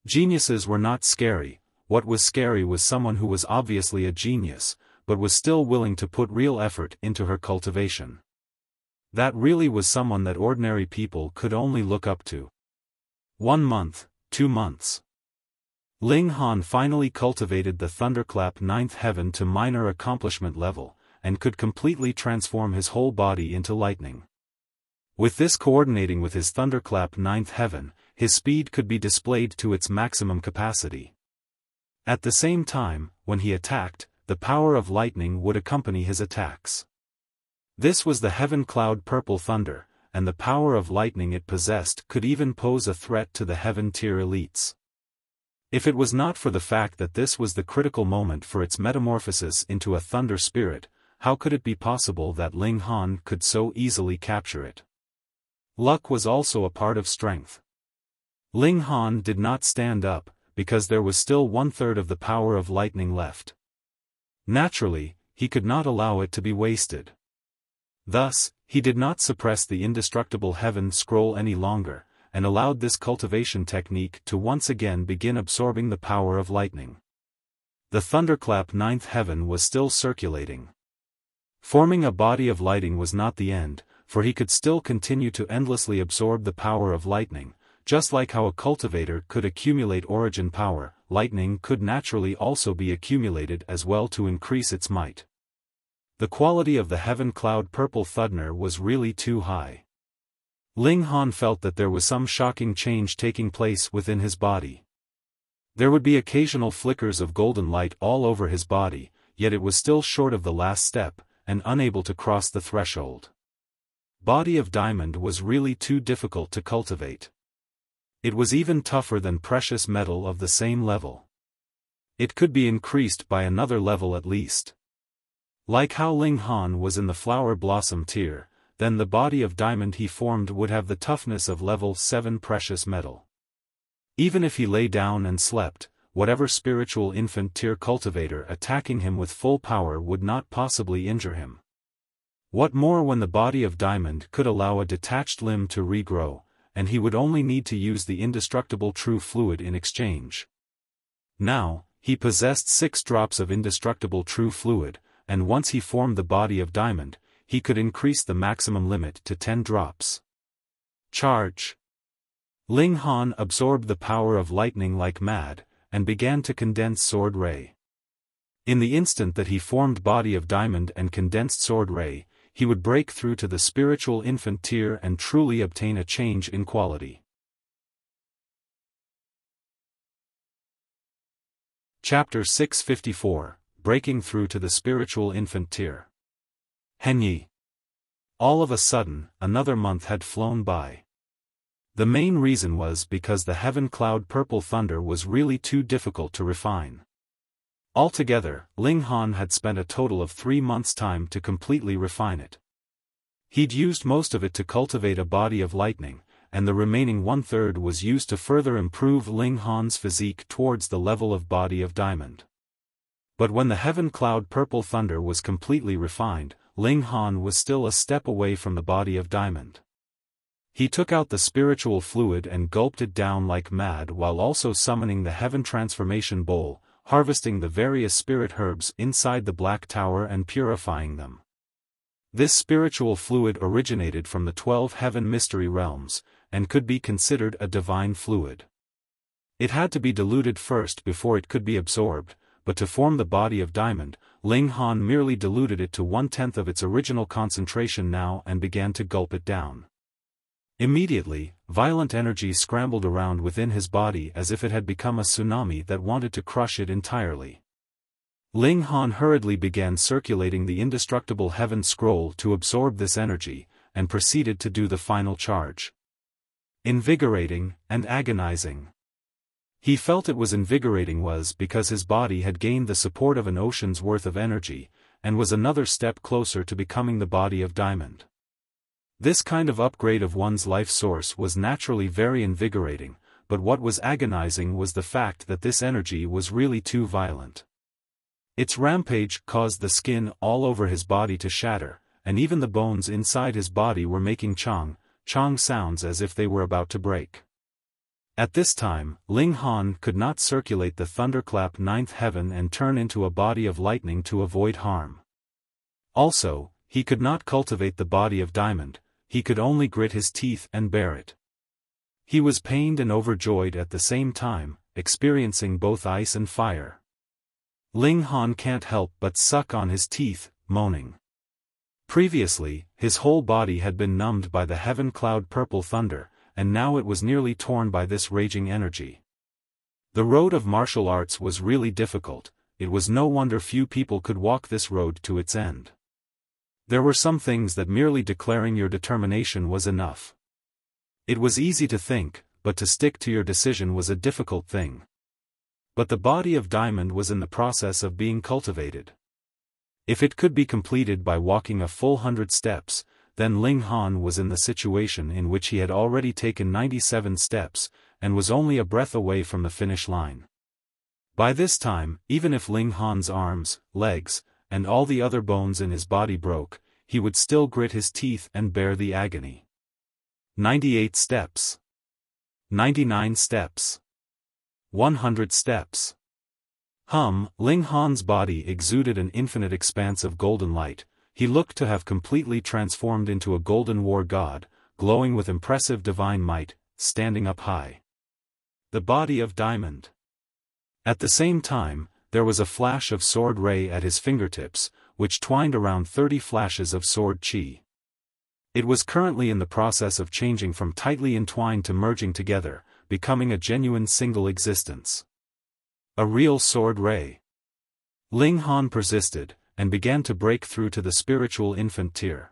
Geniuses were not scary. What was scary was someone who was obviously a genius, but was still willing to put real effort into her cultivation. That really was someone that ordinary people could only look up to. 1 month, 2 months. Ling Han finally cultivated the thunderclap ninth heaven to minor accomplishment level, and could completely transform his whole body into lightning. With this coordinating with his thunderclap ninth heaven, his speed could be displayed to its maximum capacity. At the same time, when he attacked, the power of lightning would accompany his attacks. This was the heaven cloud purple thunder, and the power of lightning it possessed could even pose a threat to the heaven tier elites. If it was not for the fact that this was the critical moment for its metamorphosis into a thunder spirit, how could it be possible that Ling Han could so easily capture it? Luck was also a part of strength. Ling Han did not stand up, because there was still 1/3 of the power of lightning left. Naturally, he could not allow it to be wasted. Thus, he did not suppress the indestructible heaven scroll any longer, and allowed this cultivation technique to once again begin absorbing the power of lightning. The thunderclap ninth heaven was still circulating. Forming a body of lightning was not the end, for he could still continue to endlessly absorb the power of lightning. Just like how a cultivator could accumulate origin power, lightning could naturally also be accumulated as well to increase its might. The quality of the heaven cloud purple thunder was really too high. Ling Han felt that there was some shocking change taking place within his body. There would be occasional flickers of golden light all over his body, yet it was still short of the last step, and unable to cross the threshold. Body of diamond was really too difficult to cultivate. It was even tougher than precious metal of the same level. It could be increased by another level at least. Like how Ling Han was in the flower blossom tier, then the body of diamond he formed would have the toughness of level 7 precious metal. Even if he lay down and slept, whatever spiritual infant tier cultivator attacking him with full power would not possibly injure him. What more when the body of diamond could allow a detached limb to regrow, and he would only need to use the indestructible true fluid in exchange. Now, he possessed 6 drops of indestructible true fluid, and once he formed the body of diamond, he could increase the maximum limit to 10 drops. Charge. Ling Han absorbed the power of lightning like mad, and began to condense sword ray. In the instant that he formed body of diamond and condensed sword ray, he would break through to the spiritual infant tier and truly obtain a change in quality. Chapter 654, Breaking Through to the Spiritual Infant Tier. Henyi. All of a sudden, another month had flown by. The main reason was because the heaven cloud purple thunder was really too difficult to refine. Altogether, Ling Han had spent a total of 3 months' time to completely refine it. He'd used most of it to cultivate a body of lightning, and the remaining 1/3 was used to further improve Ling Han's physique towards the level of body of diamond. But when the heaven cloud purple thunder was completely refined, Ling Han was still a step away from the body of diamond. He took out the spiritual fluid and gulped it down like mad while also summoning the heaven transformation bowl, harvesting the various spirit herbs inside the black tower and purifying them. This spiritual fluid originated from the 12 heaven mystery realms, and could be considered a divine fluid. It had to be diluted first before it could be absorbed, but to form the body of diamond, Ling Han merely diluted it to 1/10 of its original concentration now and began to gulp it down. Immediately, violent energy scrambled around within his body as if it had become a tsunami that wanted to crush it entirely. Ling Han hurriedly began circulating the indestructible heaven scroll to absorb this energy, and proceeded to do the final charge. Invigorating, and agonizing. He felt it was invigorating because his body had gained the support of an ocean's worth of energy, and was another step closer to becoming the body of diamond. This kind of upgrade of one's life source was naturally very invigorating, but what was agonizing was the fact that this energy was really too violent. Its rampage caused the skin all over his body to shatter, and even the bones inside his body were making chong sounds as if they were about to break. At this time, Ling Han could not circulate the thunderclap 9th heaven and turn into a body of lightning to avoid harm. Also, he could not cultivate the body of diamond, he could only grit his teeth and bear it. He was pained and overjoyed at the same time, experiencing both ice and fire. Ling Han can't help but suck on his teeth, moaning. Previously, his whole body had been numbed by the heaven cloud purple thunder, and now it was nearly torn by this raging energy. The road of martial arts was really difficult, it was no wonder few people could walk this road to its end. There were some things that merely declaring your determination was enough. It was easy to think, but to stick to your decision was a difficult thing. But the body of diamond was in the process of being cultivated. If it could be completed by walking a full 100 steps, then Ling Han was in the situation in which he had already taken 97 steps, and was only a breath away from the finish line. By this time, even if Ling Han's arms, legs, and all the other bones in his body broke, he would still grit his teeth and bear the agony. 98 steps. 99 steps. 100 steps. Ling Han's body exuded an infinite expanse of golden light. He looked to have completely transformed into a golden war god, glowing with impressive divine might, standing up high. The body of diamond. At the same time, there was a flash of sword ray at his fingertips, which twined around 30 flashes of sword chi. It was currently in the process of changing from tightly entwined to merging together, becoming a genuine single existence. A real sword ray. Ling Han persisted, and began to break through to the spiritual infant tier.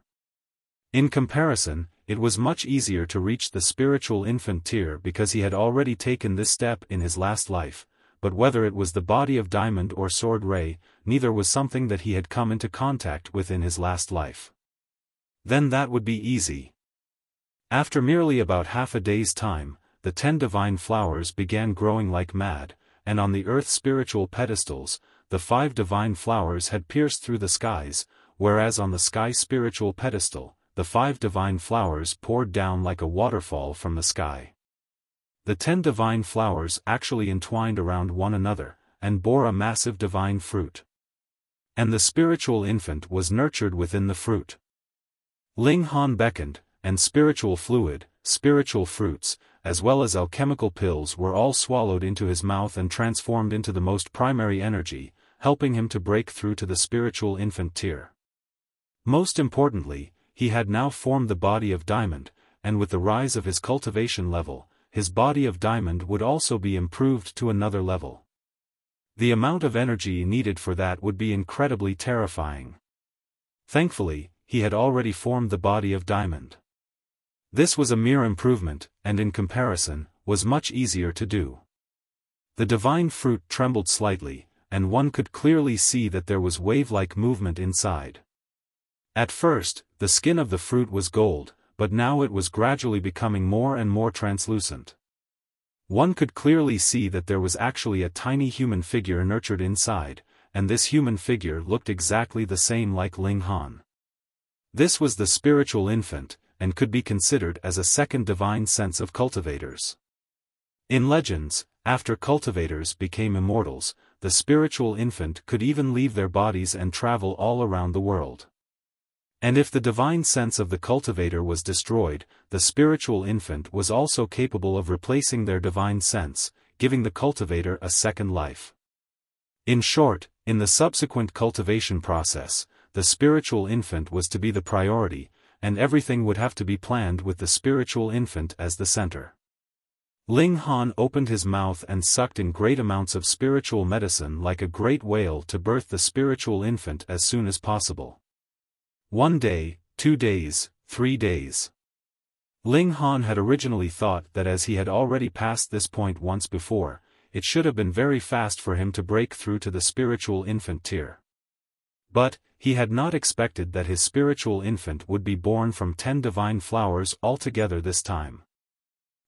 In comparison, it was much easier to reach the spiritual infant tier because he had already taken this step in his last life, but whether it was the body of diamond or sword ray, neither was something that he had come into contact with in his last life. Then that would be easy. After merely about half a day's time, the 10 divine flowers began growing like mad, and on the earth's spiritual pedestals, the 5 divine flowers had pierced through the skies, whereas on the sky spiritual pedestal, the 5 divine flowers poured down like a waterfall from the sky. The 10 divine flowers actually entwined around one another, and bore a massive divine fruit. And the spiritual infant was nurtured within the fruit. Ling Han beckoned, and spiritual fluid, spiritual fruits, as well as alchemical pills were all swallowed into his mouth and transformed into the most primary energy, helping him to break through to the spiritual infant tier. Most importantly, he had now formed the body of diamond, and with the rise of his cultivation level, his body of diamond would also be improved to another level. The amount of energy needed for that would be incredibly terrifying. Thankfully, he had already formed the body of diamond. This was a mere improvement, and in comparison, was much easier to do. The divine fruit trembled slightly, and one could clearly see that there was wave-like movement inside. At first, the skin of the fruit was gold, but now it was gradually becoming more and more translucent. One could clearly see that there was actually a tiny human figure nurtured inside, and this human figure looked exactly the same like Ling Han. This was the spiritual infant, and could be considered as a second divine sense of cultivators. In legends, after cultivators became immortals, the spiritual infant could even leave their bodies and travel all around the world. And if the divine sense of the cultivator was destroyed, the spiritual infant was also capable of replacing their divine sense, giving the cultivator a second life. In short, in the subsequent cultivation process, the spiritual infant was to be the priority, and everything would have to be planned with the spiritual infant as the center. Ling Han opened his mouth and sucked in great amounts of spiritual medicine like a great whale to birth the spiritual infant as soon as possible. 1 day, 2 days, 3 days. Ling Han had originally thought that as he had already passed this point once before, it should have been very fast for him to break through to the spiritual infant tier. But, he had not expected that his spiritual infant would be born from 10 divine flowers altogether this time.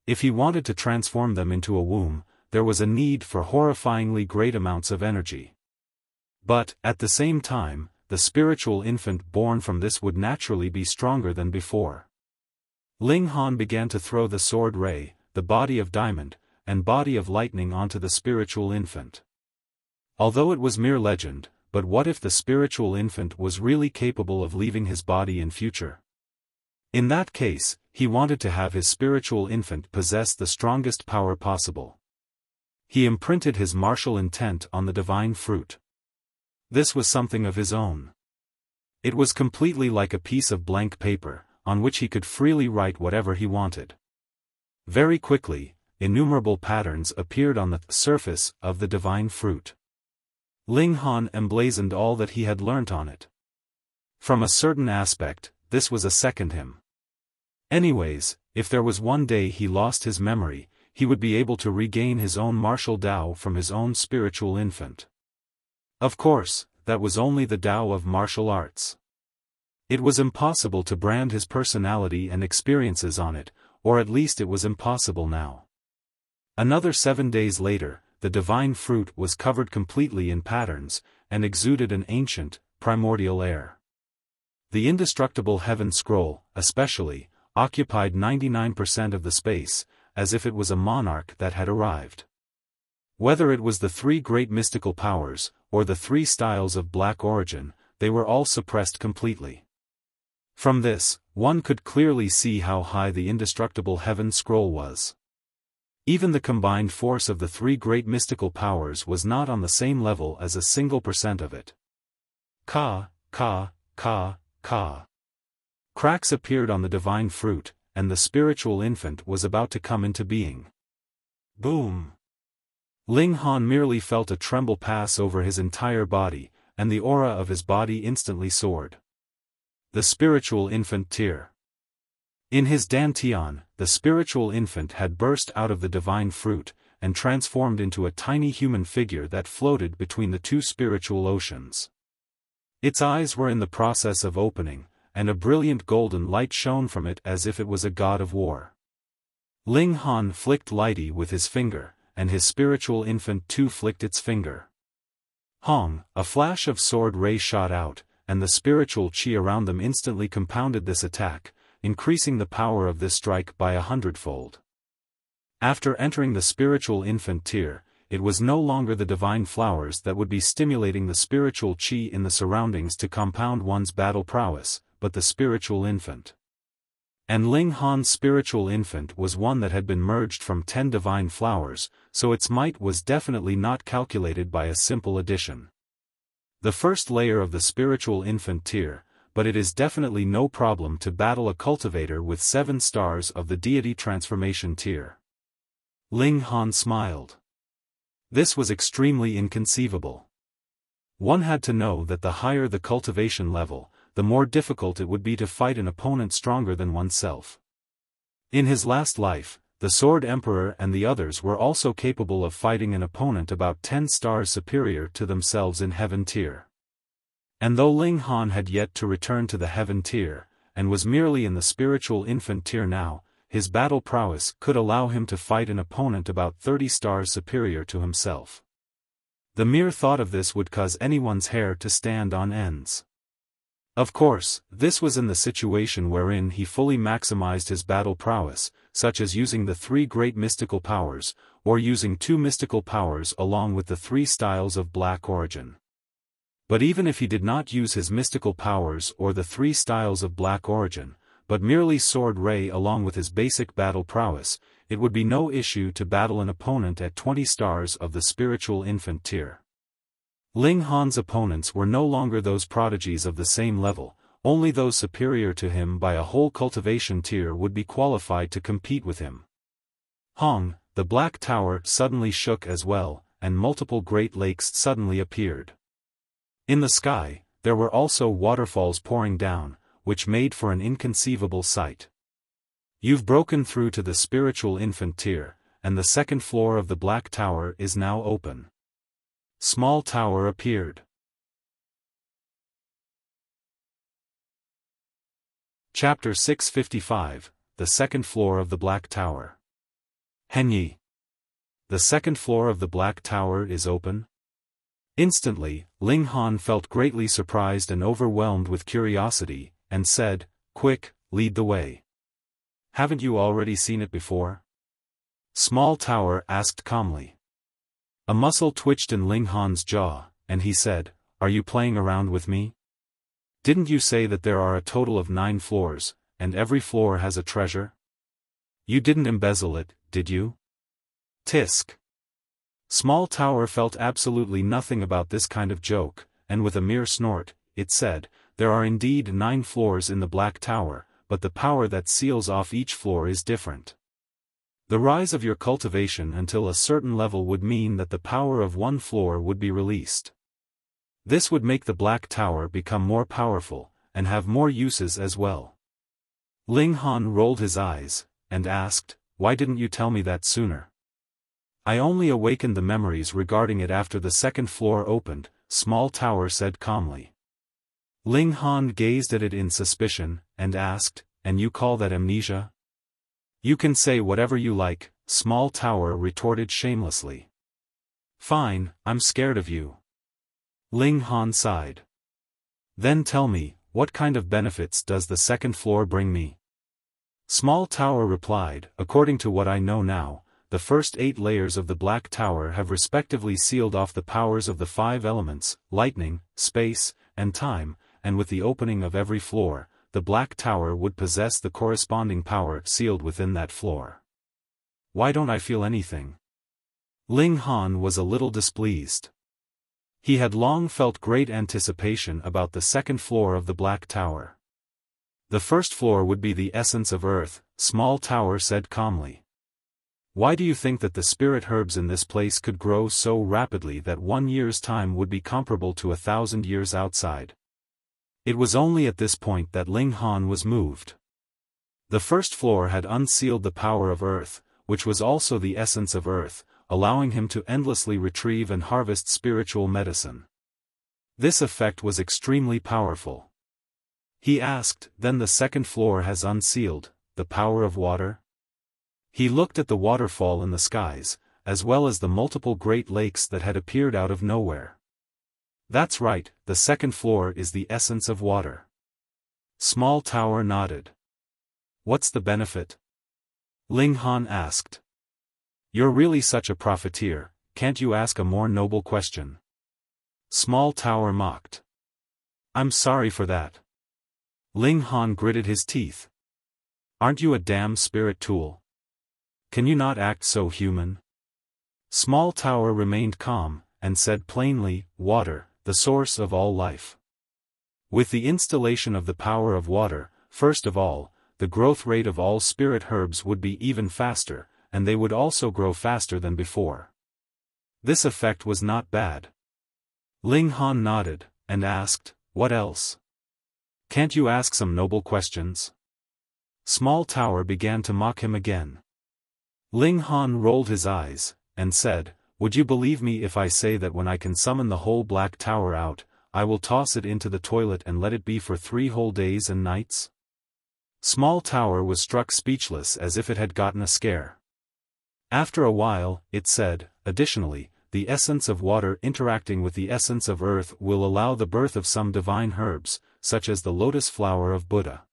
If he wanted to transform them into a womb, there was a need for horrifyingly great amounts of energy. But, at the same time, the spiritual infant born from this would naturally be stronger than before. Ling Han began to throw the sword ray, the body of diamond, and body of lightning onto the spiritual infant. Although it was mere legend, but what if the spiritual infant was really capable of leaving his body in future? In that case, he wanted to have his spiritual infant possess the strongest power possible. He imprinted his martial intent on the divine fruit. This was something of his own. It was completely like a piece of blank paper, on which he could freely write whatever he wanted. Very quickly, innumerable patterns appeared on the surface of the divine fruit. Ling Han emblazoned all that he had learnt on it. From a certain aspect, this was a second him. Anyways, if there was one day he lost his memory, he would be able to regain his own martial Tao from his own spiritual infant. Of course, that was only the Tao of martial arts. It was impossible to brand his personality and experiences on it, or at least it was impossible now. Another 7 days later, the divine fruit was covered completely in patterns, and exuded an ancient, primordial air. The indestructible heaven scroll, especially, occupied 99% of the space, as if it was a monarch that had arrived. Whether it was the 3 great mystical powers, or the 3 styles of black origin, they were all suppressed completely. From this, one could clearly see how high the indestructible heaven scroll was. Even the combined force of the 3 great mystical powers was not on the same level as a single % of it. Ka, ka, ka, ka. Cracks appeared on the divine fruit, and the spiritual infant was about to come into being. Boom! Ling Han merely felt a tremble pass over his entire body, and the aura of his body instantly soared. The spiritual infant tear. In his dantian, the spiritual infant had burst out of the divine fruit, and transformed into a tiny human figure that floated between the two spiritual oceans. Its eyes were in the process of opening, and a brilliant golden light shone from it as if it was a god of war. Ling Han flicked Lighty with his finger, and his spiritual infant too flicked its finger. Hong, a flash of sword ray shot out, and the spiritual chi around them instantly compounded this attack, increasing the power of this strike by 100-fold. After entering the spiritual infant tier, it was no longer the divine flowers that would be stimulating the spiritual chi in the surroundings to compound one's battle prowess, but the spiritual infant. And Ling Han's spiritual infant was one that had been merged from 10 divine flowers, so its might was definitely not calculated by a simple addition. The first layer of the spiritual infant tier, but it is definitely no problem to battle a cultivator with 7 stars of the deity transformation tier. Ling Han smiled. This was extremely inconceivable. One had to know that the higher the cultivation level, the more difficult it would be to fight an opponent stronger than oneself. In his last life, the Sword Emperor and the others were also capable of fighting an opponent about 10 stars superior to themselves in Heaven tier. And though Ling Han had yet to return to the Heaven tier, and was merely in the spiritual infant tier now, his battle prowess could allow him to fight an opponent about 30 stars superior to himself. The mere thought of this would cause anyone's hair to stand on ends. Of course, this was in the situation wherein he fully maximized his battle prowess, such as using the 3 great mystical powers, or using 2 mystical powers along with the 3 styles of black origin. But even if he did not use his mystical powers or the 3 styles of black origin, but merely sword ray along with his basic battle prowess, it would be no issue to battle an opponent at 20 stars of the spiritual infant tier. Ling Han's opponents were no longer those prodigies of the same level, only those superior to him by a whole cultivation tier would be qualified to compete with him. Hong, the Black Tower suddenly shook as well, and multiple great lakes suddenly appeared. In the sky, there were also waterfalls pouring down, which made for an inconceivable sight. You've broken through to the spiritual infant tier, and the second floor of the Black Tower is now open. Small tower appeared. Chapter 655, The Second Floor of the Black Tower. Henyi. The second floor of the Black Tower is open? Instantly, Ling Han felt greatly surprised and overwhelmed with curiosity, and said, "Quick, lead the way. Haven't you already seen it before?" Small Tower asked calmly. A muscle twitched in Ling Han's jaw, and he said, "Are you playing around with me? Didn't you say that there are a total of 9 floors, and every floor has a treasure? You didn't embezzle it, did you?" Tisk. Small Tower felt absolutely nothing about this kind of joke, and with a mere snort, it said, "There are indeed 9 floors in the Black Tower, but the power that seals off each floor is different. The rise of your cultivation until a certain level would mean that the power of one floor would be released. This would make the Black Tower become more powerful, and have more uses as well." Ling Han rolled his eyes, and asked, "Why didn't you tell me that sooner?" "I only awakened the memories regarding it after the second floor opened," Small Tower said calmly. Ling Han gazed at it in suspicion, and asked, "And you call that amnesia?" "You can say whatever you like," Small Tower retorted shamelessly. "Fine, I'm scared of you." Ling Han sighed. "Then tell me, what kind of benefits does the second floor bring me?" Small Tower replied, "According to what I know now, the first 8 layers of the Black Tower have respectively sealed off the powers of the 5 elements, lightning, space, and time, and with the opening of every floor, the Black Tower would possess the corresponding power sealed within that floor. Why don't I feel anything?" Ling Han was a little displeased. He had long felt great anticipation about the second floor of the Black Tower. The first floor would be the essence of earth, Small Tower said calmly. Why do you think that the spirit herbs in this place could grow so rapidly that 1 year's time would be comparable to 1,000 years outside? It was only at this point that Ling Han was moved. The first floor had unsealed the power of earth, which was also the essence of earth, allowing him to endlessly retrieve and harvest spiritual medicine. This effect was extremely powerful. He asked, then the second floor has unsealed the power of water? He looked at the waterfall in the skies, as well as the multiple great lakes that had appeared out of nowhere. That's right, the second floor is the essence of water. Small Tower nodded. What's the benefit? Ling Han asked. You're really such a profiteer, can't you ask a more noble question? Small Tower mocked. I'm sorry for that. Ling Han gritted his teeth. Aren't you a damn spirit tool? Can you not act so human? Small Tower remained calm, and said plainly, water, the source of all life. With the installation of the power of water, first of all, the growth rate of all spirit herbs would be even faster, and they would also grow faster than before. This effect was not bad. Ling Han nodded, and asked, what else? Can't you ask some noble questions? Small Tower began to mock him again. Ling Han rolled his eyes, and said, would you believe me if I say that when I can summon the whole Black Tower out, I will toss it into the toilet and let it be for 3 whole days and nights? Small Tower was struck speechless as if it had gotten a scare. After a while, it said, additionally, the essence of water interacting with the essence of earth will allow the birth of some divine herbs, such as the lotus flower of Buddha.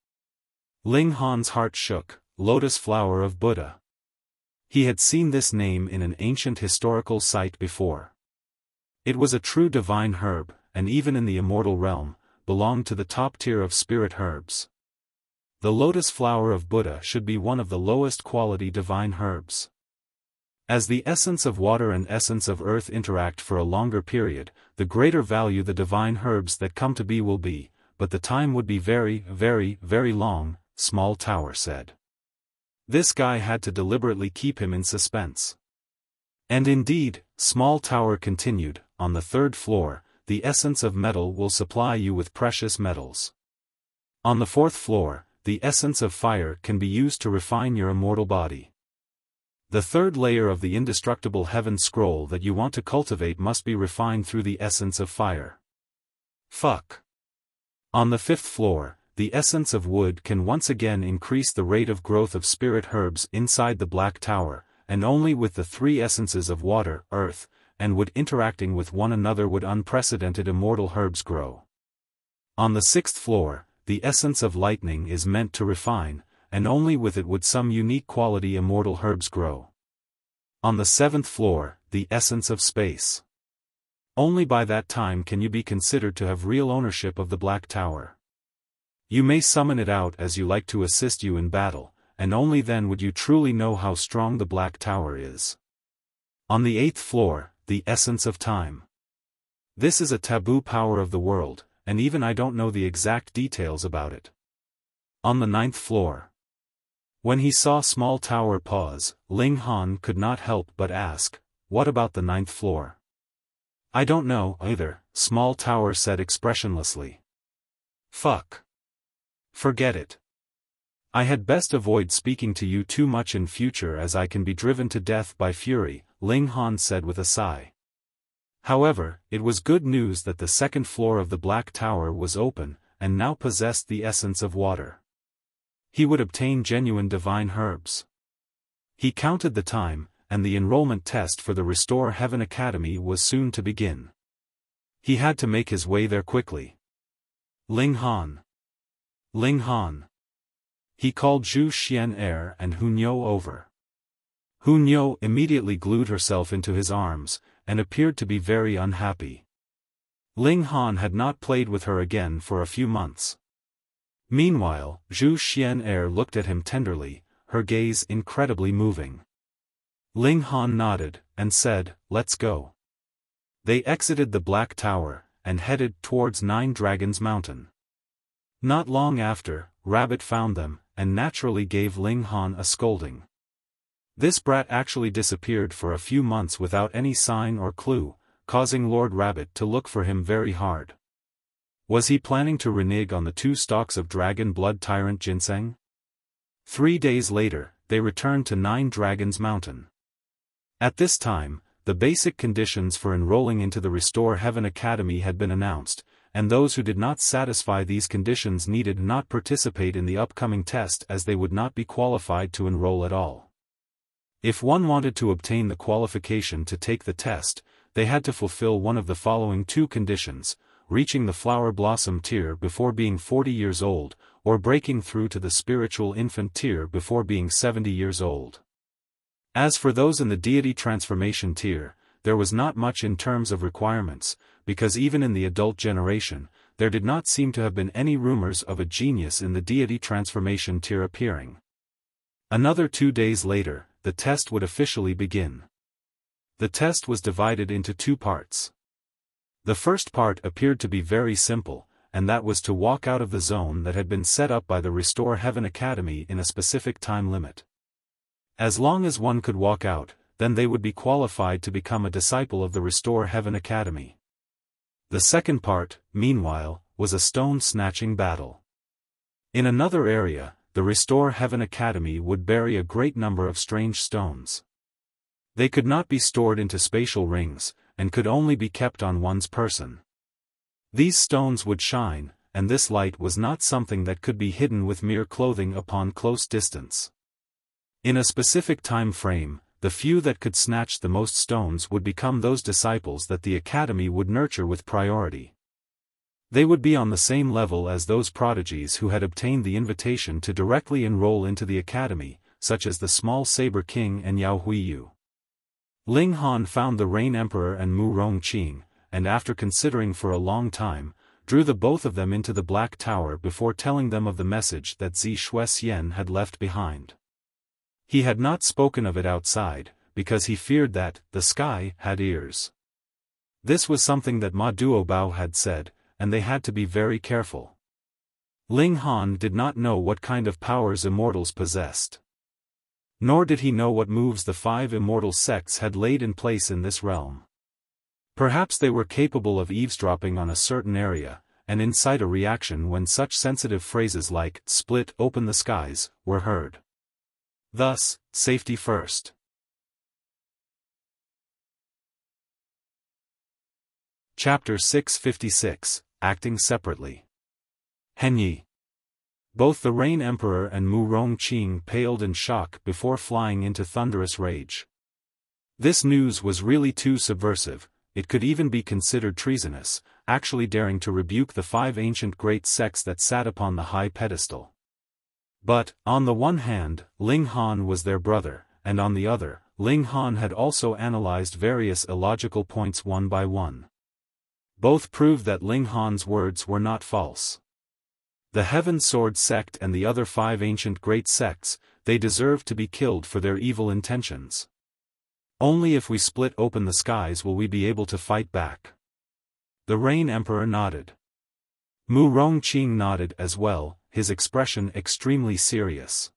Ling Han's heart shook, Lotus Flower of Buddha. He had seen this name in an ancient historical site before. It was a true divine herb, and even in the immortal realm, belonged to the top tier of spirit herbs. The Lotus Flower of Buddha should be one of the lowest quality divine herbs. As the essence of water and essence of earth interact for a longer period, the greater value the divine herbs that come to be will be, but the time would be very, very, very long, Small Tower said. This guy had to deliberately keep him in suspense. And indeed, Small Tower continued, on the third floor, the essence of metal will supply you with precious metals. On the fourth floor, the essence of fire can be used to refine your immortal body. The third layer of the indestructible heaven scroll that you want to cultivate must be refined through the essence of fire. Fuck. On the fifth floor, the essence of wood can once again increase the rate of growth of spirit herbs inside the Black Tower, and only with the 3 essences of water, earth, and wood interacting with one another would unprecedented immortal herbs grow. On the 6th floor, the essence of lightning is meant to refine, and only with it would some unique quality immortal herbs grow. On the 7th floor, the essence of space. Only by that time can you be considered to have real ownership of the Black Tower. You may summon it out as you like to assist you in battle, and only then would you truly know how strong the Black Tower is. On the 8th floor, the essence of time. This is a taboo power of the world, and even I don't know the exact details about it. On the 9th floor. When he saw Small Tower pause, Ling Han could not help but ask, what about the 9th floor? I don't know either, Small Tower said expressionlessly. Fuck. Forget it. I had best avoid speaking to you too much in future as I can be driven to death by fury, Ling Han said with a sigh. However, it was good news that the 2nd floor of the Black Tower was open, and now possessed the essence of water. He would obtain genuine divine herbs. He counted the time, and the enrollment test for the Restore Heaven Academy was soon to begin. He had to make his way there quickly. Ling Han. Ling Han. He called Zhu Xian and Hunyo over. Hunyo immediately glued herself into his arms, and appeared to be very unhappy. Ling Han had not played with her again for a few months. Meanwhile, Zhu Xian looked at him tenderly, her gaze incredibly moving. Ling Han nodded, and said, let's go. They exited the Black Tower, and headed towards 9 Dragons Mountain. Not long after, Rabbit found them, and naturally gave Ling Han a scolding. This brat actually disappeared for a few months without any sign or clue, causing Lord Rabbit to look for him very hard. Was he planning to renege on the 2 stalks of dragon blood tyrant ginseng? 3 days later, they returned to 9 Dragons Mountain. At this time, the basic conditions for enrolling into the Restore Heaven Academy had been announced, and those who did not satisfy these conditions needed not participate in the upcoming test as they would not be qualified to enroll at all. If one wanted to obtain the qualification to take the test, they had to fulfill one of the following 2 conditions: reaching the Flower Blossom tier before being 40 years old, or breaking through to the Spiritual Infant tier before being 70 years old. As for those in the Deity Transformation tier, there was not much in terms of requirements, because even in the adult generation, there did not seem to have been any rumors of a genius in the Deity Transformation tier appearing. Another 2 days later, the test would officially begin. The test was divided into 2 parts. The first part appeared to be very simple, and that was to walk out of the zone that had been set up by the Restore Heaven Academy in a specific time limit. As long as one could walk out, then they would be qualified to become a disciple of the Restore Heaven Academy. The second part, meanwhile, was a stone snatching battle. In another area, the Restore Heaven Academy would bury a great number of strange stones. They could not be stored into spatial rings, and could only be kept on one's person. These stones would shine, and this light was not something that could be hidden with mere clothing upon close distance. In a specific time frame, the few that could snatch the most stones would become those disciples that the Academy would nurture with priority. They would be on the same level as those prodigies who had obtained the invitation to directly enroll into the Academy, such as the Small Saber King and Yao Huiyu. Ling Han found the Rain Emperor and Mu Rongqing, and after considering for a long time, drew the both of them into the Black Tower before telling them of the message that Zi Shuxian had left behind. He had not spoken of it outside, because he feared that the sky had ears. This was something that Ma Duobao had said, and they had to be very careful. Ling Han did not know what kind of powers immortals possessed. Nor did he know what moves the 5 immortal sects had laid in place in this realm. Perhaps they were capable of eavesdropping on a certain area, and incite a reaction when such sensitive phrases like "split open the skies" were heard. Thus, safety first. Chapter 656, Acting Separately. Henyi. Both the Rain Emperor and Mu Rongqing paled in shock before flying into thunderous rage. This news was really too subversive, it could even be considered treasonous, actually daring to rebuke the 5 ancient great sects that sat upon the high pedestal. But, on the one hand, Ling Han was their brother, and on the other, Ling Han had also analyzed various illogical points one by one. Both proved that Ling Han's words were not false. The Heaven Sword sect and the other 5 ancient great sects, they deserved to be killed for their evil intentions. Only if we split open the skies will we be able to fight back. The Rain Emperor nodded. Mu Rongqing nodded as well, his expression extremely serious.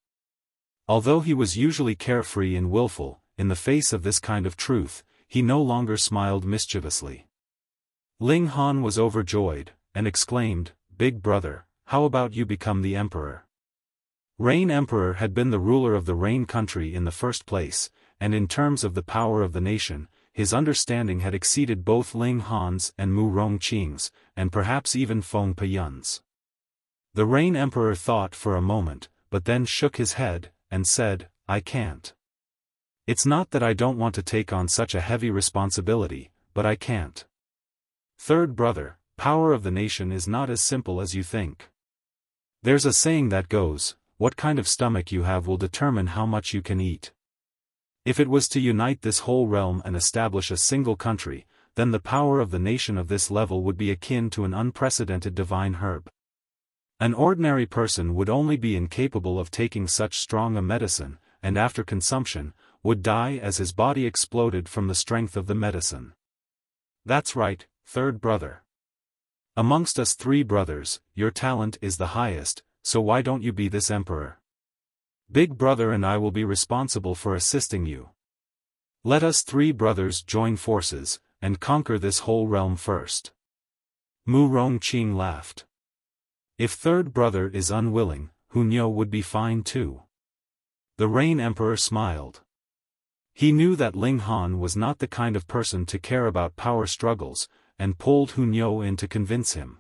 Although he was usually carefree and willful, in the face of this kind of truth, he no longer smiled mischievously. Ling Han was overjoyed, and exclaimed, "Big brother, how about you become the emperor?" Rain Emperor had been the ruler of the Rain country in the first place, and in terms of the power of the nation, his understanding had exceeded both Ling Han's and Mu Rongqing's, and perhaps even Feng Peyun's. The Rain Emperor thought for a moment, but then shook his head, and said, "I can't. It's not that I don't want to take on such a heavy responsibility, but I can't. Third brother, power of the nation is not as simple as you think. There's a saying that goes, what kind of stomach you have will determine how much you can eat. If it was to unite this whole realm and establish a single country, then the power of the nation of this level would be akin to an unprecedented divine herb. An ordinary person would only be incapable of taking such strong a medicine, and after consumption, would die as his body exploded from the strength of the medicine. That's right, third brother. Amongst us 3 brothers, your talent is the highest, so why don't you be this emperor? Big brother and I will be responsible for assisting you. Let us three brothers join forces, and conquer this whole realm first. Mu Rongqing laughed. If third brother is unwilling, Hunyo would be fine too. The Rain Emperor smiled. He knew that Ling Han was not the kind of person to care about power struggles, and pulled Hunyo in to convince him.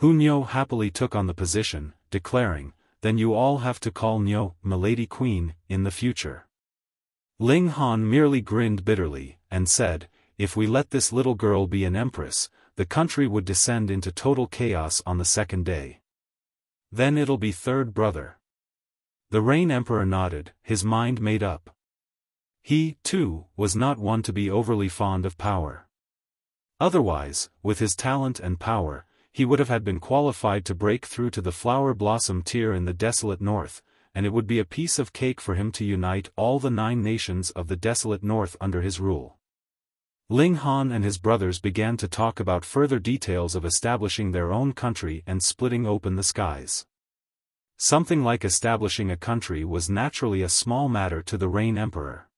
Hunyo happily took on the position, declaring, "Then you all have to call Nyo, Milady Queen, in the future." Ling Han merely grinned bitterly, and said, "If we let this little girl be an empress, the country would descend into total chaos on the second day. Then it'll be third brother." The Rain Emperor nodded, his mind made up. He, too, was not one to be overly fond of power. Otherwise, with his talent and power, he would have had been qualified to break through to the flower blossom tier in the desolate north, and it would be a piece of cake for him to unite all the 9 nations of the desolate north under his rule. Ling Han and his brothers began to talk about further details of establishing their own country and splitting open the skies. Something like establishing a country was naturally a small matter to the Rain Emperor.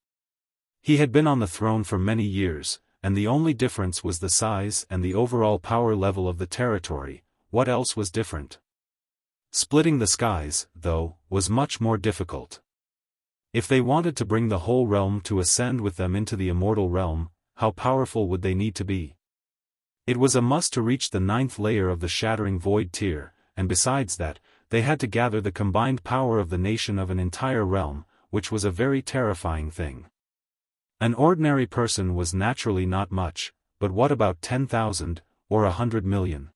He had been on the throne for many years, and the only difference was the size and the overall power level of the territory. What else was different? Splitting the skies, though, was much more difficult. If they wanted to bring the whole realm to ascend with them into the immortal realm, how powerful would they need to be? It was a must to reach the 9th layer of the Shattering Void tier, and besides that, they had to gather the combined power of the nation of an entire realm, which was a very terrifying thing. An ordinary person was naturally not much, but what about 10,000, or 100 million?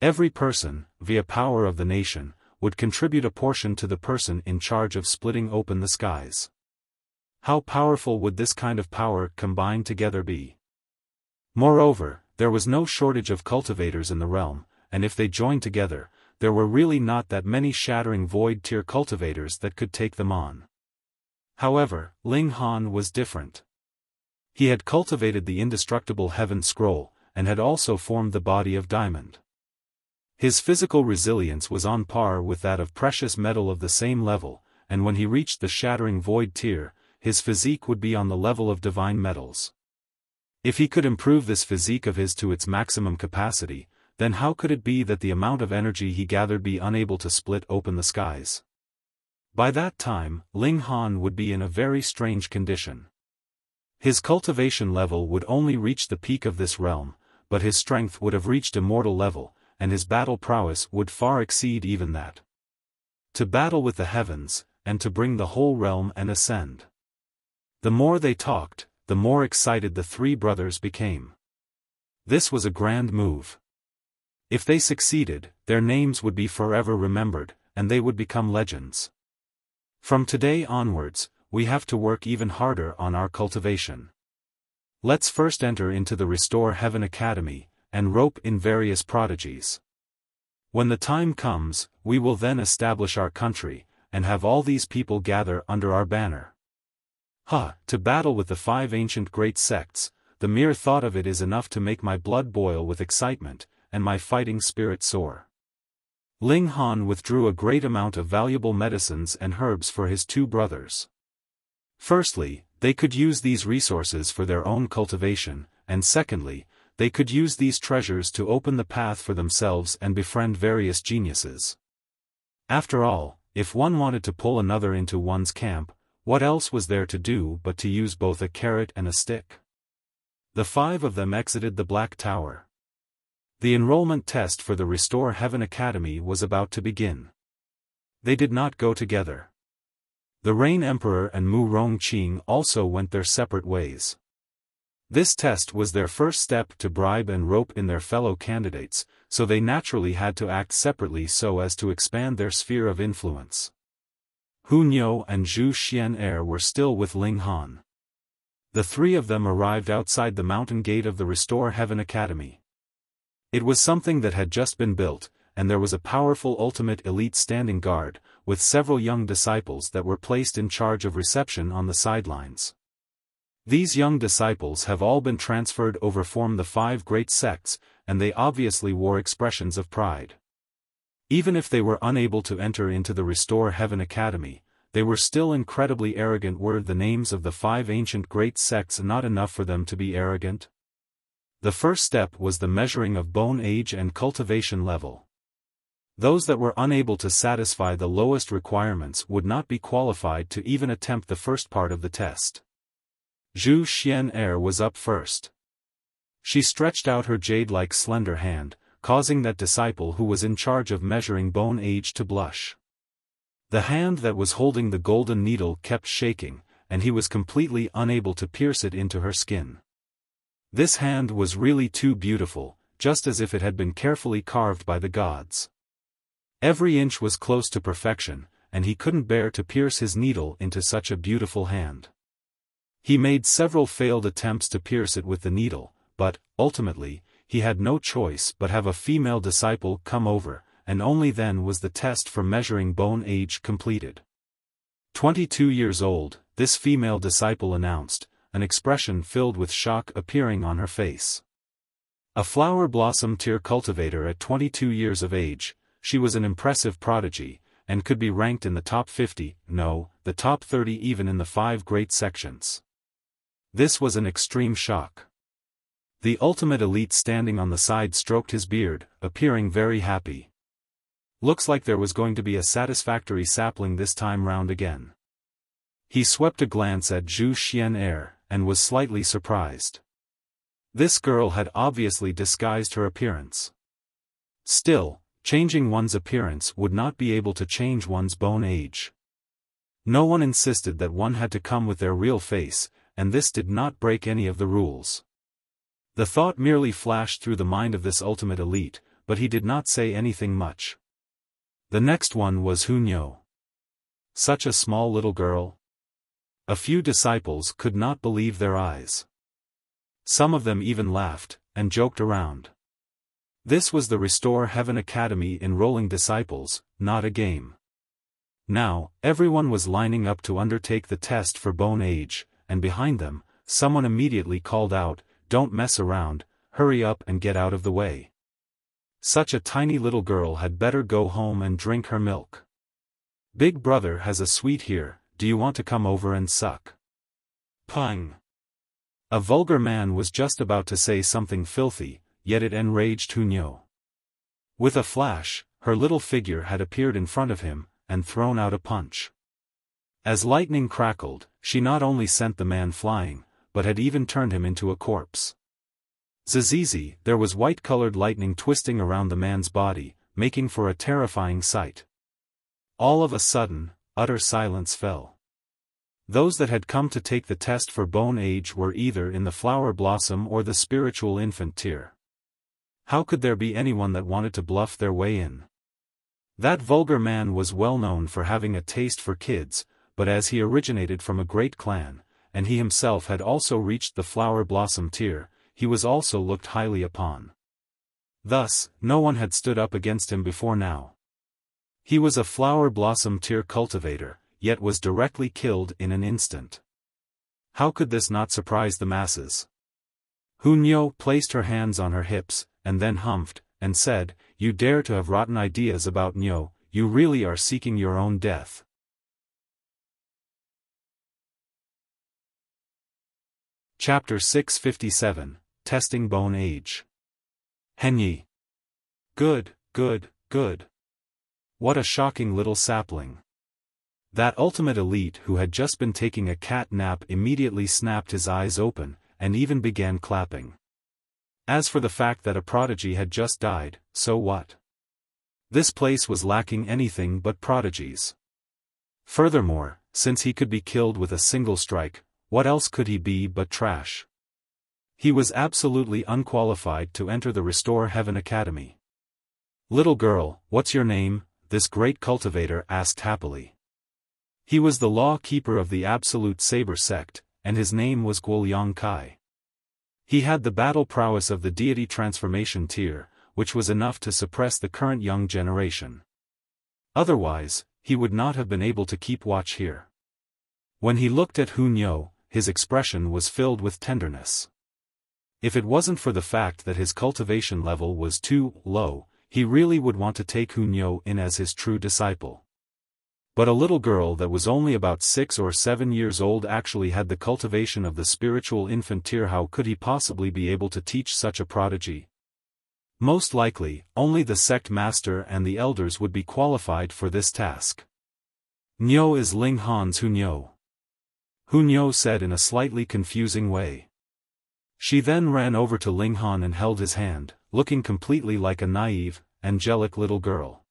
Every person, via power of the nation, would contribute a portion to the person in charge of splitting open the skies. How powerful would this kind of power combined together be? Moreover, there was no shortage of cultivators in the realm, and if they joined together, there were really not that many Shattering Void tier cultivators that could take them on. However, Ling Han was different. He had cultivated the indestructible Heaven Scroll, and had also formed the body of Diamond. His physical resilience was on par with that of precious metal of the same level, and when he reached the Shattering Void tier, his physique would be on the level of divine metals. If he could improve this physique of his to its maximum capacity, then how could it be that the amount of energy he gathered be unable to split open the skies? By that time, Ling Han would be in a very strange condition. His cultivation level would only reach the peak of this realm, but his strength would have reached immortal level, and his battle prowess would far exceed even that. To battle with the heavens, and to bring the whole realm and ascend. The more they talked, the more excited the 3 brothers became. This was a grand move. If they succeeded, their names would be forever remembered, and they would become legends. From today onwards, we have to work even harder on our cultivation. Let's first enter into the Restore Heaven Academy, and rope in various prodigies. When the time comes, we will then establish our country, and have all these people gather under our banner. To battle with the 5 ancient great sects, the mere thought of it is enough to make my blood boil with excitement, and my fighting spirit soar. Ling Han withdrew a great amount of valuable medicines and herbs for his 2 brothers. Firstly, they could use these resources for their own cultivation, and secondly, they could use these treasures to open the path for themselves and befriend various geniuses. After all, if one wanted to pull another into one's camp, what else was there to do but to use both a carrot and a stick? The 5 of them exited the Black Tower. The enrollment test for the Restore Heaven Academy was about to begin. They did not go together. The Rain Emperor and Mu Rongqing also went their separate ways. This test was their first step to bribe and rope in their fellow candidates, so they naturally had to act separately so as to expand their sphere of influence. Hunyo and Zhu Xian'er were still with Ling Han. The 3 of them arrived outside the mountain gate of the Restore Heaven Academy. It was something that had just been built, and there was a powerful ultimate elite standing guard, with several young disciples that were placed in charge of reception on the sidelines. These young disciples have all been transferred over from the 5 great sects, and they obviously wore expressions of pride. Even if they were unable to enter into the Restore Heaven Academy, they were still incredibly arrogant. Were the names of the 5 ancient great sects not enough for them to be arrogant? The first step was the measuring of bone age and cultivation level. Those that were unable to satisfy the lowest requirements would not be qualified to even attempt the first part of the test. Zhu Xian was up first. She stretched out her jade-like slender hand, causing that disciple who was in charge of measuring bone age to blush. The hand that was holding the golden needle kept shaking, and he was completely unable to pierce it into her skin. This hand was really too beautiful, just as if it had been carefully carved by the gods. Every inch was close to perfection, and he couldn't bear to pierce his needle into such a beautiful hand. He made several failed attempts to pierce it with the needle, but, ultimately, he had no choice but have a female disciple come over, and only then was the test for measuring bone age completed. 22 years old, this female disciple announced, an expression filled with shock appearing on her face. A flower blossom tier cultivator at 22 years of age, she was an impressive prodigy, and could be ranked in the top 50, no, the top 30 even in the 5 great sections. This was an extreme shock. The ultimate elite standing on the side stroked his beard, appearing very happy. Looks like there was going to be a satisfactory sapling this time round again. He swept a glance at Zhu Xian and was slightly surprised. This girl had obviously disguised her appearance. Still, changing one's appearance would not be able to change one's bone age. No one insisted that one had to come with their real face, and this did not break any of the rules. The thought merely flashed through the mind of this ultimate elite, but he did not say anything much. The next one was Hunyo. Such a small little girl. A few disciples could not believe their eyes. Some of them even laughed, and joked around. This was the Restore Heaven Academy enrolling disciples, not a game. Now, everyone was lining up to undertake the test for bone age, and behind them, someone immediately called out, "Don't mess around, hurry up and get out of the way. Such a tiny little girl had better go home and drink her milk. Big brother has a sweet here, do you want to come over and suck?" Pung! A vulgar man was just about to say something filthy, yet it enraged Hunyo. With a flash, her little figure had appeared in front of him, and thrown out a punch. As lightning crackled, she not only sent the man flying, but had even turned him into a corpse. Zizizi, there was white-colored lightning twisting around the man's body, making for a terrifying sight. All of a sudden, utter silence fell. Those that had come to take the test for bone age were either in the flower blossom or the spiritual infant tier. How could there be anyone that wanted to bluff their way in? That vulgar man was well known for having a taste for kids, but as he originated from a great clan, and he himself had also reached the flower blossom tier, he was also looked highly upon. Thus, no one had stood up against him before now. He was a flower blossom tier cultivator, yet was directly killed in an instant. How could this not surprise the masses? Hunyo placed her hands on her hips, and then humphed, and said, "You dare to have rotten ideas about Nyo, you really are seeking your own death." Chapter 657, Testing Bone Age. Henyi. Good, good, good. What a shocking little sapling. That ultimate elite who had just been taking a cat nap immediately snapped his eyes open, and even began clapping. As for the fact that a prodigy had just died, so what? This place was lacking anything but prodigies. Furthermore, since he could be killed with a single strike, what else could he be but trash? He was absolutely unqualified to enter the Restore Heaven Academy. "Little girl, what's your name?" this great cultivator asked happily. He was the law-keeper of the Absolute Saber sect, and his name was Guoyang Kai. He had the battle prowess of the deity transformation tier, which was enough to suppress the current young generation. Otherwise, he would not have been able to keep watch here. When he looked at Hunyo, his expression was filled with tenderness. If it wasn't for the fact that his cultivation level was too low, he really would want to take Hunyou in as his true disciple. But a little girl that was only about 6 or 7 years old actually had the cultivation of the spiritual infant tier. How could he possibly be able to teach such a prodigy? Most likely, only the sect master and the elders would be qualified for this task. Niu is Ling Han's Hunyou. Hunyou said in a slightly confusing way. She then ran over to Ling Han and held his hand, looking completely like a naive, angelic little girl.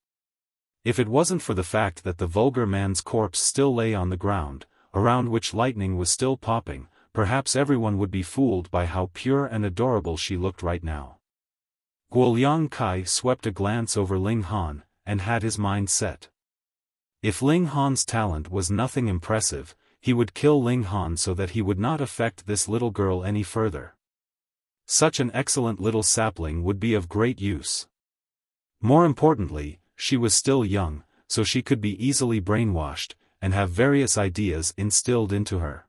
If it wasn't for the fact that the vulgar man's corpse still lay on the ground, around which lightning was still popping, perhaps everyone would be fooled by how pure and adorable she looked right now. Guoliang Kai swept a glance over Ling Han, and had his mind set. If Ling Han's talent was nothing impressive, he would kill Ling Han so that he would not affect this little girl any further. Such an excellent little sapling would be of great use. More importantly, she was still young, so she could be easily brainwashed, and have various ideas instilled into her.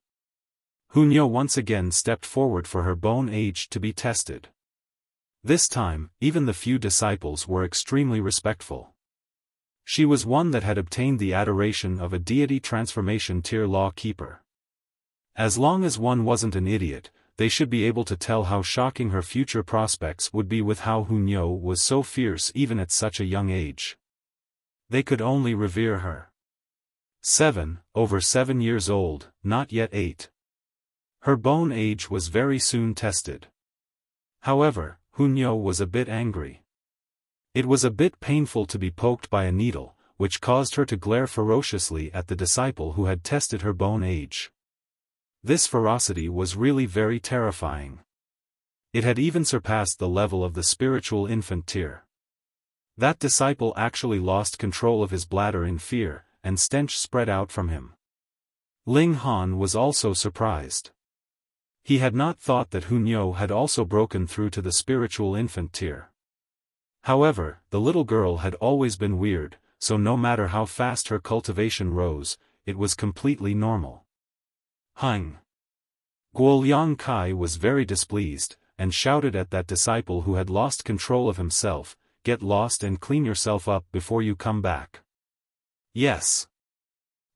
Hunyou once again stepped forward for her bone age to be tested. This time, even the few disciples were extremely respectful. She was one that had obtained the adoration of a deity transformation tier law keeper. As long as one wasn't an idiot, they should be able to tell how shocking her future prospects would be with how Hunyou was so fierce even at such a young age. They could only revere her. 7, over 7 years old, not yet 8. Her bone age was very soon tested. However, Hunyou was a bit angry. It was a bit painful to be poked by a needle, which caused her to glare ferociously at the disciple who had tested her bone age. This ferocity was really very terrifying. It had even surpassed the level of the spiritual infant tier. That disciple actually lost control of his bladder in fear, and stench spread out from him. Ling Han was also surprised. He had not thought that Hunyou had also broken through to the spiritual infant tier. However, the little girl had always been weird, so no matter how fast her cultivation rose, it was completely normal. Hung. Guoliang Kai was very displeased, and shouted at that disciple who had lost control of himself, "Get lost and clean yourself up before you come back." Yes.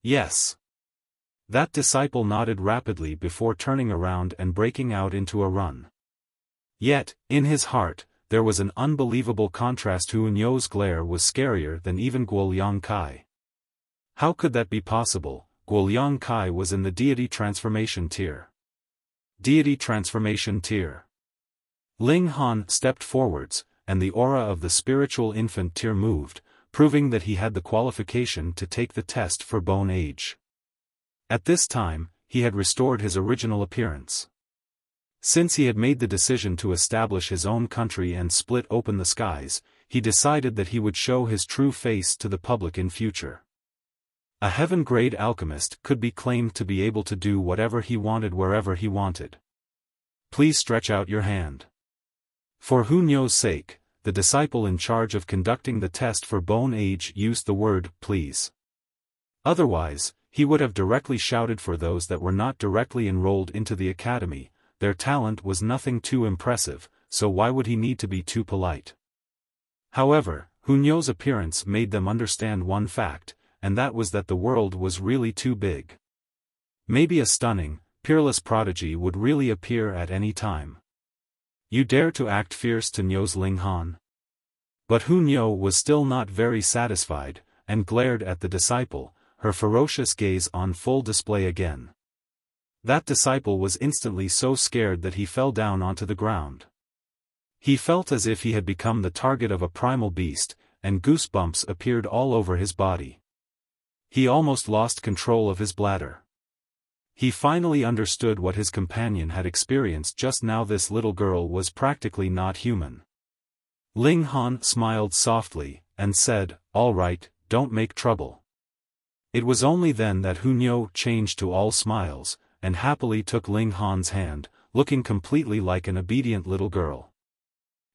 Yes. That disciple nodded rapidly before turning around and breaking out into a run. Yet, in his heart, there was an unbelievable contrast. Hunyou's glare was scarier than even Guoliang Kai. How could that be possible? Guoliang Kai was in the deity transformation tier. Deity transformation tier. Ling Han stepped forwards, and the aura of the spiritual infant tier moved, proving that he had the qualification to take the test for bone age. At this time, he had restored his original appearance. Since he had made the decision to establish his own country and split open the skies, he decided that he would show his true face to the public in future. A heaven-grade alchemist could be claimed to be able to do whatever he wanted wherever he wanted. Please stretch out your hand. For Hunyou's sake, the disciple in charge of conducting the test for bone age used the word "please." Otherwise, he would have directly shouted for those that were not directly enrolled into the academy. Their talent was nothing too impressive, so why would he need to be too polite? However, Hunyou's appearance made them understand one fact, and that was that the world was really too big. Maybe a stunning, peerless prodigy would really appear at any time. You dare to act fierce to Niu's Ling Han? But Hunyou was still not very satisfied, and glared at the disciple, her ferocious gaze on full display again. That disciple was instantly so scared that he fell down onto the ground. He felt as if he had become the target of a primal beast, and goosebumps appeared all over his body. He almost lost control of his bladder. He finally understood what his companion had experienced just now. This little girl was practically not human. Ling Han smiled softly, and said, "All right, don't make trouble." It was only then that Hunyou changed to all smiles, and happily took Ling Han's hand, looking completely like an obedient little girl.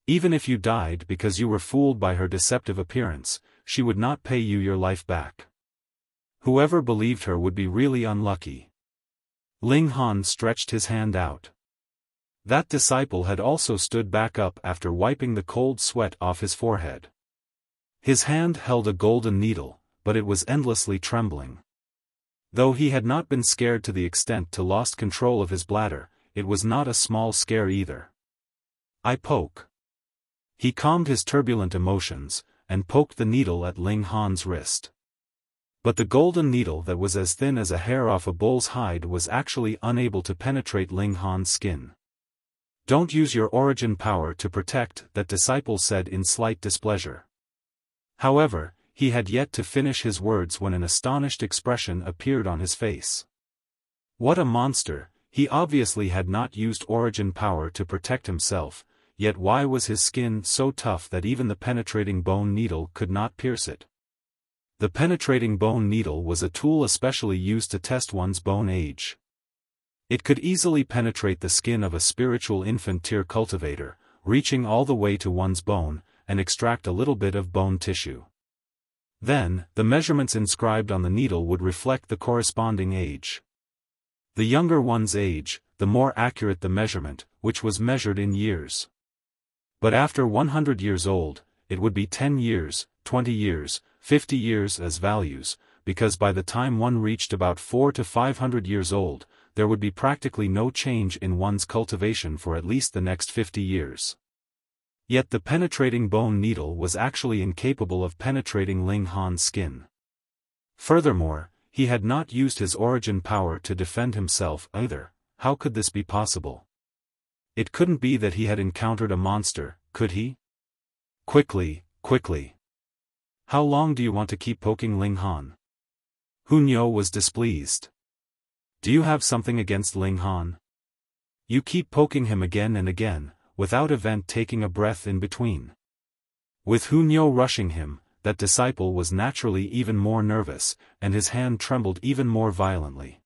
Even if you died because you were fooled by her deceptive appearance, she would not pay you your life back. Whoever believed her would be really unlucky. Ling Han stretched his hand out. That disciple had also stood back up after wiping the cold sweat off his forehead. His hand held a golden needle, but it was endlessly trembling. Though he had not been scared to the extent to lost control of his bladder, it was not a small scare either. I poke. He calmed his turbulent emotions, and poked the needle at Ling Han's wrist. But the golden needle that was as thin as a hair off a bull's hide was actually unable to penetrate Ling Han's skin. "Don't use your origin power to protect," that disciple said in slight displeasure. However, he had yet to finish his words when an astonished expression appeared on his face. What a monster! He obviously had not used origin power to protect himself, yet why was his skin so tough that even the penetrating bone needle could not pierce it? The penetrating bone needle was a tool especially used to test one's bone age. It could easily penetrate the skin of a spiritual infant tier cultivator, reaching all the way to one's bone, and extract a little bit of bone tissue. Then, the measurements inscribed on the needle would reflect the corresponding age. The younger one's age, the more accurate the measurement, which was measured in years. But after 100 years old, it would be 10 years, 20 years, 50 years as values, because by the time one reached about 400 to 500 years old, there would be practically no change in one's cultivation for at least the next 50 years. Yet the penetrating bone needle was actually incapable of penetrating Ling Han's skin. Furthermore, he had not used his origin power to defend himself either. How could this be possible? It couldn't be that he had encountered a monster, could he? Quickly, quickly. How long do you want to keep poking Ling Han? Hunyo was displeased. Do you have something against Ling Han? You keep poking him again and again, without event taking a breath in between. With Hunyo rushing him, that disciple was naturally even more nervous, and his hand trembled even more violently.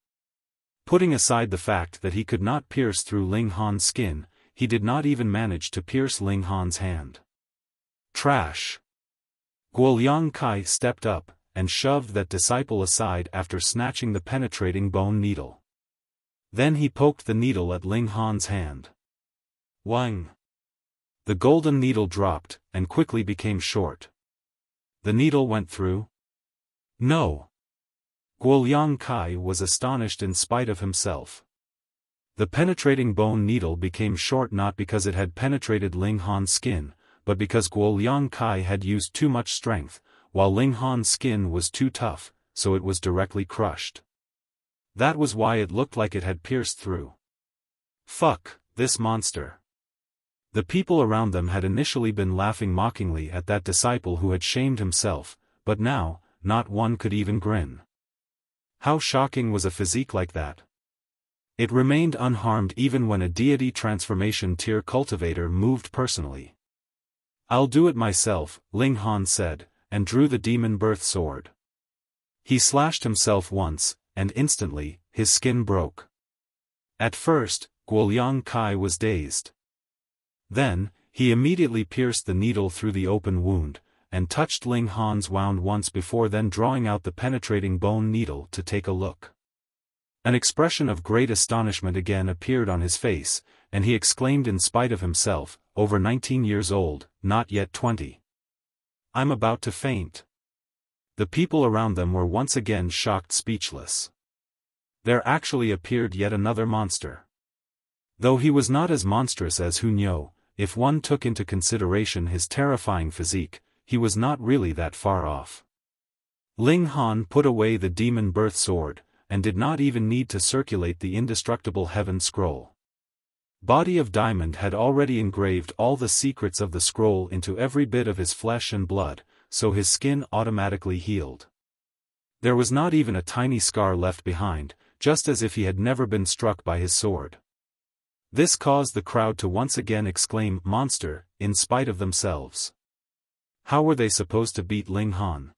Putting aside the fact that he could not pierce through Ling Han's skin, he did not even manage to pierce Ling Han's hand. Trash! Guoliang Kai stepped up, and shoved that disciple aside after snatching the penetrating bone needle. Then he poked the needle at Ling Han's hand. Wang! The golden needle dropped, and quickly became short. The needle went through? No! Guoliang Kai was astonished in spite of himself. The penetrating bone needle became short not because it had penetrated Ling Han's skin, but because Guoliang Kai had used too much strength, while Ling Han's skin was too tough, so it was directly crushed. That was why it looked like it had pierced through. Fuck, this monster. The people around them had initially been laughing mockingly at that disciple who had shamed himself, but now, not one could even grin. How shocking was a physique like that? It remained unharmed even when a deity transformation tier cultivator moved personally. I'll do it myself, Ling Han said, and drew the demon birth sword. He slashed himself once, and instantly, his skin broke. At first, Guoliang Kai was dazed. Then, he immediately pierced the needle through the open wound, and touched Ling Han's wound once before then drawing out the penetrating bone needle to take a look. An expression of great astonishment again appeared on his face, and he exclaimed in spite of himself, over 19 years old, not yet 20. I'm about to faint. The people around them were once again shocked speechless. There actually appeared yet another monster. Though he was not as monstrous as Hunyo, if one took into consideration his terrifying physique, he was not really that far off. Ling Han put away the demon birth sword, and did not even need to circulate the indestructible heaven scroll. Body of Diamond had already engraved all the secrets of the scroll into every bit of his flesh and blood, so his skin automatically healed. There was not even a tiny scar left behind, just as if he had never been struck by his sword. This caused the crowd to once again exclaim "monster," in spite of themselves. How were they supposed to beat Ling Han?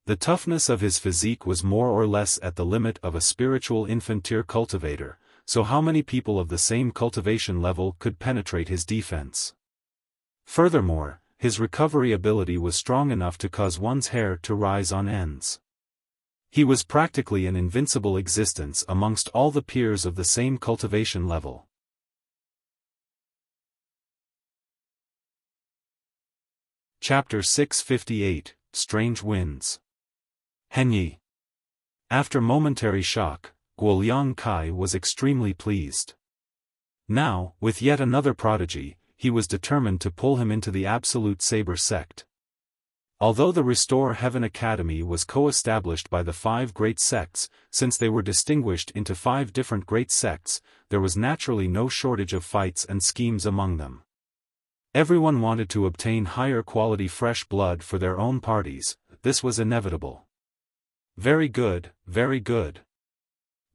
The toughness of his physique was more or less at the limit of a spiritual infant tier cultivator, so how many people of the same cultivation level could penetrate his defense? Furthermore, his recovery ability was strong enough to cause one's hair to rise on ends. He was practically an invincible existence amongst all the peers of the same cultivation level. Chapter 658, Strange Winds. Henyi. After momentary shock, Guoliang Kai was extremely pleased. Now, with yet another prodigy, he was determined to pull him into the Absolute Saber sect. Although the Restore Heaven Academy was co-established by the 5 great sects, since they were distinguished into 5 different great sects, there was naturally no shortage of fights and schemes among them. Everyone wanted to obtain higher quality fresh blood for their own parties. This was inevitable. Very good, very good.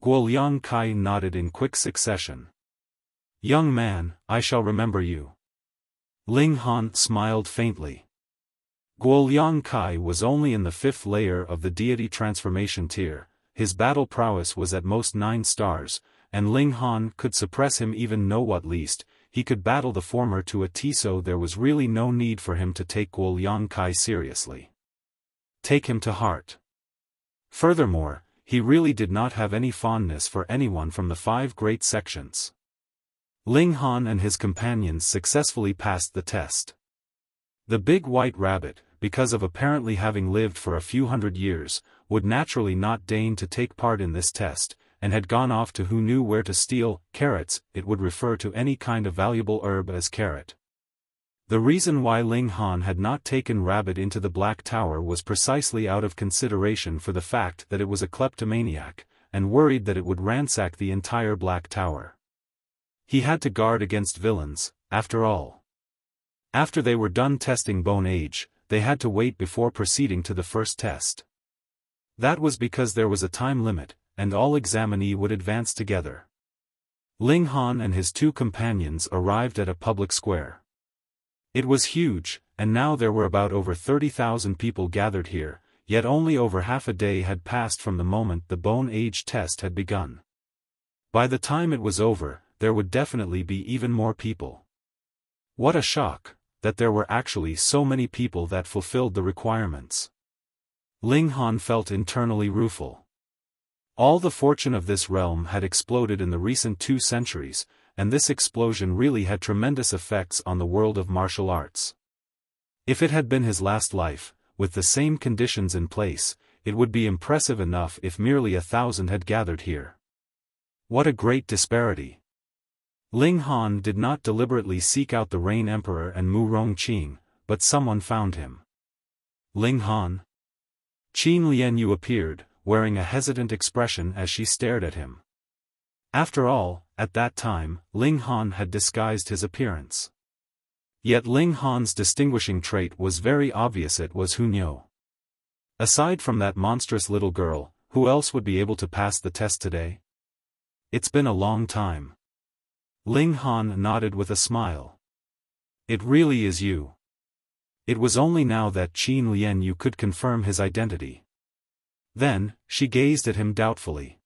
Guoliang Kai nodded in quick succession. Young man, I shall remember you. Ling Han smiled faintly. Guoliang Kai was only in the 5th layer of the deity transformation tier, his battle prowess was at most 9 stars, and Ling Han could suppress him even know what least, he could battle the former to a T, so there was really no need for him to take Guoliang Kai seriously. Take him to heart. Furthermore, he really did not have any fondness for anyone from the 5 great sections. Ling Han and his companions successfully passed the test. The big white rabbit, because of apparently having lived for a few hundred years, would naturally not deign to take part in this test, and had gone off to who knew where to steal carrots. It would refer to any kind of valuable herb as carrot. The reason why Ling Han had not taken Rabbit into the Black Tower was precisely out of consideration for the fact that it was a kleptomaniac, and worried that it would ransack the entire Black Tower. He had to guard against villains, after all. After they were done testing Bone Age, they had to wait before proceeding to the first test. That was because there was a time limit, and all examinee would advance together. Ling Han and his 2 companions arrived at a public square. It was huge, and now there were about over 30,000 people gathered here, yet only over half a day had passed from the moment the Bone Age test had begun. By the time it was over, there would definitely be even more people. What a shock, that there were actually so many people that fulfilled the requirements. Ling Han felt internally rueful. All the fortune of this realm had exploded in the recent 2 centuries, and this explosion really had tremendous effects on the world of martial arts. If it had been his last life, with the same conditions in place, it would be impressive enough if merely 1,000 had gathered here. What a great disparity! Ling Han did not deliberately seek out the Rain Emperor and Mu Rongqing, but someone found him. Ling Han? Qin Lianyu appeared, wearing a hesitant expression as she stared at him. After all, at that time, Ling Han had disguised his appearance. Yet Ling Han's distinguishing trait was very obvious, it was Hunyo. Aside from that monstrous little girl, who else would be able to pass the test today? It's been a long time. Ling Han nodded with a smile. It really is you. It was only now that Qin Lianyu could confirm his identity. Then, she gazed at him doubtfully.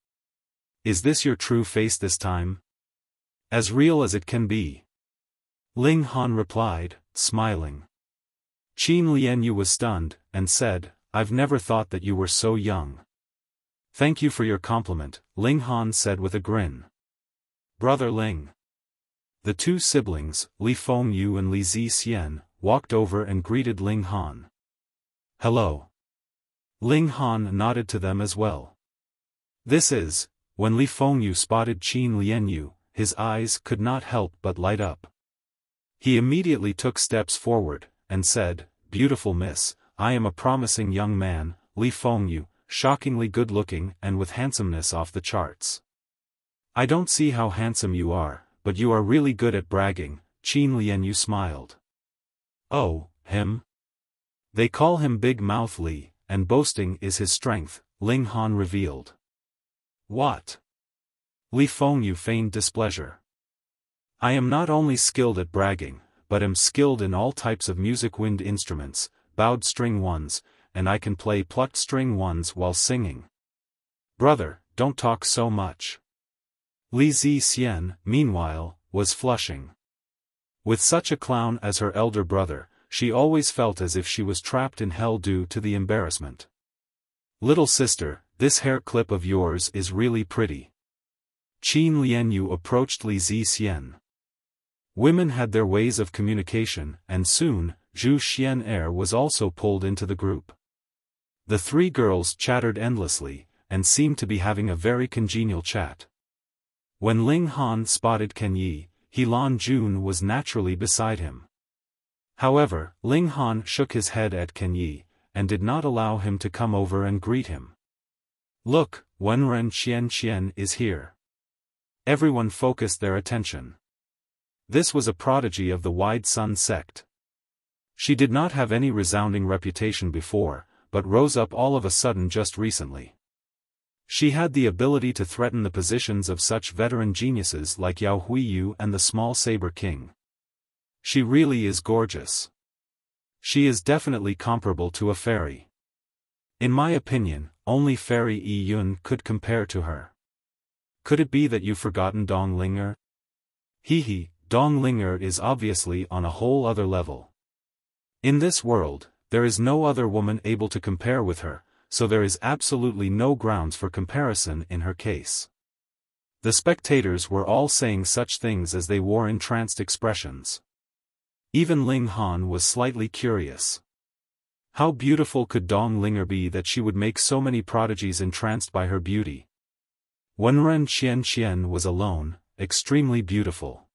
Is this your true face this time? As real as it can be. Ling Han replied, smiling. Qin Lianyu was stunned, and said, I've never thought that you were so young. Thank you for your compliment, Ling Han said with a grin. Brother Ling. The 2 siblings, Li Fengyu and Li Zixian, walked over and greeted Ling Han. Hello. Ling Han nodded to them as well. This is, when Li Fengyu spotted Qin Lianyu, his eyes could not help but light up. He immediately took steps forward, and said, Beautiful miss, I am a promising young man, Li Fengyu, shockingly good-looking and with handsomeness off the charts. I don't see how handsome you are, but you are really good at bragging, Qin Lianyu smiled. Oh, him? They call him Big Mouth Li, and boasting is his strength, Ling Han revealed. What? Li Fengyu feigned displeasure. I am not only skilled at bragging, but am skilled in all types of music, wind instruments, bowed string ones, and I can play plucked string ones while singing. Brother, don't talk so much. Li Zixian, meanwhile, was flushing. With such a clown as her elder brother, she always felt as if she was trapped in hell due to the embarrassment. Little sister, this hair clip of yours is really pretty. Qin Lianyu approached Li Zixian. Women had their ways of communication, and soon, Zhu Xian was also pulled into the group. The three girls chattered endlessly, and seemed to be having a very congenial chat. When Ling Han spotted Ken Yi, Helan Jun was naturally beside him. However, Ling Han shook his head at Ken Yi, and did not allow him to come over and greet him. "Look, Wenren Xian is here." Everyone focused their attention. This was a prodigy of the Wide Sun sect. She did not have any resounding reputation before, but rose up all of a sudden just recently. She had the ability to threaten the positions of such veteran geniuses like Yao Huiyu and the Small Saber King. She really is gorgeous. She is definitely comparable to a fairy. In my opinion, only Fairy Yun could compare to her. Could it be that you've forgotten Dong Linger? Hehe, Dong Linger is obviously on a whole other level. In this world, there is no other woman able to compare with her, so there is absolutely no grounds for comparison in her case. The spectators were all saying such things as they wore entranced expressions. Even Ling Han was slightly curious. How beautiful could Dong Linger be that she would make so many prodigies entranced by her beauty? Wenren Xian was alone, extremely beautiful.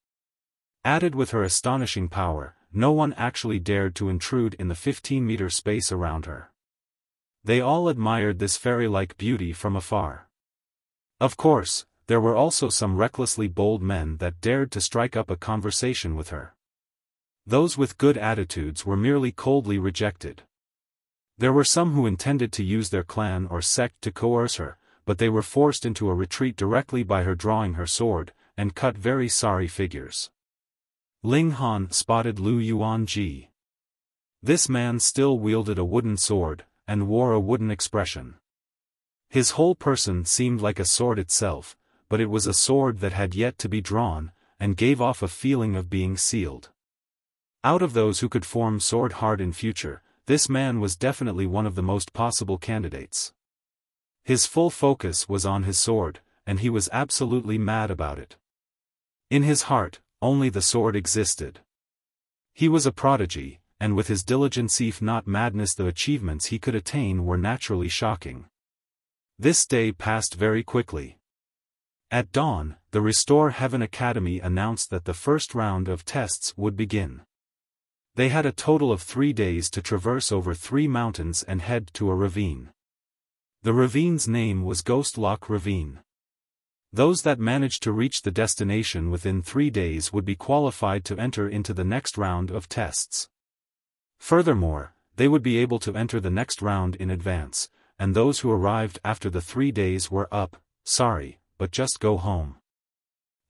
Added with her astonishing power, no one actually dared to intrude in the 15-meter space around her. They all admired this fairy-like beauty from afar. Of course, there were also some recklessly bold men that dared to strike up a conversation with her. Those with good attitudes were merely coldly rejected. There were some who intended to use their clan or sect to coerce her, but they were forced into a retreat directly by her drawing her sword, and cut very sorry figures. Ling Han spotted Lu Yuanji. This man still wielded a wooden sword, and wore a wooden expression. His whole person seemed like a sword itself, but it was a sword that had yet to be drawn, and gave off a feeling of being sealed. Out of those who could form sword hard in future, this man was definitely one of the most possible candidates. His full focus was on his sword, and he was absolutely mad about it. In his heart, only the sword existed. He was a prodigy, and with his diligence if not madness the achievements he could attain were naturally shocking. This day passed very quickly. At dawn, the Restore Heaven Academy announced that the first round of tests would begin. They had a total of 3 days to traverse over 3 mountains and head to a ravine. The ravine's name was Ghost Lock Ravine. Those that managed to reach the destination within 3 days would be qualified to enter into the next round of tests. Furthermore, they would be able to enter the next round in advance, and those who arrived after the 3 days were sorry, but just go home.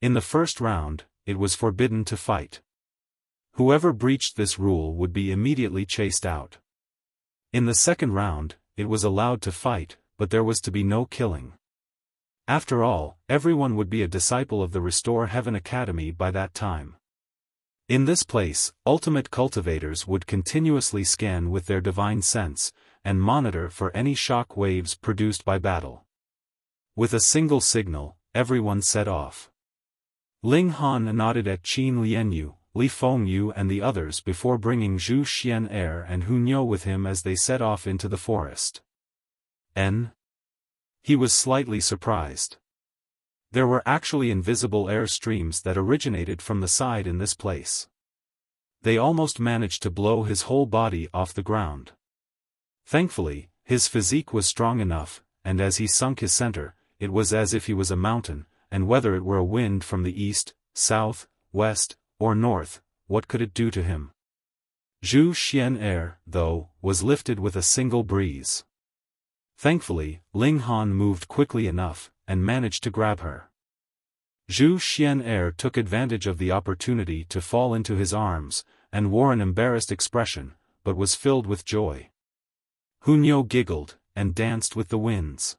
In the first round, it was forbidden to fight. Whoever breached this rule would be immediately chased out. In the second round, it was allowed to fight, but there was to be no killing. After all, everyone would be a disciple of the Restore Heaven Academy by that time. In this place, ultimate cultivators would continuously scan with their divine sense, and monitor for any shock waves produced by battle. With a single signal, everyone set off. Ling Han nodded at Qin Lianyu, Li Fengyu and the others before bringing Zhu Xian and Hunyo with him as they set off into the forest. He was slightly surprised. There were actually invisible air streams that originated from the side in this place. They almost managed to blow his whole body off the ground. Thankfully, his physique was strong enough, and as he sunk his center, it was as if he was a mountain, and whether it were a wind from the east, south, west, or north, what could it do to him? Zhu Xian though, was lifted with a single breeze. Thankfully, Ling Han moved quickly enough, and managed to grab her. Zhu Xian took advantage of the opportunity to fall into his arms, and wore an embarrassed expression, but was filled with joy. Hunyo giggled, and danced with the winds.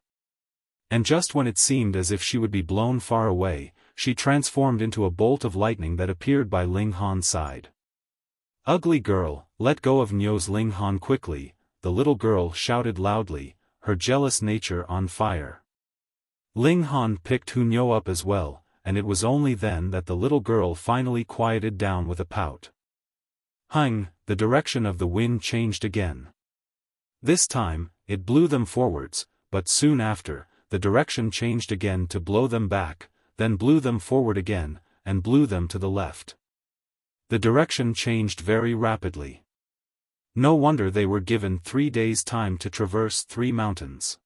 And just when it seemed as if she would be blown far away, she transformed into a bolt of lightning that appeared by Ling Han's side. "Ugly girl, let go of Nyo's Ling Han quickly," the little girl shouted loudly, her jealous nature on fire. Ling Han picked Hunyo up as well, and it was only then that the little girl finally quieted down with a pout. The direction of the wind changed again. This time, it blew them forwards, but soon after, the direction changed again to blow them back, then blew them forward again, and blew them to the left. The direction changed very rapidly. No wonder they were given 3 days' time to traverse 3 mountains.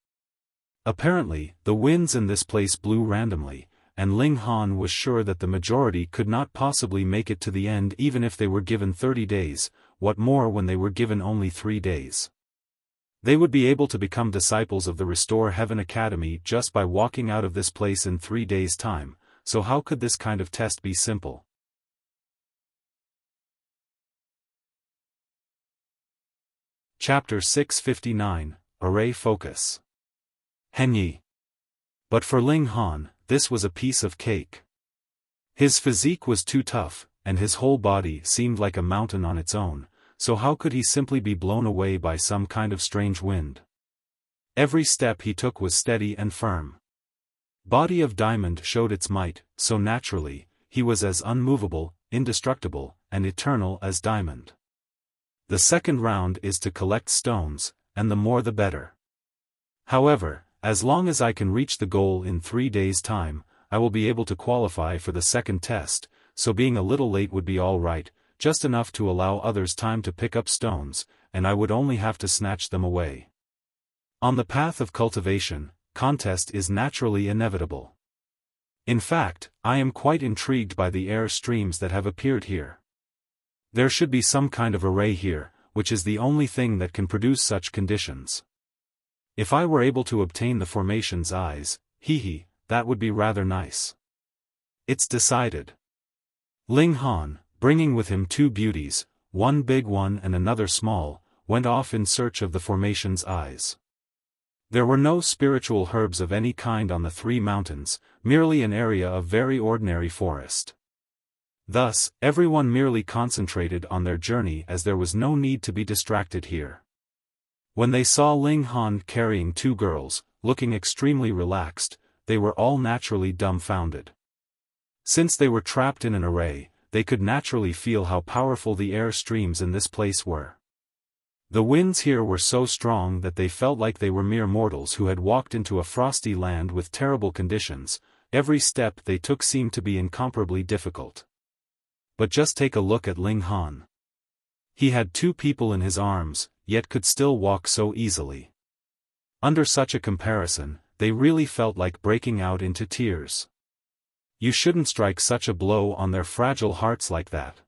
Apparently, the winds in this place blew randomly, and Ling Han was sure that the majority could not possibly make it to the end even if they were given 30 days, what more when they were given only 3 days. They would be able to become disciples of the Restore Heaven Academy just by walking out of this place in 3 days' time, so how could this kind of test be simple? Chapter 659, Array Focus. Henyi. But for Ling Han, this was a piece of cake. His physique was too tough, and his whole body seemed like a mountain on its own, so how could he simply be blown away by some kind of strange wind? Every step he took was steady and firm. Body of diamond showed its might, so naturally, he was as unmovable, indestructible, and eternal as diamond. The second round is to collect stones, and the more the better. However, as long as I can reach the goal in 3 days' time, I will be able to qualify for the second test, so being a little late would be all right, just enough to allow others time to pick up stones, and I would only have to snatch them away. On the path of cultivation, contest is naturally inevitable. In fact, I am quite intrigued by the air streams that have appeared here. There should be some kind of array here, which is the only thing that can produce such conditions. If I were able to obtain the formation's eyes, that would be rather nice. It's decided. Ling Han, bringing with him 2 beauties, one big one and another small, went off in search of the formation's eyes. There were no spiritual herbs of any kind on the 3 mountains, merely an area of very ordinary forest. Thus, everyone merely concentrated on their journey as there was no need to be distracted here. When they saw Ling Han carrying 2 girls, looking extremely relaxed, they were all naturally dumbfounded. Since they were trapped in an array, they could naturally feel how powerful the air streams in this place were. The winds here were so strong that they felt like they were mere mortals who had walked into a frosty land with terrible conditions. Every step they took seemed to be incomparably difficult. But just take a look at Ling Han. He had 2 people in his arms, yet could still walk so easily. Under such a comparison, they really felt like breaking out into tears. You shouldn't strike such a blow on their fragile hearts like that.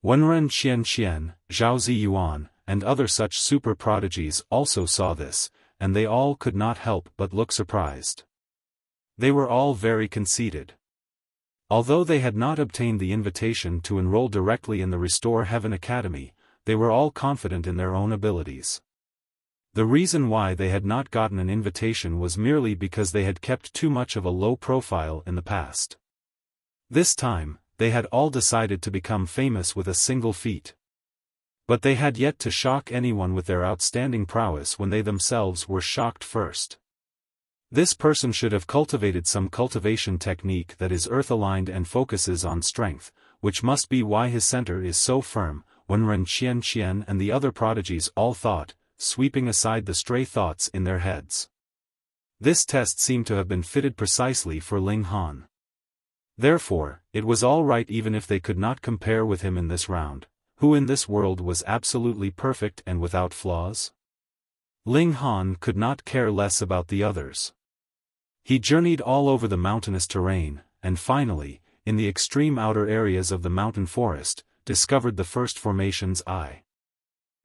Wenren Xian, Zhaozi Yuan, and other such super prodigies also saw this, and they all could not help but look surprised. They were all very conceited. Although they had not obtained the invitation to enroll directly in the Restore Heaven Academy, they were all confident in their own abilities. The reason why they had not gotten an invitation was merely because they had kept too much of a low profile in the past. This time, they had all decided to become famous with a single feat. But they had yet to shock anyone with their outstanding prowess when they themselves were shocked first. This person should have cultivated some cultivation technique that is earth-aligned and focuses on strength, which must be why his center is so firm, when Ren Qian and the other prodigies all thought, sweeping aside the stray thoughts in their heads. This test seemed to have been fitted precisely for Ling Han. Therefore, it was all right even if they could not compare with him in this round, who in this world was absolutely perfect and without flaws? Ling Han could not care less about the others. He journeyed all over the mountainous terrain, and finally, in the extreme outer areas of the mountain forest, discovered the first formation's eye.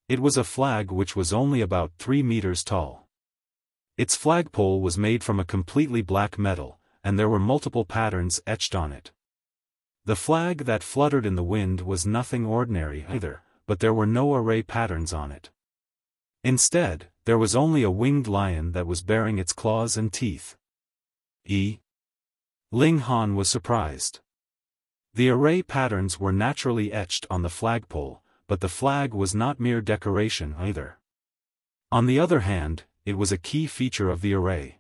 It was a flag which was only about 3 meters tall. Its flagpole was made from a completely black metal, and there were multiple patterns etched on it. The flag that fluttered in the wind was nothing ordinary either, but there were no array patterns on it. Instead, there was only a winged lion that was baring its claws and teeth. Ling Han was surprised. The array patterns were naturally etched on the flagpole, but the flag was not mere decoration either. On the other hand, it was a key feature of the array.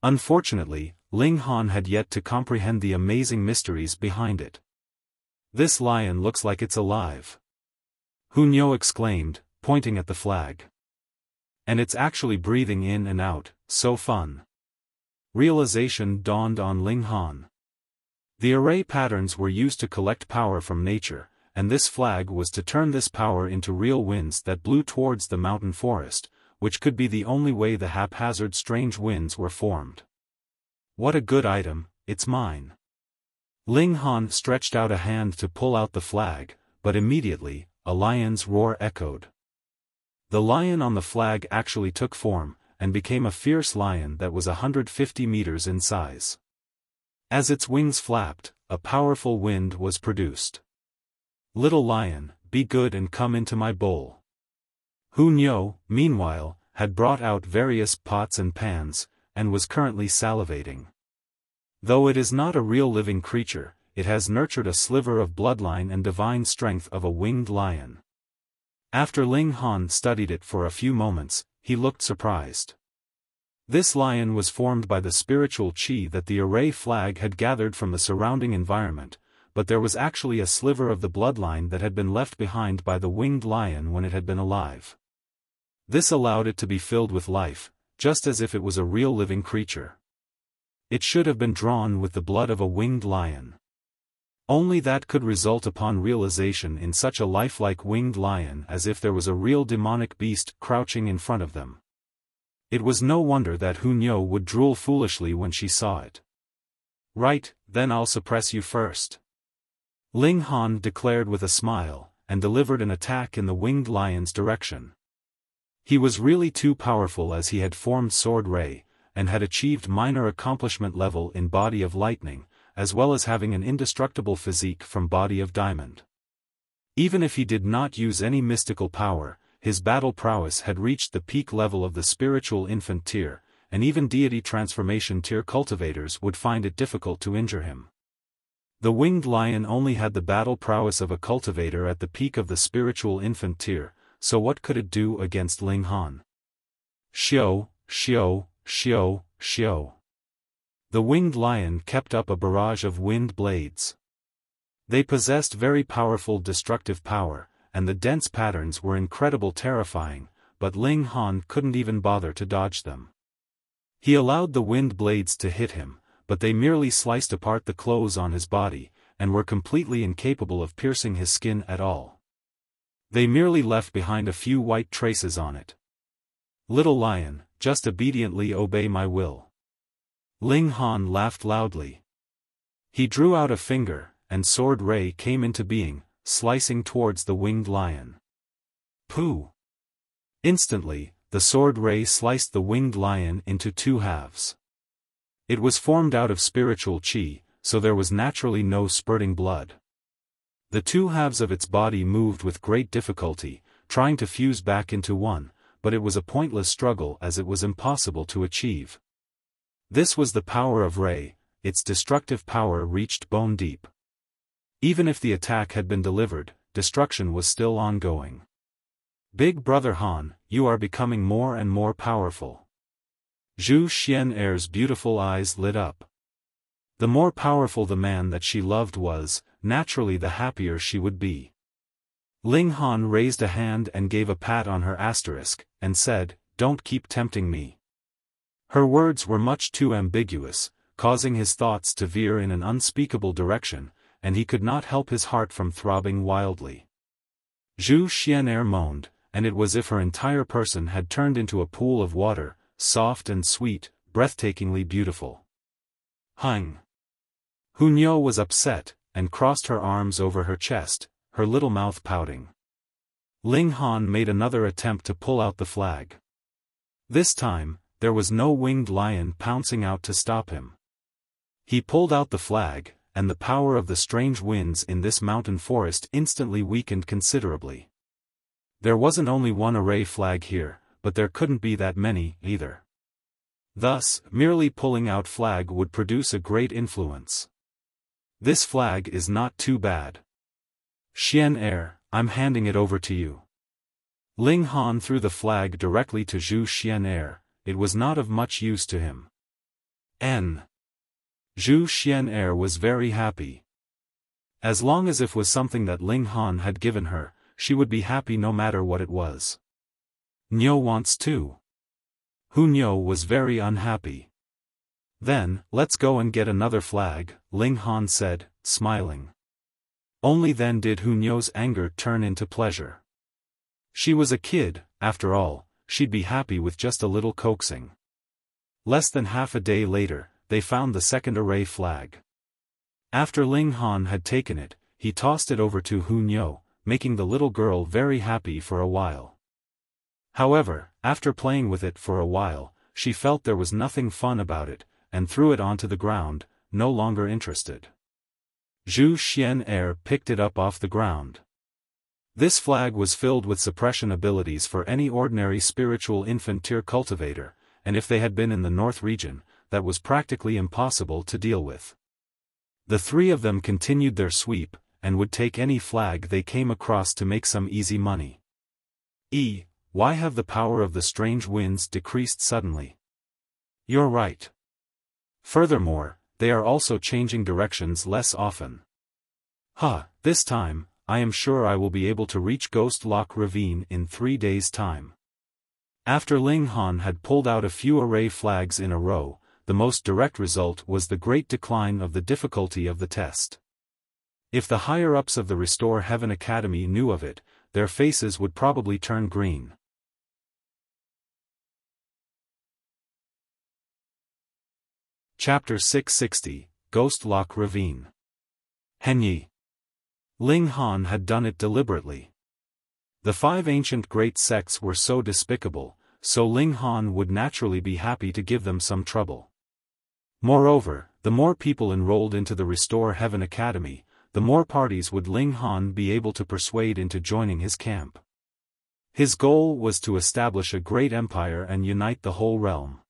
Unfortunately, Ling Han had yet to comprehend the amazing mysteries behind it. This lion looks like it's alive. Hunyo exclaimed, pointing at the flag. And it's actually breathing in and out, so fun. Realization dawned on Ling Han. The array patterns were used to collect power from nature, and this flag was to turn this power into real winds that blew towards the mountain forest, which could be the only way the haphazard strange winds were formed. What a good item, it's mine. Ling Han stretched out a hand to pull out the flag, but immediately, a lion's roar echoed. The lion on the flag actually took form, and became a fierce lion that was 150 meters in size. As its wings flapped, a powerful wind was produced. Little lion, be good and come into my bowl. Hunyo, meanwhile, had brought out various pots and pans, and was currently salivating. Though it is not a real living creature, it has nurtured a sliver of bloodline and divine strength of a winged lion. After Ling Han studied it for a few moments, he looked surprised. This lion was formed by the spiritual qi that the array flag had gathered from the surrounding environment, but there was actually a sliver of the bloodline that had been left behind by the winged lion when it had been alive. This allowed it to be filled with life, just as if it was a real living creature. It should have been drawn with the blood of a winged lion. Only that could result upon realization in such a lifelike winged lion as if there was a real demonic beast crouching in front of them. It was no wonder that Hunyo would drool foolishly when she saw it. Right, then I'll suppress you first. Ling Han declared with a smile, and delivered an attack in the winged lion's direction. He was really too powerful as he had formed Sword Ray, and had achieved minor accomplishment level in Body of Lightning, as well as having an indestructible physique from Body of Diamond. Even if he did not use any mystical power, his battle prowess had reached the peak level of the spiritual infant tier, and even deity transformation tier cultivators would find it difficult to injure him. The winged lion only had the battle prowess of a cultivator at the peak of the spiritual infant tier, so what could it do against Ling Han? Xiao, xiao, xiao, xiao. The winged lion kept up a barrage of wind blades. They possessed very powerful destructive power, and the dense patterns were incredible terrifying, but Ling Han couldn't even bother to dodge them. He allowed the wind blades to hit him, but they merely sliced apart the clothes on his body, and were completely incapable of piercing his skin at all. They merely left behind a few white traces on it. Little lion, just obediently obey my will. Ling Han laughed loudly. He drew out a finger, and Sword Ray came into being, slicing towards the winged lion. Pooh! Instantly, the Sword Ray sliced the winged lion into two halves. It was formed out of spiritual qi, so there was naturally no spurting blood. The two halves of its body moved with great difficulty, trying to fuse back into one, but it was a pointless struggle as it was impossible to achieve. This was the power of Ray, its destructive power reached bone deep. Even if the attack had been delivered, destruction was still ongoing. Big Brother Han, you are becoming more and more powerful. Zhu Xian'er's beautiful eyes lit up. The more powerful the man that she loved was, naturally the happier she would be. Ling Han raised a hand and gave a pat on her asterisk, and said, "Don't keep tempting me." Her words were much too ambiguous, causing his thoughts to veer in an unspeakable direction, and he could not help his heart from throbbing wildly. Zhu Xian'er moaned, and it was as if her entire person had turned into a pool of water, soft and sweet, breathtakingly beautiful. Hung. Hunyo was upset, and crossed her arms over her chest, her little mouth pouting. Ling Han made another attempt to pull out the flag. This time, there was no winged lion pouncing out to stop him. He pulled out the flag, and the power of the strange winds in this mountain forest instantly weakened considerably. There wasn't only one array flag here, but there couldn't be that many, either. Thus, merely pulling out flag would produce a great influence. This flag is not too bad. Xian'er, I'm handing it over to you. Ling Han threw the flag directly to Zhu Xian'er. It was not of much use to him. Zhu Xian'er was very happy. As long as it was something that Ling Han had given her, she would be happy no matter what it was. Niu wants too. Hu Niu was very unhappy. Then, let's go and get another flag, Ling Han said, smiling. Only then did Hu Niu's anger turn into pleasure. She was a kid, after all, she'd be happy with just a little coaxing. Less than half a day later, they found the second array flag. After Ling Han had taken it, he tossed it over to Hu Niu, making the little girl very happy for a while. However, after playing with it for a while, she felt there was nothing fun about it, and threw it onto the ground, no longer interested. Zhu Xian picked it up off the ground. This flag was filled with suppression abilities for any ordinary spiritual infant tier cultivator, and if they had been in the North region, that was practically impossible to deal with. The three of them continued their sweep, and would take any flag they came across to make some easy money. Why have the power of the strange winds decreased suddenly? You're right. Furthermore, they are also changing directions less often. This time, I am sure I will be able to reach Ghost Lock Ravine in 3 days' time. After Ling Han had pulled out a few array flags in a row, the most direct result was the great decline of the difficulty of the test. If the higher-ups of the Restore Heaven Academy knew of it, their faces would probably turn green. Chapter 660, Ghost Lock Ravine. Henyi. Ling Han had done it deliberately. The 5 ancient great sects were so despicable, so Ling Han would naturally be happy to give them some trouble. Moreover, the more people enrolled into the Restore Heaven Academy, the more parties would Ling Han be able to persuade into joining his camp. His goal was to establish a great empire and unite the whole realm.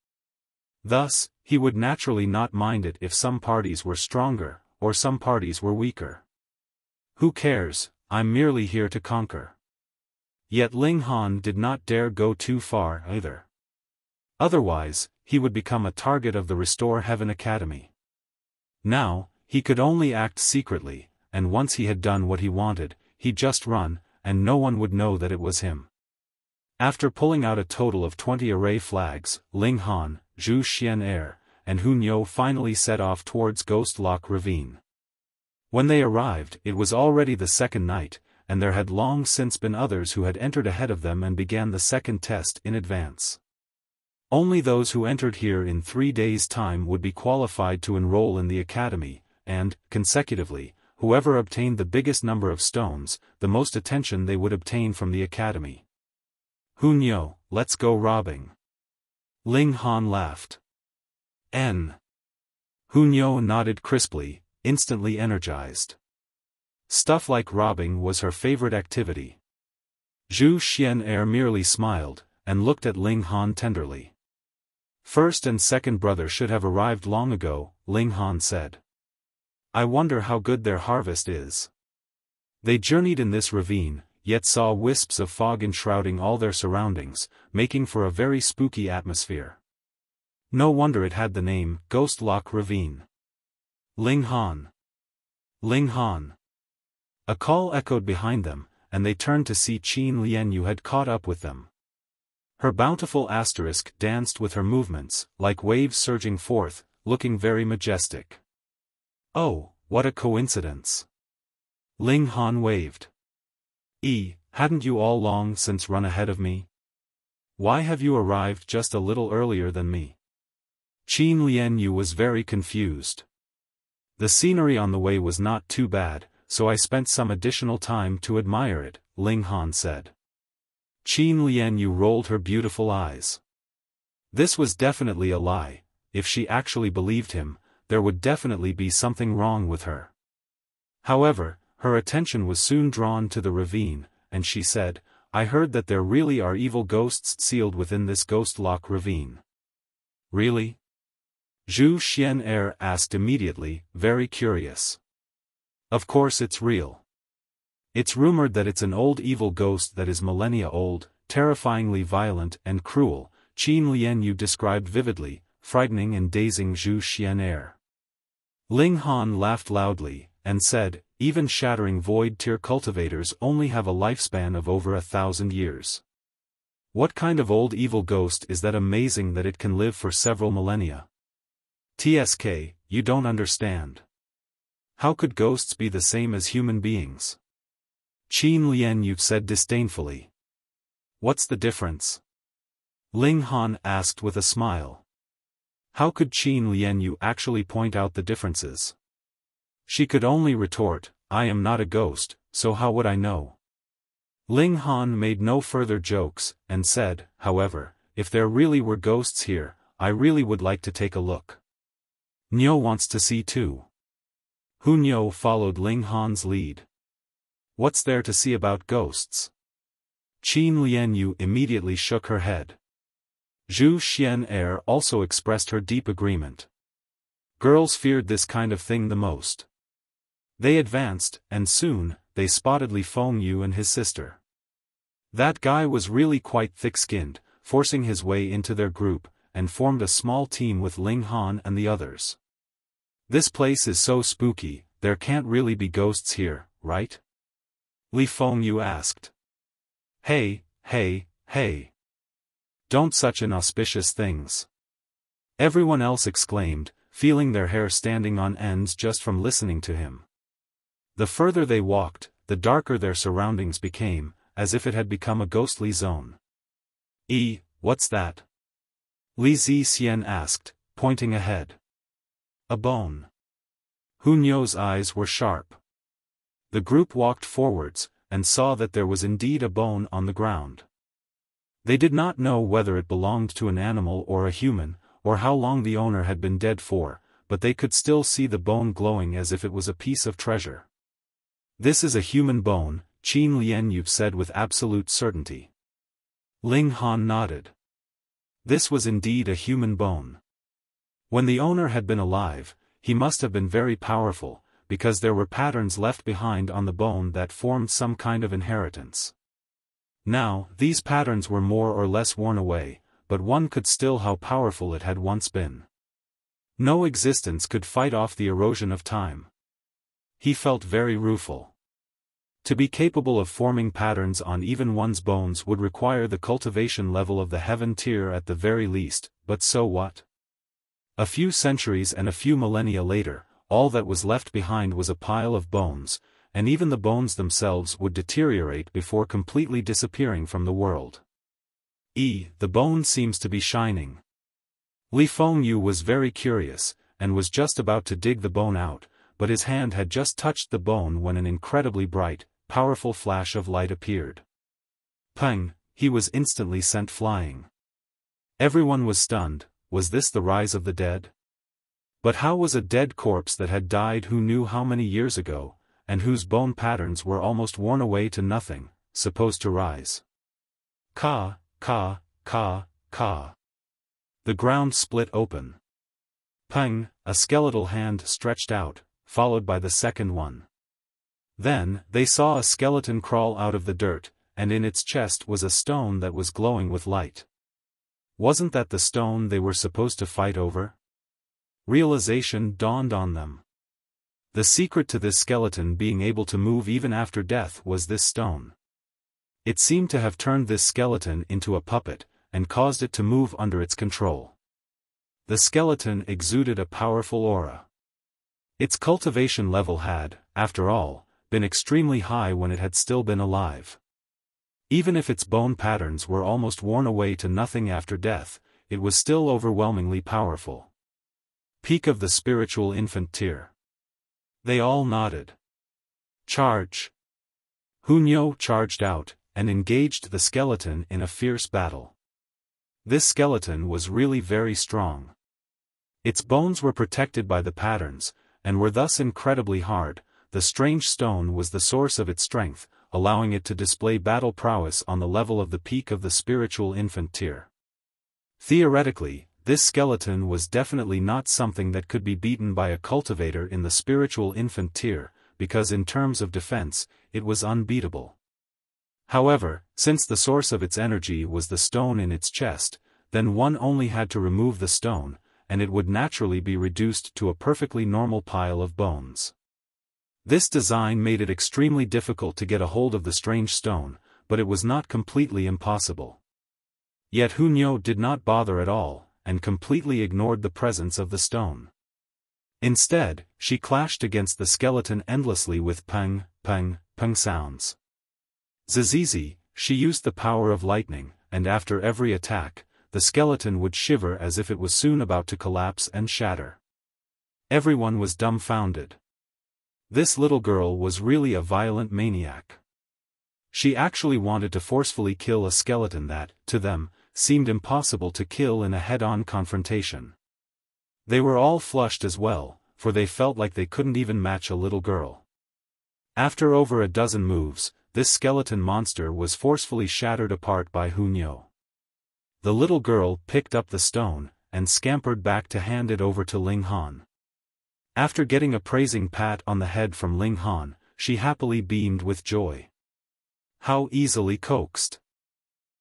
Thus, he would naturally not mind it if some parties were stronger, or some parties were weaker. Who cares, I'm merely here to conquer. Yet Ling Han did not dare go too far either. Otherwise, he would become a target of the Restore Heaven Academy. Now, he could only act secretly, and once he had done what he wanted, he'd just run, and no one would know that it was him. After pulling out a total of 20 array flags, Ling Han, Zhu Xian and Hu Niu finally set off towards Ghost Lock Ravine. When they arrived, it was already the second night, and there had long since been others who had entered ahead of them and began the second test in advance. Only those who entered here in 3 days' time would be qualified to enroll in the academy, and, consecutively, whoever obtained the biggest number of stones, the most attention they would obtain from the academy. Hu Niu, let's go robbing. Ling Han laughed. Hu Niu nodded crisply, instantly energized. Stuff like robbing was her favorite activity. Zhu Xian merely smiled, and looked at Ling Han tenderly. First and second brother should have arrived long ago, Ling Han said. I wonder how good their harvest is. They journeyed in this ravine, yet saw wisps of fog enshrouding all their surroundings, making for a very spooky atmosphere. No wonder it had the name, Ghost Lock Ravine. Ling Han. Ling Han. A call echoed behind them, and they turned to see Qin Lianyu had caught up with them. Her bountiful asterisk danced with her movements, like waves surging forth, looking very majestic. Oh, what a coincidence. Ling Han waved. Hadn't you all long since run ahead of me? Why have you arrived just a little earlier than me? Qin Lianyu was very confused. The scenery on the way was not too bad, so I spent some additional time to admire it, Ling Han said. Qin Lianyu rolled her beautiful eyes. This was definitely a lie. If she actually believed him, there would definitely be something wrong with her. However, her attention was soon drawn to the ravine, and she said, I heard that there really are evil ghosts sealed within this Ghost Lock Ravine. Really? Zhu Xian asked immediately, very curious. Of course it's real. It's rumored that it's an old evil ghost that is millennia old, terrifyingly violent and cruel, Qin Lianyu described vividly, frightening and dazing Zhu Xian. Ling Han laughed loudly, and said, even shattering void-tier cultivators only have a lifespan of over 1,000 years. What kind of old evil ghost is that amazing that it can live for several millennia? TSK, you don't understand. How could ghosts be the same as human beings? Qin Lianyu said disdainfully. What's the difference? Ling Han asked with a smile. How could Qin Lianyu actually point out the differences? She could only retort, I am not a ghost, so how would I know? Ling Han made no further jokes, and said, however, if there really were ghosts here, I really would like to take a look. Niu wants to see too. Hu Niu followed Ling Han's lead. What's there to see about ghosts? Qin Lianyu immediately shook her head. Zhu Xian'er also expressed her deep agreement. Girls feared this kind of thing the most. They advanced, and soon, they spotted Li Fengyu and his sister. That guy was really quite thick-skinned, forcing his way into their group, and formed a small team with Ling Han and the others. This place is so spooky, there can't really be ghosts here, right? Li Fengyu asked. Hey, hey, hey. Don't such inauspicious things. Everyone else exclaimed, feeling their hair standing on ends just from listening to him. The further they walked, the darker their surroundings became, as if it had become a ghostly zone. What's that? Li Zixian asked, pointing ahead. A bone. Hu Niu's eyes were sharp. The group walked forwards, and saw that there was indeed a bone on the ground. They did not know whether it belonged to an animal or a human, or how long the owner had been dead for, but they could still see the bone glowing as if it was a piece of treasure. This is a human bone, Qin Lianyu said with absolute certainty. Ling Han nodded. This was indeed a human bone. When the owner had been alive, he must have been very powerful, because there were patterns left behind on the bone that formed some kind of inheritance. Now, these patterns were more or less worn away, but one could still how powerful it had once been. No existence could fight off the erosion of time. He felt very rueful. To be capable of forming patterns on even one's bones would require the cultivation level of the heaven tier at the very least, but so what? A few centuries and a few millennia later, all that was left behind was a pile of bones, and even the bones themselves would deteriorate before completely disappearing from the world. The bone seems to be shining. Li Fengyu was very curious, and was just about to dig the bone out, but his hand had just touched the bone when an incredibly bright, powerful flash of light appeared. Peng, he was instantly sent flying. Everyone was stunned. Was this the rise of the dead? But how was a dead corpse that had died who knew how many years ago, and whose bone patterns were almost worn away to nothing, supposed to rise? Ka, ka, ka, ka. The ground split open. Peng, a skeletal hand stretched out, followed by the second one. Then, they saw a skeleton crawl out of the dirt, and in its chest was a stone that was glowing with light. Wasn't that the stone they were supposed to fight over? Realization dawned on them. The secret to this skeleton being able to move even after death was this stone. It seemed to have turned this skeleton into a puppet, and caused it to move under its control. The skeleton exuded a powerful aura. Its cultivation level had, after all, been extremely high when it had still been alive. Even if its bone patterns were almost worn away to nothing after death, it was still overwhelmingly powerful. Peak of the spiritual infant tier. They all nodded. Charge! Hu Niu charged out, and engaged the skeleton in a fierce battle. This skeleton was really very strong. Its bones were protected by the patterns, and were thus incredibly hard. The strange stone was the source of its strength, allowing it to display battle prowess on the level of the peak of the spiritual infant tier. Theoretically, this skeleton was definitely not something that could be beaten by a cultivator in the spiritual infant tier, because in terms of defense, it was unbeatable. However, since the source of its energy was the stone in its chest, then one only had to remove the stone, and it would naturally be reduced to a perfectly normal pile of bones. This design made it extremely difficult to get a hold of the strange stone, but it was not completely impossible. Yet Hunyou did not bother at all, and completely ignored the presence of the stone. Instead, she clashed against the skeleton endlessly with peng, peng, peng sounds. Zizizi, she used the power of lightning, and after every attack, the skeleton would shiver as if it was soon about to collapse and shatter. Everyone was dumbfounded. This little girl was really a violent maniac. She actually wanted to forcefully kill a skeleton that, to them, seemed impossible to kill in a head-on confrontation. They were all flushed as well, for they felt like they couldn't even match a little girl. After over a dozen moves, this skeleton monster was forcefully shattered apart by Hunyou. The little girl picked up the stone, and scampered back to hand it over to Ling Han. After getting a praising pat on the head from Ling Han, she happily beamed with joy. How easily coaxed.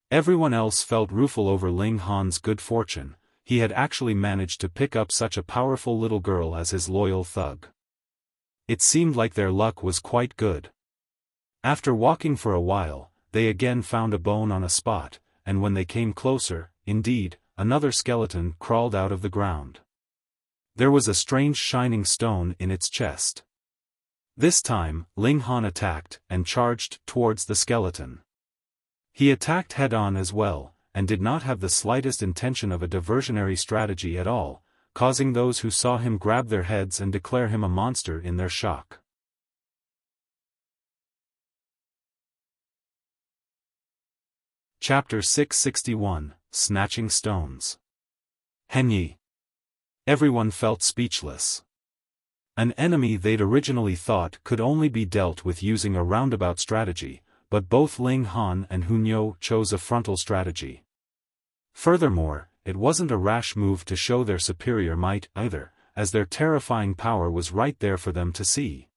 Everyone else felt rueful over Ling Han's good fortune. He had actually managed to pick up such a powerful little girl as his loyal thug. It seemed like their luck was quite good. After walking for a while, they again found a bone on a spot, and when they came closer, indeed, another skeleton crawled out of the ground. There was a strange shining stone in its chest. This time, Ling Han attacked, and charged towards the skeleton. He attacked head-on as well, and did not have the slightest intention of a diversionary strategy at all, causing those who saw him grab their heads and declare him a monster in their shock. Chapter 661, Snatching Stones. Henyi. Everyone felt speechless. An enemy they'd originally thought could only be dealt with using a roundabout strategy, but both Ling Han and Hunyou chose a frontal strategy. Furthermore, it wasn't a rash move to show their superior might either, as their terrifying power was right there for them to see.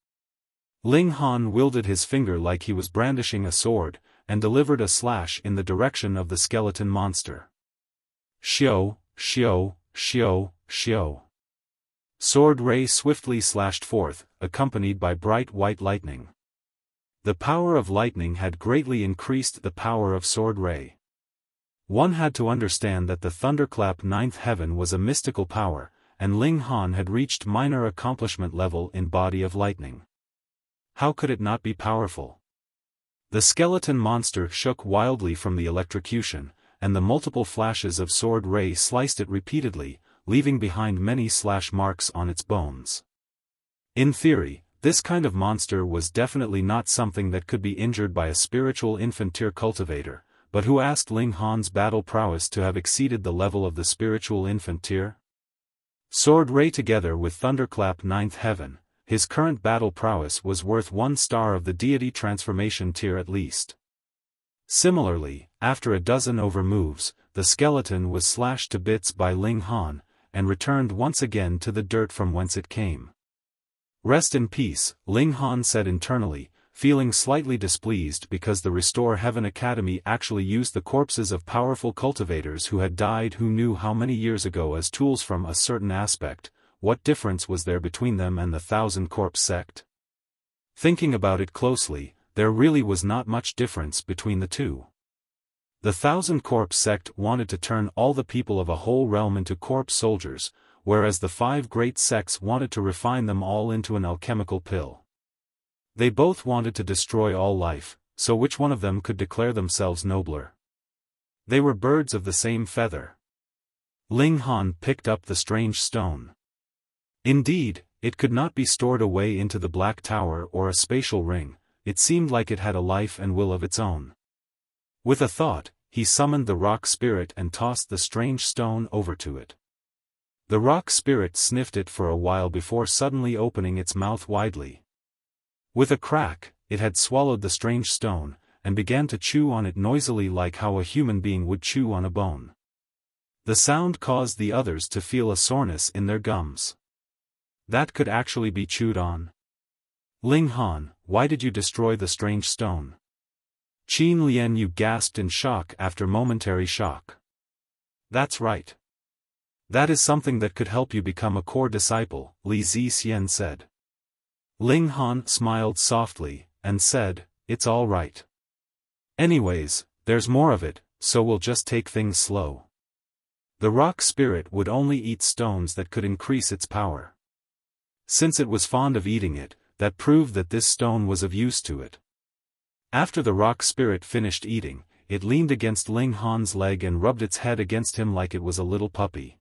Ling Han wielded his finger like he was brandishing a sword, and delivered a slash in the direction of the skeleton monster. Xiao, xiao, xiao, xiao. Sword ray swiftly slashed forth, accompanied by bright white lightning. The power of lightning had greatly increased the power of sword ray. One had to understand that the thunderclap ninth heaven was a mystical power, and Ling Han had reached minor accomplishment level in body of lightning. How could it not be powerful? The skeleton monster shook wildly from the electrocution, and the multiple flashes of sword ray sliced it repeatedly, leaving behind many slash marks on its bones. In theory, this kind of monster was definitely not something that could be injured by a spiritual infant tier cultivator, but who asked Ling Han's battle prowess to have exceeded the level of the spiritual infant tier? Sword ray together with thunderclap ninth heaven, his current battle prowess was worth 1 star of the deity transformation tier at least. Similarly, after a dozen over moves, the skeleton was slashed to bits by Ling Han, and returned once again to the dirt from whence it came. Rest in peace, Ling Han said internally, feeling slightly displeased because the Restore Heaven Academy actually used the corpses of powerful cultivators who had died who knew how many years ago as tools from a certain aspect. What difference was there between them and the Thousand Corpse sect? Thinking about it closely, there really was not much difference between the two. The Thousand Corpse sect wanted to turn all the people of a whole realm into corpse soldiers, whereas the 5 great sects wanted to refine them all into an alchemical pill. They both wanted to destroy all life, so which one of them could declare themselves nobler? They were birds of the same feather. Ling Han picked up the strange stone. Indeed, it could not be stored away into the Black Tower or a spatial ring, it seemed like it had a life and will of its own. With a thought, he summoned the rock spirit and tossed the strange stone over to it. The rock spirit sniffed it for a while before suddenly opening its mouth widely. With a crack, it had swallowed the strange stone, and began to chew on it noisily like how a human being would chew on a bone. The sound caused the others to feel a soreness in their gums. That could actually be chewed on. Ling Han, why did you destroy the strange stone? Qin Lian Yu gasped in shock after momentary shock. That's right. That is something that could help you become a core disciple, Li Zixian said. Ling Han smiled softly, and said, "It's all right. Anyways, there's more of it, so we'll just take things slow." The rock spirit would only eat stones that could increase its power. Since it was fond of eating it, that proved that this stone was of use to it. After the rock spirit finished eating, it leaned against Ling Han's leg and rubbed its head against him like it was a little puppy.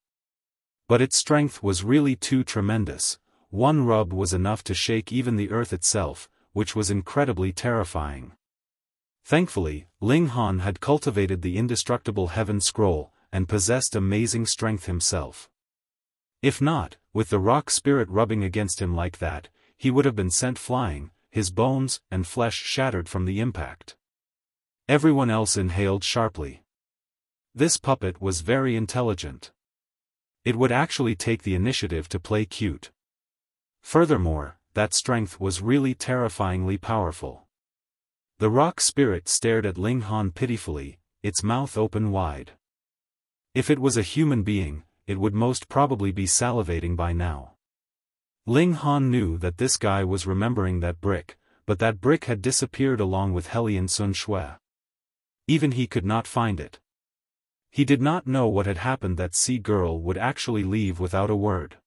But its strength was really too tremendous. One rub was enough to shake even the earth itself, which was incredibly terrifying. Thankfully, Ling Han had cultivated the indestructible heaven scroll, and possessed amazing strength himself. If not, with the rock spirit rubbing against him like that, he would have been sent flying, his bones and flesh shattered from the impact. Everyone else inhaled sharply. This puppet was very intelligent. It would actually take the initiative to play cute. Furthermore, that strength was really terrifyingly powerful. The rock spirit stared at Ling Han pitifully, its mouth open wide. If it was a human being, it would most probably be salivating by now. Ling Han knew that this guy was remembering that brick, but that brick had disappeared along with Hellion Sun Shui. Even he could not find it. He did not know what had happened that sea girl would actually leave without a word.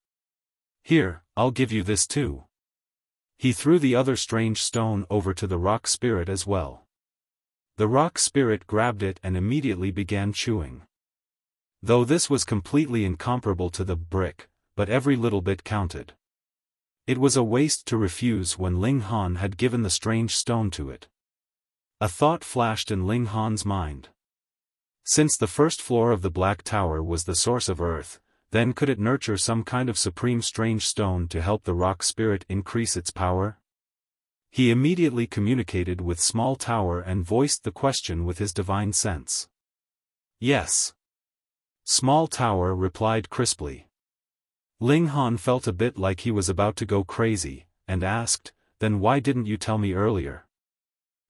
"Here, I'll give you this too." He threw the other strange stone over to the rock spirit as well. The rock spirit grabbed it and immediately began chewing. Though this was completely incomparable to the brick, but every little bit counted. It was a waste to refuse when Ling Han had given the strange stone to it. A thought flashed in Ling Han's mind. Since the first floor of the Black Tower was the source of earth, then could it nurture some kind of supreme strange stone to help the rock spirit increase its power? He immediately communicated with Small Tower and voiced the question with his divine sense. "Yes." Small Tower replied crisply. Ling Han felt a bit like he was about to go crazy, and asked, "Then why didn't you tell me earlier?"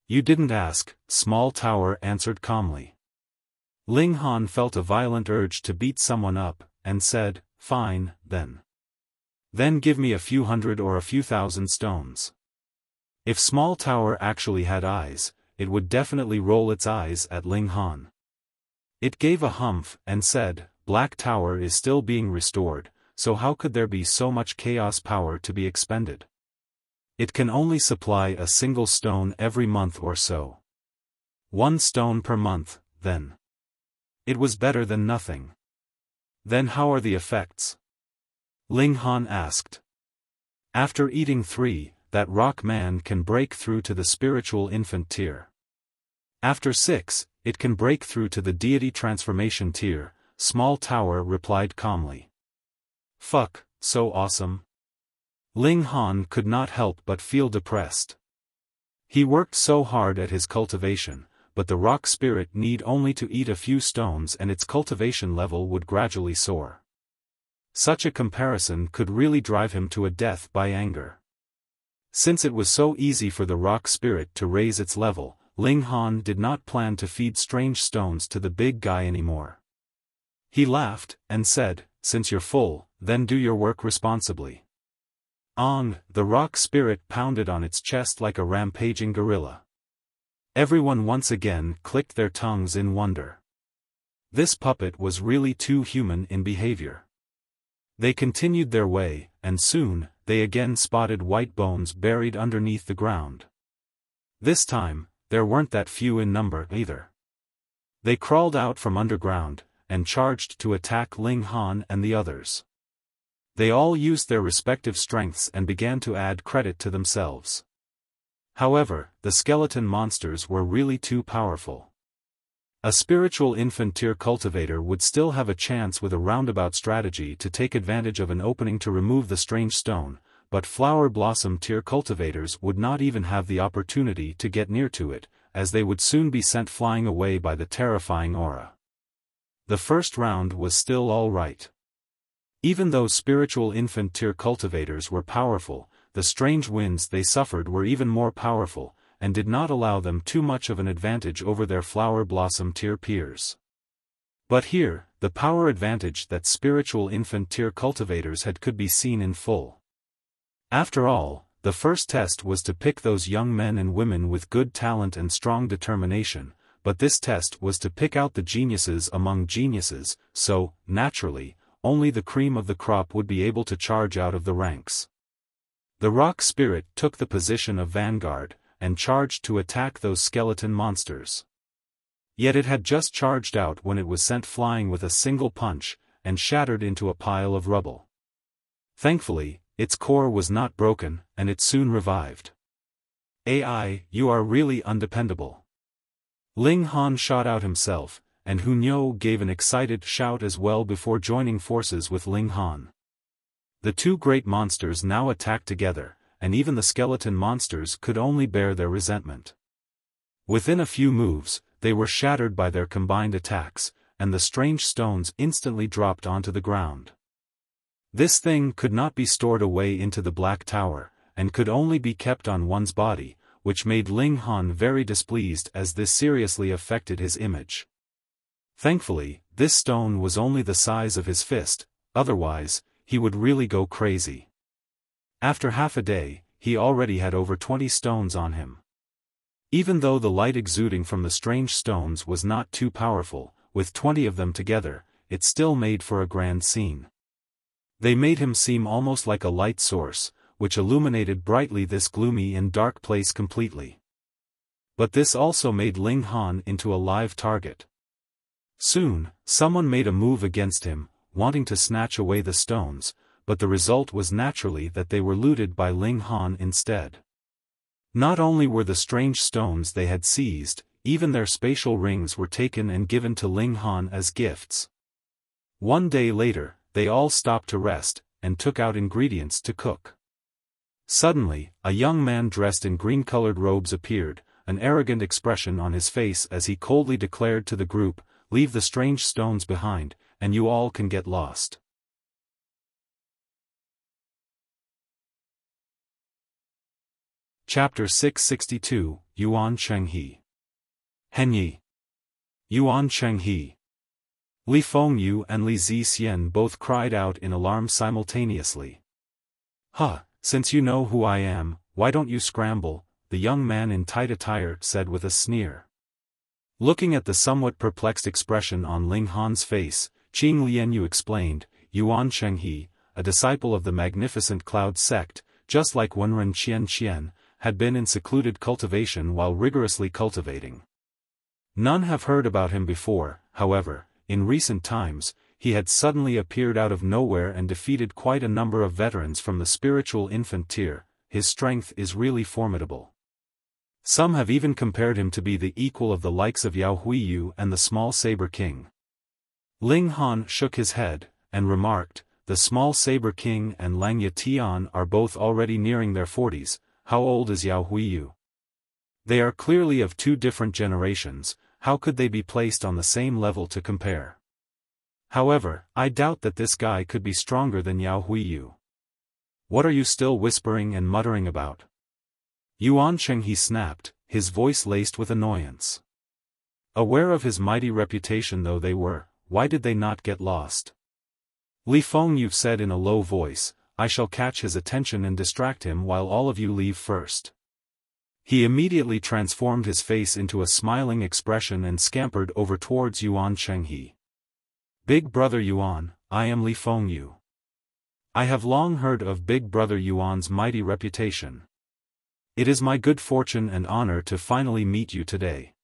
"You didn't ask," Small Tower answered calmly. Ling Han felt a violent urge to beat someone up, and said, "Fine, then. Then give me a few hundred or a few thousand stones." If Small Tower actually had eyes, it would definitely roll its eyes at Ling Han. It gave a humph and said, "Black Tower is still being restored, so how could there be so much chaos power to be expended? It can only supply a single stone every month or so. 1 stone per month, then. It was better than nothing." "Then how are the effects?" Ling Han asked. "After eating 3, that rock man can break through to the spiritual infant tier. After 6, it can break through to the deity transformation tier," Small Tower replied calmly. "Fuck, so awesome." Ling Han could not help but feel depressed. He worked so hard at his cultivation, but the rock spirit need only to eat a few stones and its cultivation level would gradually soar. Such a comparison could really drive him to a death by anger. Since it was so easy for the rock spirit to raise its level, Ling Han did not plan to feed strange stones to the big guy anymore. He laughed, and said, "Since you're full, then do your work responsibly." The rock spirit pounded on its chest like a rampaging gorilla. Everyone once again clicked their tongues in wonder. This puppet was really too human in behavior. They continued their way, and soon, they again spotted white bones buried underneath the ground. This time, there weren't that few in number either. They crawled out from underground, and charged to attack Ling Han and the others. They all used their respective strengths and began to add credit to themselves. However, the skeleton monsters were really too powerful. A spiritual infant tier cultivator would still have a chance with a roundabout strategy to take advantage of an opening to remove the strange stone, but flower blossom tier cultivators would not even have the opportunity to get near to it, as they would soon be sent flying away by the terrifying aura. The first round was still all right. Even though spiritual infant tier cultivators were powerful, the strange winds they suffered were even more powerful, and did not allow them too much of an advantage over their flower blossom tier peers. But here, the power advantage that spiritual infant tier cultivators had could be seen in full. After all, the first test was to pick those young men and women with good talent and strong determination, but this test was to pick out the geniuses among geniuses, so, naturally, only the cream of the crop would be able to charge out of the ranks. The rock spirit took the position of vanguard, and charged to attack those skeleton monsters. Yet it had just charged out when it was sent flying with a single punch, and shattered into a pile of rubble. Thankfully, its core was not broken, and it soon revived. AI, you are really undependable. Ling Han shot out himself, and Hunyo gave an excited shout as well before joining forces with Ling Han. The two great monsters now attacked together, and even the skeleton monsters could only bear their resentment. Within a few moves, they were shattered by their combined attacks, and the strange stones instantly dropped onto the ground. This thing could not be stored away into the Black Tower, and could only be kept on one's body, which made Ling Han very displeased as this seriously affected his image. Thankfully, this stone was only the size of his fist, otherwise, he would really go crazy. After half a day, he already had over 20 stones on him. Even though the light exuding from the strange stones was not too powerful, with 20 of them together, it still made for a grand scene. They made him seem almost like a light source, which illuminated brightly this gloomy and dark place completely. But this also made Ling Han into a live target. Soon, someone made a move against him, wanting to snatch away the stones, but the result was naturally that they were looted by Ling Han instead. Not only were the strange stones they had seized, even their spatial rings were taken and given to Ling Han as gifts. One day later, they all stopped to rest, and took out ingredients to cook. Suddenly, a young man dressed in green-colored robes appeared, an arrogant expression on his face as he coldly declared to the group, "Leave the strange stones behind, and you all can get lost." Chapter 662, Yuan Cheng He. Henyi. Yuan Cheng He. Li Fengyu and Li Zixian both cried out in alarm simultaneously. Since you know who I am, why don't you scramble?" the young man in tight attire said with a sneer. Looking at the somewhat perplexed expression on Ling Han's face, Qing Lianyu explained, "Yuan Cheng He, a disciple of the magnificent Cloud sect, just like Wenren Qian, had been in secluded cultivation while rigorously cultivating. None have heard about him before, however. In recent times, he had suddenly appeared out of nowhere and defeated quite a number of veterans from the spiritual infant tier. His strength is really formidable. Some have even compared him to be the equal of the likes of Yao Huiyu and the Small Saber King." Ling Han shook his head, and remarked, "The Small Saber King and Lang Yatian are both already nearing their 40s, how old is Yao Huiyu? They are clearly of two different generations. How could they be placed on the same level to compare? However, I doubt that this guy could be stronger than Yao Huiyu. What are you still whispering and muttering about?" Yuan Cheng He snapped, his voice laced with annoyance. Aware of his mighty reputation though they were, why did they not get lost? Li Fengyu said in a low voice, "I shall catch his attention and distract him while all of you leave first." He immediately transformed his face into a smiling expression and scampered over towards Yuan Cheng He. "Big Brother Yuan, I am Li Fengyu. I have long heard of Big Brother Yuan's mighty reputation. It is my good fortune and honor to finally meet you today.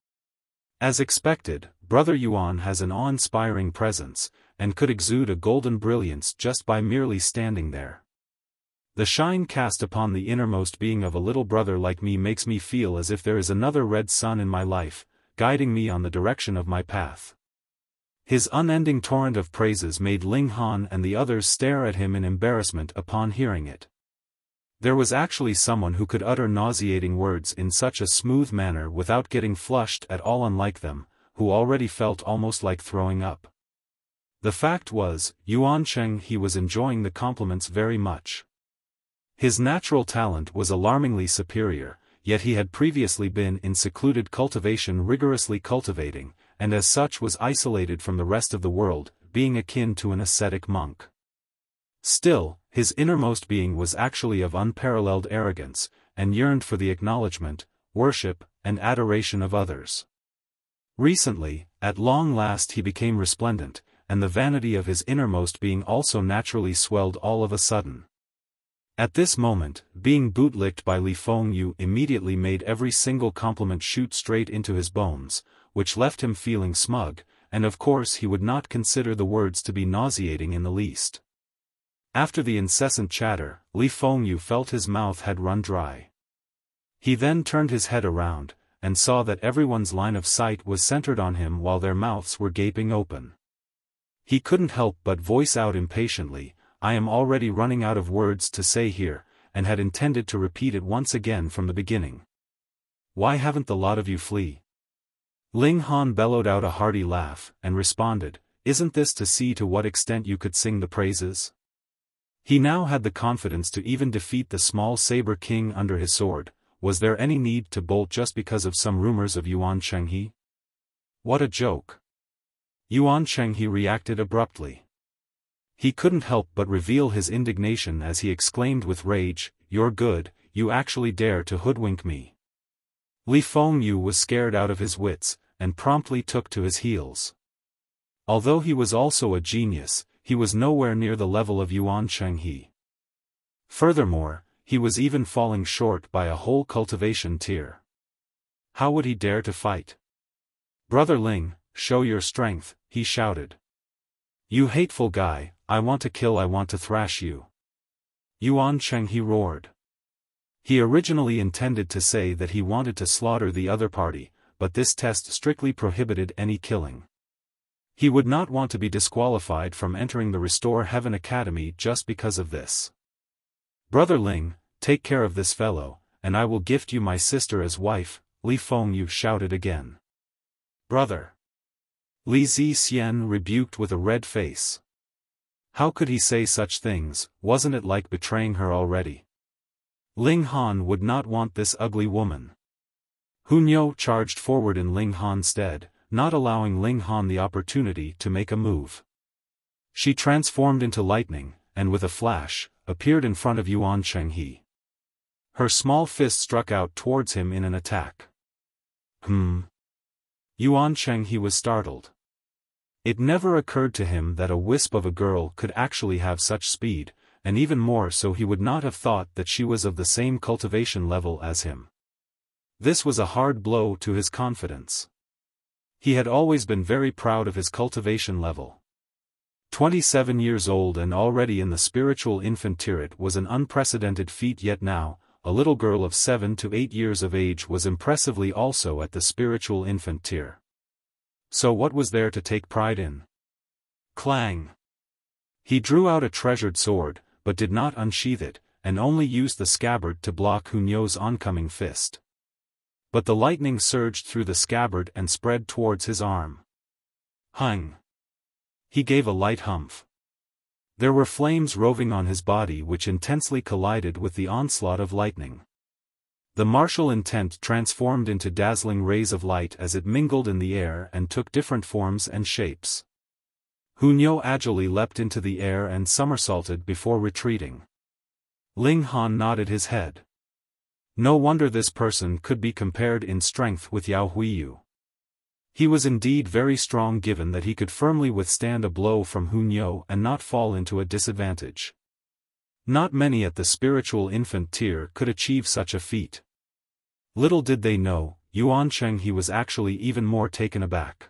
As expected, Brother Yuan has an awe-inspiring presence, and could exude a golden brilliance just by merely standing there. The shine cast upon the innermost being of a little brother like me makes me feel as if there is another red sun in my life, guiding me on the direction of my path." His unending torrent of praises made Ling Han and the others stare at him in embarrassment upon hearing it. There was actually someone who could utter nauseating words in such a smooth manner without getting flushed at all, unlike them, who already felt almost like throwing up. The fact was, Yuan Cheng He was enjoying the compliments very much. His natural talent was alarmingly superior, yet he had previously been in secluded cultivation rigorously cultivating, and as such was isolated from the rest of the world, being akin to an ascetic monk. Still, his innermost being was actually of unparalleled arrogance, and yearned for the acknowledgement, worship, and adoration of others. Recently, at long last he became resplendent, and the vanity of his innermost being also naturally swelled all of a sudden. At this moment, being bootlicked by Li Fengyu immediately made every single compliment shoot straight into his bones, which left him feeling smug, and of course he would not consider the words to be nauseating in the least. After the incessant chatter, Li Fengyu felt his mouth had run dry. He then turned his head around, and saw that everyone's line of sight was centered on him while their mouths were gaping open. He couldn't help but voice out impatiently, "I am already running out of words to say here," and had intended to repeat it once again from the beginning. "Why haven't the lot of you flee?" Ling Han bellowed out a hearty laugh, and responded, "Isn't this to see to what extent you could sing the praises?" He now had the confidence to even defeat the small saber king under his sword. Was there any need to bolt just because of some rumors of Yuan Chenghe? What a joke! Yuan Chenghe reacted abruptly. He couldn't help but reveal his indignation as he exclaimed with rage, "You're good, you actually dare to hoodwink me." Li Fengyu was scared out of his wits, and promptly took to his heels. Although he was also a genius, he was nowhere near the level of Yuan Chenghe. Furthermore, he was even falling short by a whole cultivation tier. How would he dare to fight? "Brother Ling, show your strength," he shouted. "You hateful guy, I want to kill, I want to thrash you." Yuan Chenghe roared. He originally intended to say that he wanted to slaughter the other party, but this test strictly prohibited any killing. He would not want to be disqualified from entering the Restore Heaven Academy just because of this. "Brother Ling, take care of this fellow, and I will gift you my sister as wife," Li Fengyu shouted again. "Brother!" Li Zixian rebuked with a red face. How could he say such things? Wasn't it like betraying her already? Ling Han would not want this ugly woman. Hunyo charged forward in Ling Han's stead, not allowing Ling Han the opportunity to make a move. She transformed into lightning, and with a flash, appeared in front of Yuan Chenghe. Her small fist struck out towards him in an attack. Yuan Chenghe was startled. It never occurred to him that a wisp of a girl could actually have such speed, and even more so he would not have thought that she was of the same cultivation level as him. This was a hard blow to his confidence. He had always been very proud of his cultivation level. 27 years old and already in the spiritual infant tier was an unprecedented feat, yet now, a little girl of 7 to 8 years of age was impressively also at the spiritual infant tier. So what was there to take pride in? Clang! He drew out a treasured sword, but did not unsheath it, and only used the scabbard to block Hunyo's oncoming fist. But the lightning surged through the scabbard and spread towards his arm. Hung! He gave a light humph. There were flames roving on his body which intensely collided with the onslaught of lightning. The martial intent transformed into dazzling rays of light as it mingled in the air and took different forms and shapes. Hunyo agilely leapt into the air and somersaulted before retreating. Ling Han nodded his head. No wonder this person could be compared in strength with Yao Huiyu. He was indeed very strong, given that he could firmly withstand a blow from Hunyo and not fall into a disadvantage. Not many at the spiritual infant tier could achieve such a feat. Little did they know, Yuan Chenghe was actually even more taken aback.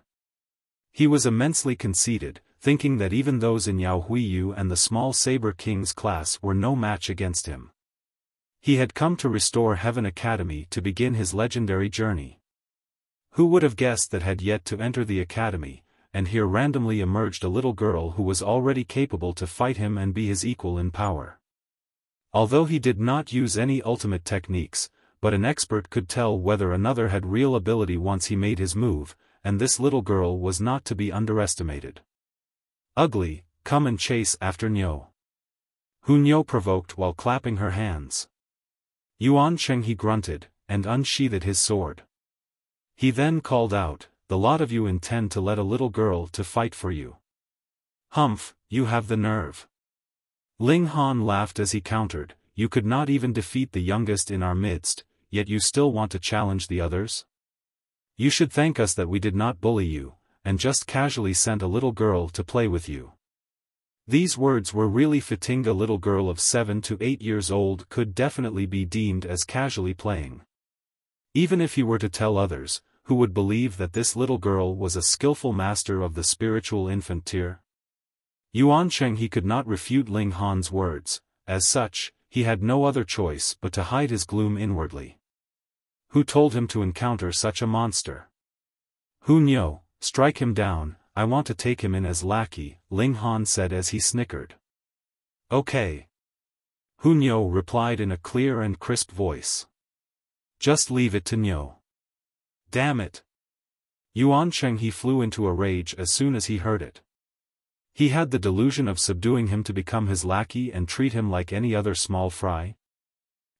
He was immensely conceited, thinking that even those in Yao Huiyu and the small Saber King's class were no match against him. He had come to Restore Heaven Academy to begin his legendary journey. Who would have guessed that had yet to enter the academy, and here randomly emerged a little girl who was already capable to fight him and be his equal in power. Although he did not use any ultimate techniques, but an expert could tell whether another had real ability once he made his move, and this little girl was not to be underestimated. Ugly, come and chase after Nyo. Hunyo provoked while clapping her hands. Yuan Chenghe grunted, and unsheathed his sword. He then called out, "The lot of you intend to let a little girl to fight for you. Humph, you have the nerve." Ling Han laughed as he countered, "You could not even defeat the youngest in our midst, yet you still want to challenge the others? You should thank us that we did not bully you, and just casually sent a little girl to play with you." These words were really fitting. A little girl of 7 to 8 years old could definitely be deemed as casually playing. Even if he were to tell others, who would believe that this little girl was a skillful master of the spiritual infant tier? Yuan Cheng he could not refute Ling Han's words, as such, he had no other choice but to hide his gloom inwardly. Who told him to encounter such a monster? Hu Niu, strike him down, I want to take him in as lackey, Ling Han said as he snickered. Okay. Hu Niu replied in a clear and crisp voice. Just leave it to Niu. Damn it. Yuan Cheng he flew into a rage as soon as he heard it. He had the delusion of subduing him to become his lackey and treat him like any other small fry.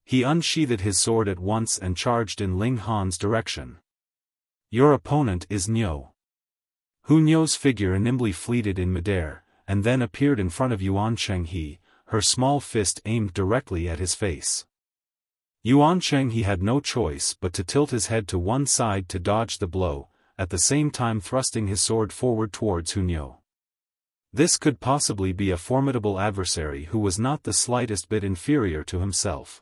He unsheathed his sword at once and charged in Ling Han's direction. Your opponent is Niu. Hu Niu's figure nimbly fleeted in midair, and then appeared in front of Yuan Cheng he, her small fist aimed directly at his face. Yuan Cheng he had no choice but to tilt his head to one side to dodge the blow, at the same time thrusting his sword forward towards Hu Niu. This could possibly be a formidable adversary who was not the slightest bit inferior to himself.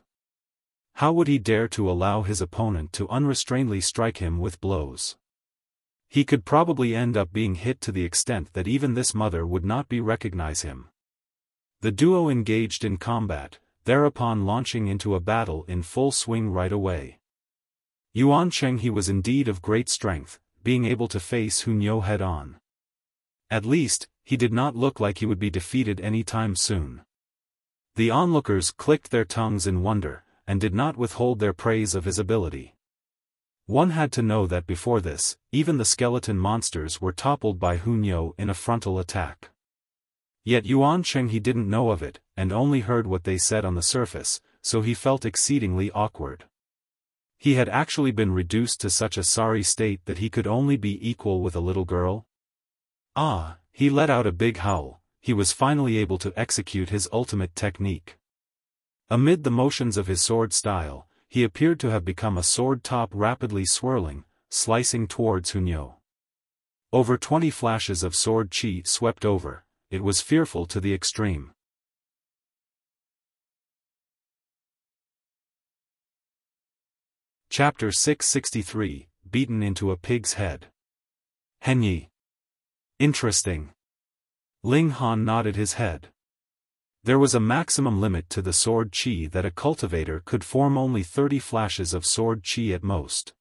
How would he dare to allow his opponent to unrestrainedly strike him with blows? He could probably end up being hit to the extent that even this mother would not recognize him. The duo engaged in combat, thereupon launching into a battle in full swing right away. Yuan Cheng he was indeed of great strength, being able to face Hu Niu head-on. At least, he did not look like he would be defeated any time soon. The onlookers clicked their tongues in wonder, and did not withhold their praise of his ability. One had to know that before this, even the skeleton monsters were toppled by Hu Niu in a frontal attack. Yet Yuan Cheng he didn't know of it, and only heard what they said on the surface, so he felt exceedingly awkward. He had actually been reduced to such a sorry state that he could only be equal with a little girl? Ah, he let out a big howl, he was finally able to execute his ultimate technique. Amid the motions of his sword style, he appeared to have become a sword top rapidly swirling, slicing towards Hu Niu. Over 20 flashes of sword chi swept over, it was fearful to the extreme. Chapter 663, Beaten into a Pig's Head. Henyi. Interesting. Ling Han nodded his head. There was a maximum limit to the sword chi that a cultivator could form only 30 flashes of sword chi at most.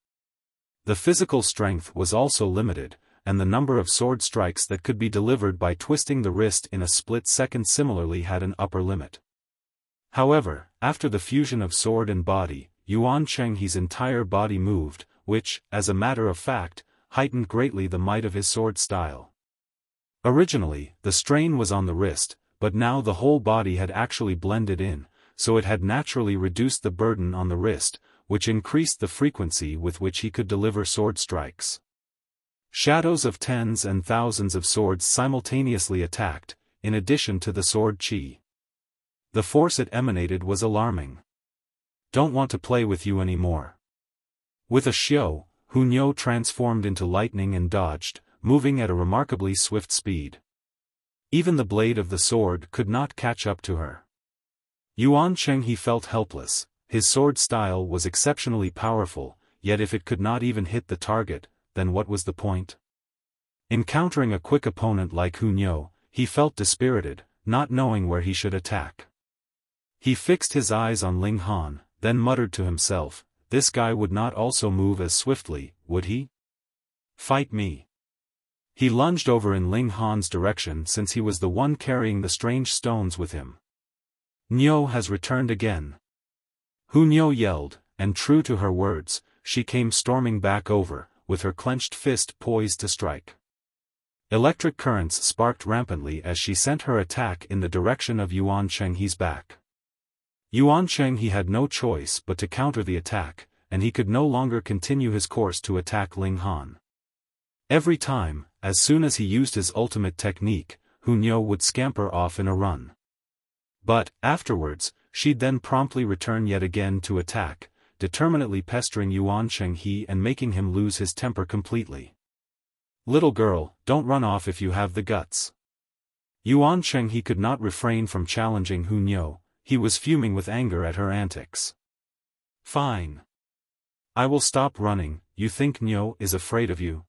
The physical strength was also limited, and the number of sword strikes that could be delivered by twisting the wrist in a split second similarly had an upper limit. However, after the fusion of sword and body, Yuan Cheng he's entire body moved, which, as a matter of fact, heightened greatly the might of his sword style. Originally, the strain was on the wrist, but now the whole body had actually blended in, so it had naturally reduced the burden on the wrist, which increased the frequency with which he could deliver sword strikes. Shadows of tens and thousands of swords simultaneously attacked, in addition to the sword chi. The force it emanated was alarming. Don't want to play with you anymore. With a xiao, Hu Niu transformed into lightning and dodged, moving at a remarkably swift speed. Even the blade of the sword could not catch up to her. Yuan Cheng he felt helpless, his sword style was exceptionally powerful, yet if it could not even hit the target, then what was the point? Encountering a quick opponent like Hu Niu, he felt dispirited, not knowing where he should attack. He fixed his eyes on Ling Han, then muttered to himself, this guy would not also move as swiftly, would he? Fight me. He lunged over in Ling Han's direction since he was the one carrying the strange stones with him. Niu has returned again. Hu Niu yelled, and true to her words, she came storming back over, with her clenched fist poised to strike. Electric currents sparked rampantly as she sent her attack in the direction of Yuan Cheng he's back. Yuan Cheng he had no choice but to counter the attack, and he could no longer continue his course to attack Ling Han. Every time, as soon as he used his ultimate technique, Hu Niu would scamper off in a run. But, afterwards, she'd then promptly return yet again to attack, determinately pestering Yuan Chenghe and making him lose his temper completely. "Little girl, don't run off if you have the guts." Yuan Chenghe could not refrain from challenging Hu Niu. He was fuming with anger at her antics. "Fine. I will stop running. You think Niu is afraid of you?"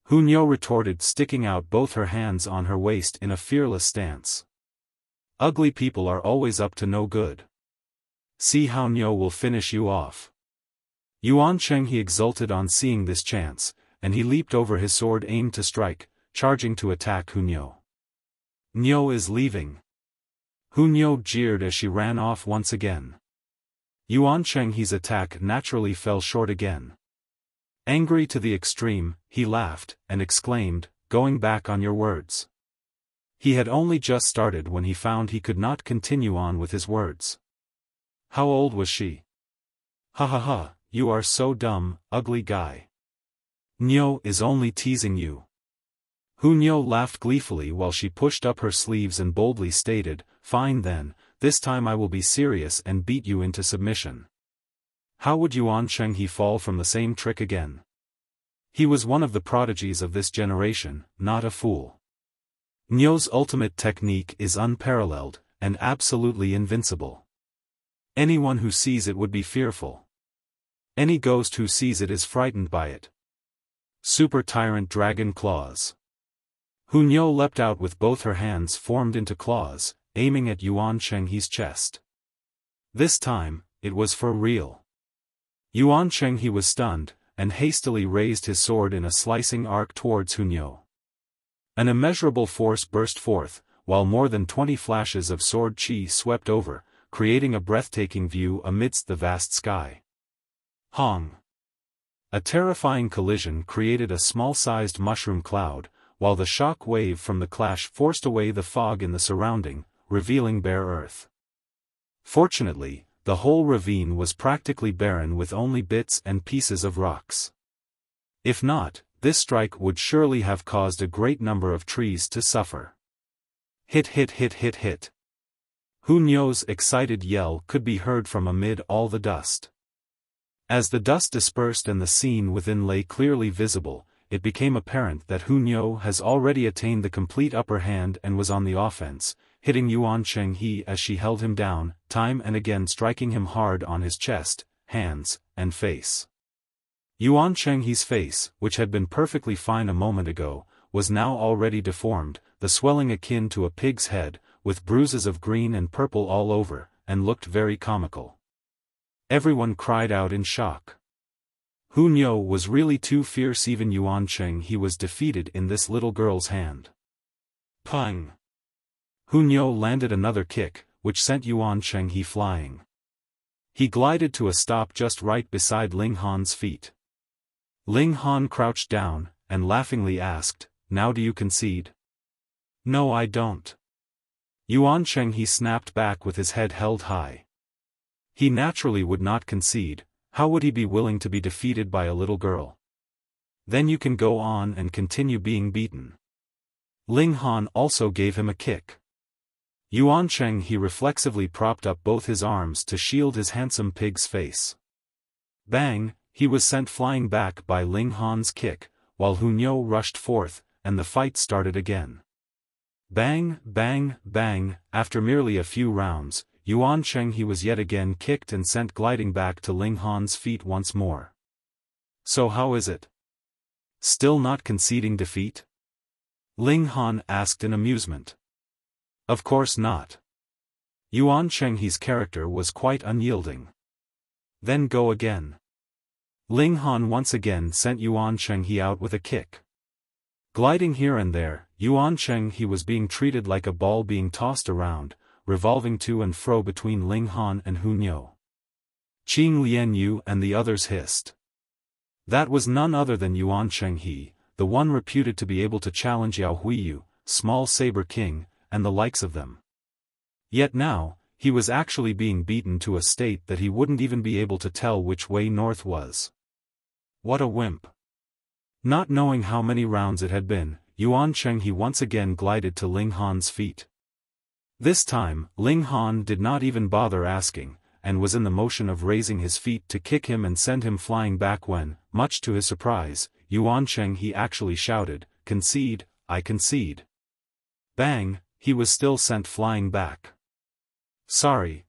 Hu Niu retorted, sticking out both her hands on her waist in a fearless stance. "Ugly people are always up to no good. See how Niu will finish you off." Yuan Chenghe exulted on seeing this chance, and he leaped over his sword aimed to strike, charging to attack Hu Niu. "Niu is leaving." Hu Niu jeered as she ran off once again. Yuan Chenghe's attack naturally fell short again. Angry to the extreme, he laughed, and exclaimed, "Going back on your words." He had only just started when he found he could not continue on with his words. How old was she? "Ha ha ha, you are so dumb, ugly guy. Niu is only teasing you." Hu Niu laughed gleefully while she pushed up her sleeves and boldly stated, "Fine then, this time I will be serious and beat you into submission." How would Yuan Chenghe fall from the same trick again? He was one of the prodigies of this generation, not a fool. Niu's ultimate technique is unparalleled, and absolutely invincible. Anyone who sees it would be fearful. Any ghost who sees it is frightened by it. Super Tyrant Dragon Claws. Hu Niu leapt out with both her hands formed into claws, aiming at Yuan Chenghe's chest. This time, it was for real. Yuan Chenghe was stunned, and hastily raised his sword in a slicing arc towards Hu Niu. An immeasurable force burst forth, while more than 20 flashes of sword chi swept over, creating a breathtaking view amidst the vast sky. Hong! A terrifying collision created a small-sized mushroom cloud, while the shock wave from the clash forced away the fog in the surrounding, revealing bare earth. Fortunately, the whole ravine was practically barren with only bits and pieces of rocks. If not, this strike would surely have caused a great number of trees to suffer. Hit hit hit hit hit. Hu Niu's excited yell could be heard from amid all the dust. As the dust dispersed and the scene within lay clearly visible, it became apparent that Hu Niu has already attained the complete upper hand and was on the offense, hitting Yuan Chenghe as she held him down, time and again striking him hard on his chest, hands, and face. Yuan Chenghe's face, which had been perfectly fine a moment ago, was now already deformed, the swelling akin to a pig's head, with bruises of green and purple all over, and looked very comical. Everyone cried out in shock. Hu Niu was really too fierce. Even Yuan Chenghe was defeated in this little girl's hand. Pang! Hu Niu landed another kick, which sent Yuan Chenghe flying. He glided to a stop just right beside Ling Han's feet. Ling Han crouched down, and laughingly asked, "Now do you concede?" "No, I don't." Yuan Chenghe snapped back with his head held high. He naturally would not concede. How would he be willing to be defeated by a little girl? "Then you can go on and continue being beaten." Ling Han also gave him a kick. Yuan Chenghe reflexively propped up both his arms to shield his handsome pig's face. Bang! He was sent flying back by Ling Han's kick, while Hu Niu rushed forth, and the fight started again. Bang, bang, bang! After merely a few rounds, Yuan Chenghe was yet again kicked and sent gliding back to Ling Han's feet once more. "So how is it? Still not conceding defeat?" Ling Han asked in amusement. "Of course not." Yuan Chenghe's character was quite unyielding. "Then go again." Ling Han once again sent Yuan Chenghe out with a kick. Gliding here and there, Yuan Chenghe was being treated like a ball being tossed around, revolving to and fro between Ling Han and Hu Niu. Qing Lian Yu and the others hissed. That was none other than Yuan Chenghe, the one reputed to be able to challenge Yao Huiyu, Small Saber King, and the likes of them. Yet now, he was actually being beaten to a state that he wouldn't even be able to tell which way north was. What a wimp. Not knowing how many rounds it had been, Yuan Chenghe once again glided to Ling Han's feet. This time, Ling Han did not even bother asking, and was in the motion of raising his feet to kick him and send him flying back when, much to his surprise, Yuan Cheng he actually shouted, "Concede, I concede." Bang, he was still sent flying back. Sorry.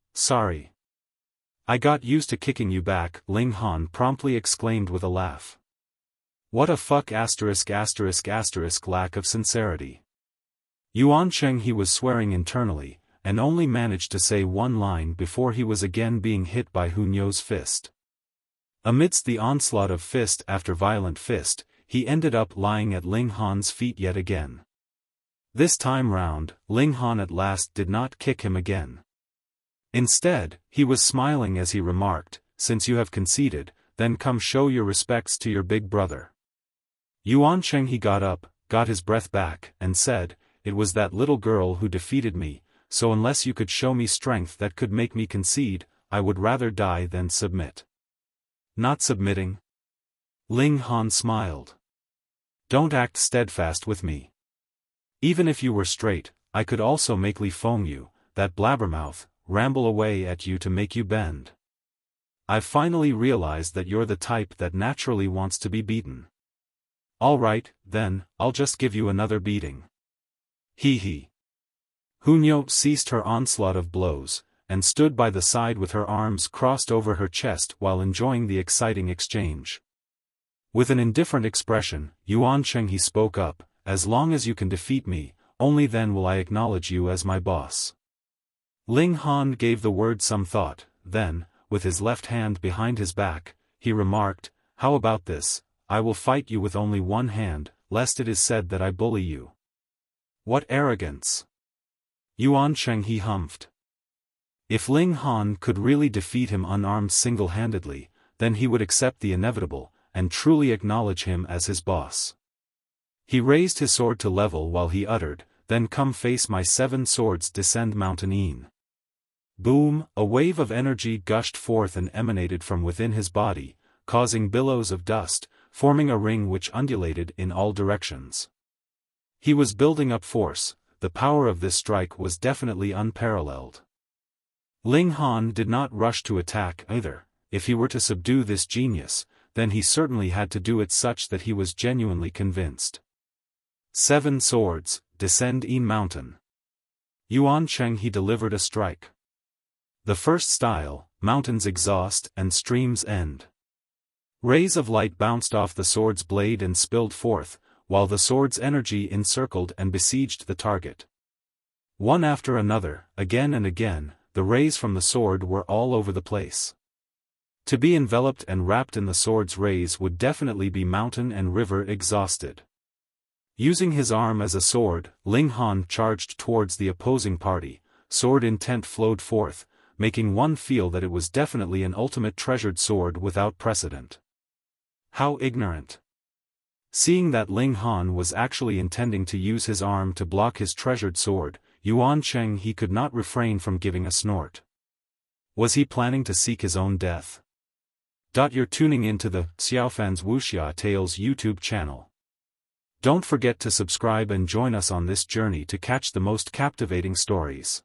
I got used to kicking you back, Ling Han promptly exclaimed with a laugh. What a fuck lack of sincerity. Yuan Cheng he was swearing internally, and only managed to say one line before he was again being hit by Hunyo's fist. Amidst the onslaught of fist after violent fist, he ended up lying at Ling Han's feet yet again. This time round, Ling Han at last did not kick him again. Instead, he was smiling as he remarked, "Since you have conceded, then come show your respects to your big brother." Yuan Cheng he got up, got his breath back, and said, "It was that little girl who defeated me, so unless you could show me strength that could make me concede, I would rather die than submit." Not submitting? Ling Han smiled. Don't act steadfast with me. Even if you were straight, I could also makely foam you, that blabbermouth, ramble away at you to make you bend. I've finally realized that you're the type that naturally wants to be beaten. Alright, then, I'll just give you another beating. Hee hee. Hunyo ceased her onslaught of blows, and stood by the side with her arms crossed over her chest while enjoying the exciting exchange. With an indifferent expression, Yuan Cheng he spoke up, "As long as you can defeat me, only then will I acknowledge you as my boss." Ling Han gave the word some thought, then, with his left hand behind his back, he remarked, "How about this? I will fight you with only one hand, lest it is said that I bully you." What arrogance! Yuan Cheng he humphed. If Ling Han could really defeat him unarmed single-handedly, then he would accept the inevitable, and truly acknowledge him as his boss. He raised his sword to level while he uttered, "Then come face my 7 swords descend mountain." Boom, a wave of energy gushed forth and emanated from within his body, causing billows of dust, forming a ring which undulated in all directions. He was building up force, the power of this strike was definitely unparalleled. Ling Han did not rush to attack either. If he were to subdue this genius, then he certainly had to do it such that he was genuinely convinced. 7 swords, descend mountain. Yuan Cheng he delivered a strike. The first style, mountains exhaust and streams end. Rays of light bounced off the sword's blade and spilled forth, while the sword's energy encircled and besieged the target. One after another, again and again, the rays from the sword were all over the place. To be enveloped and wrapped in the sword's rays would definitely be mountain and river exhausted. Using his arm as a sword, Ling Han charged towards the opposing party, sword intent flowed forth, making one feel that it was definitely an ultimate treasured sword without precedent. How ignorant! Seeing that Ling Han was actually intending to use his arm to block his treasured sword, Yuan Cheng he could not refrain from giving a snort. Was he planning to seek his own death? You're tuning into the Xiaofan's Wuxia Tales YouTube channel. Don't forget to subscribe and join us on this journey to catch the most captivating stories.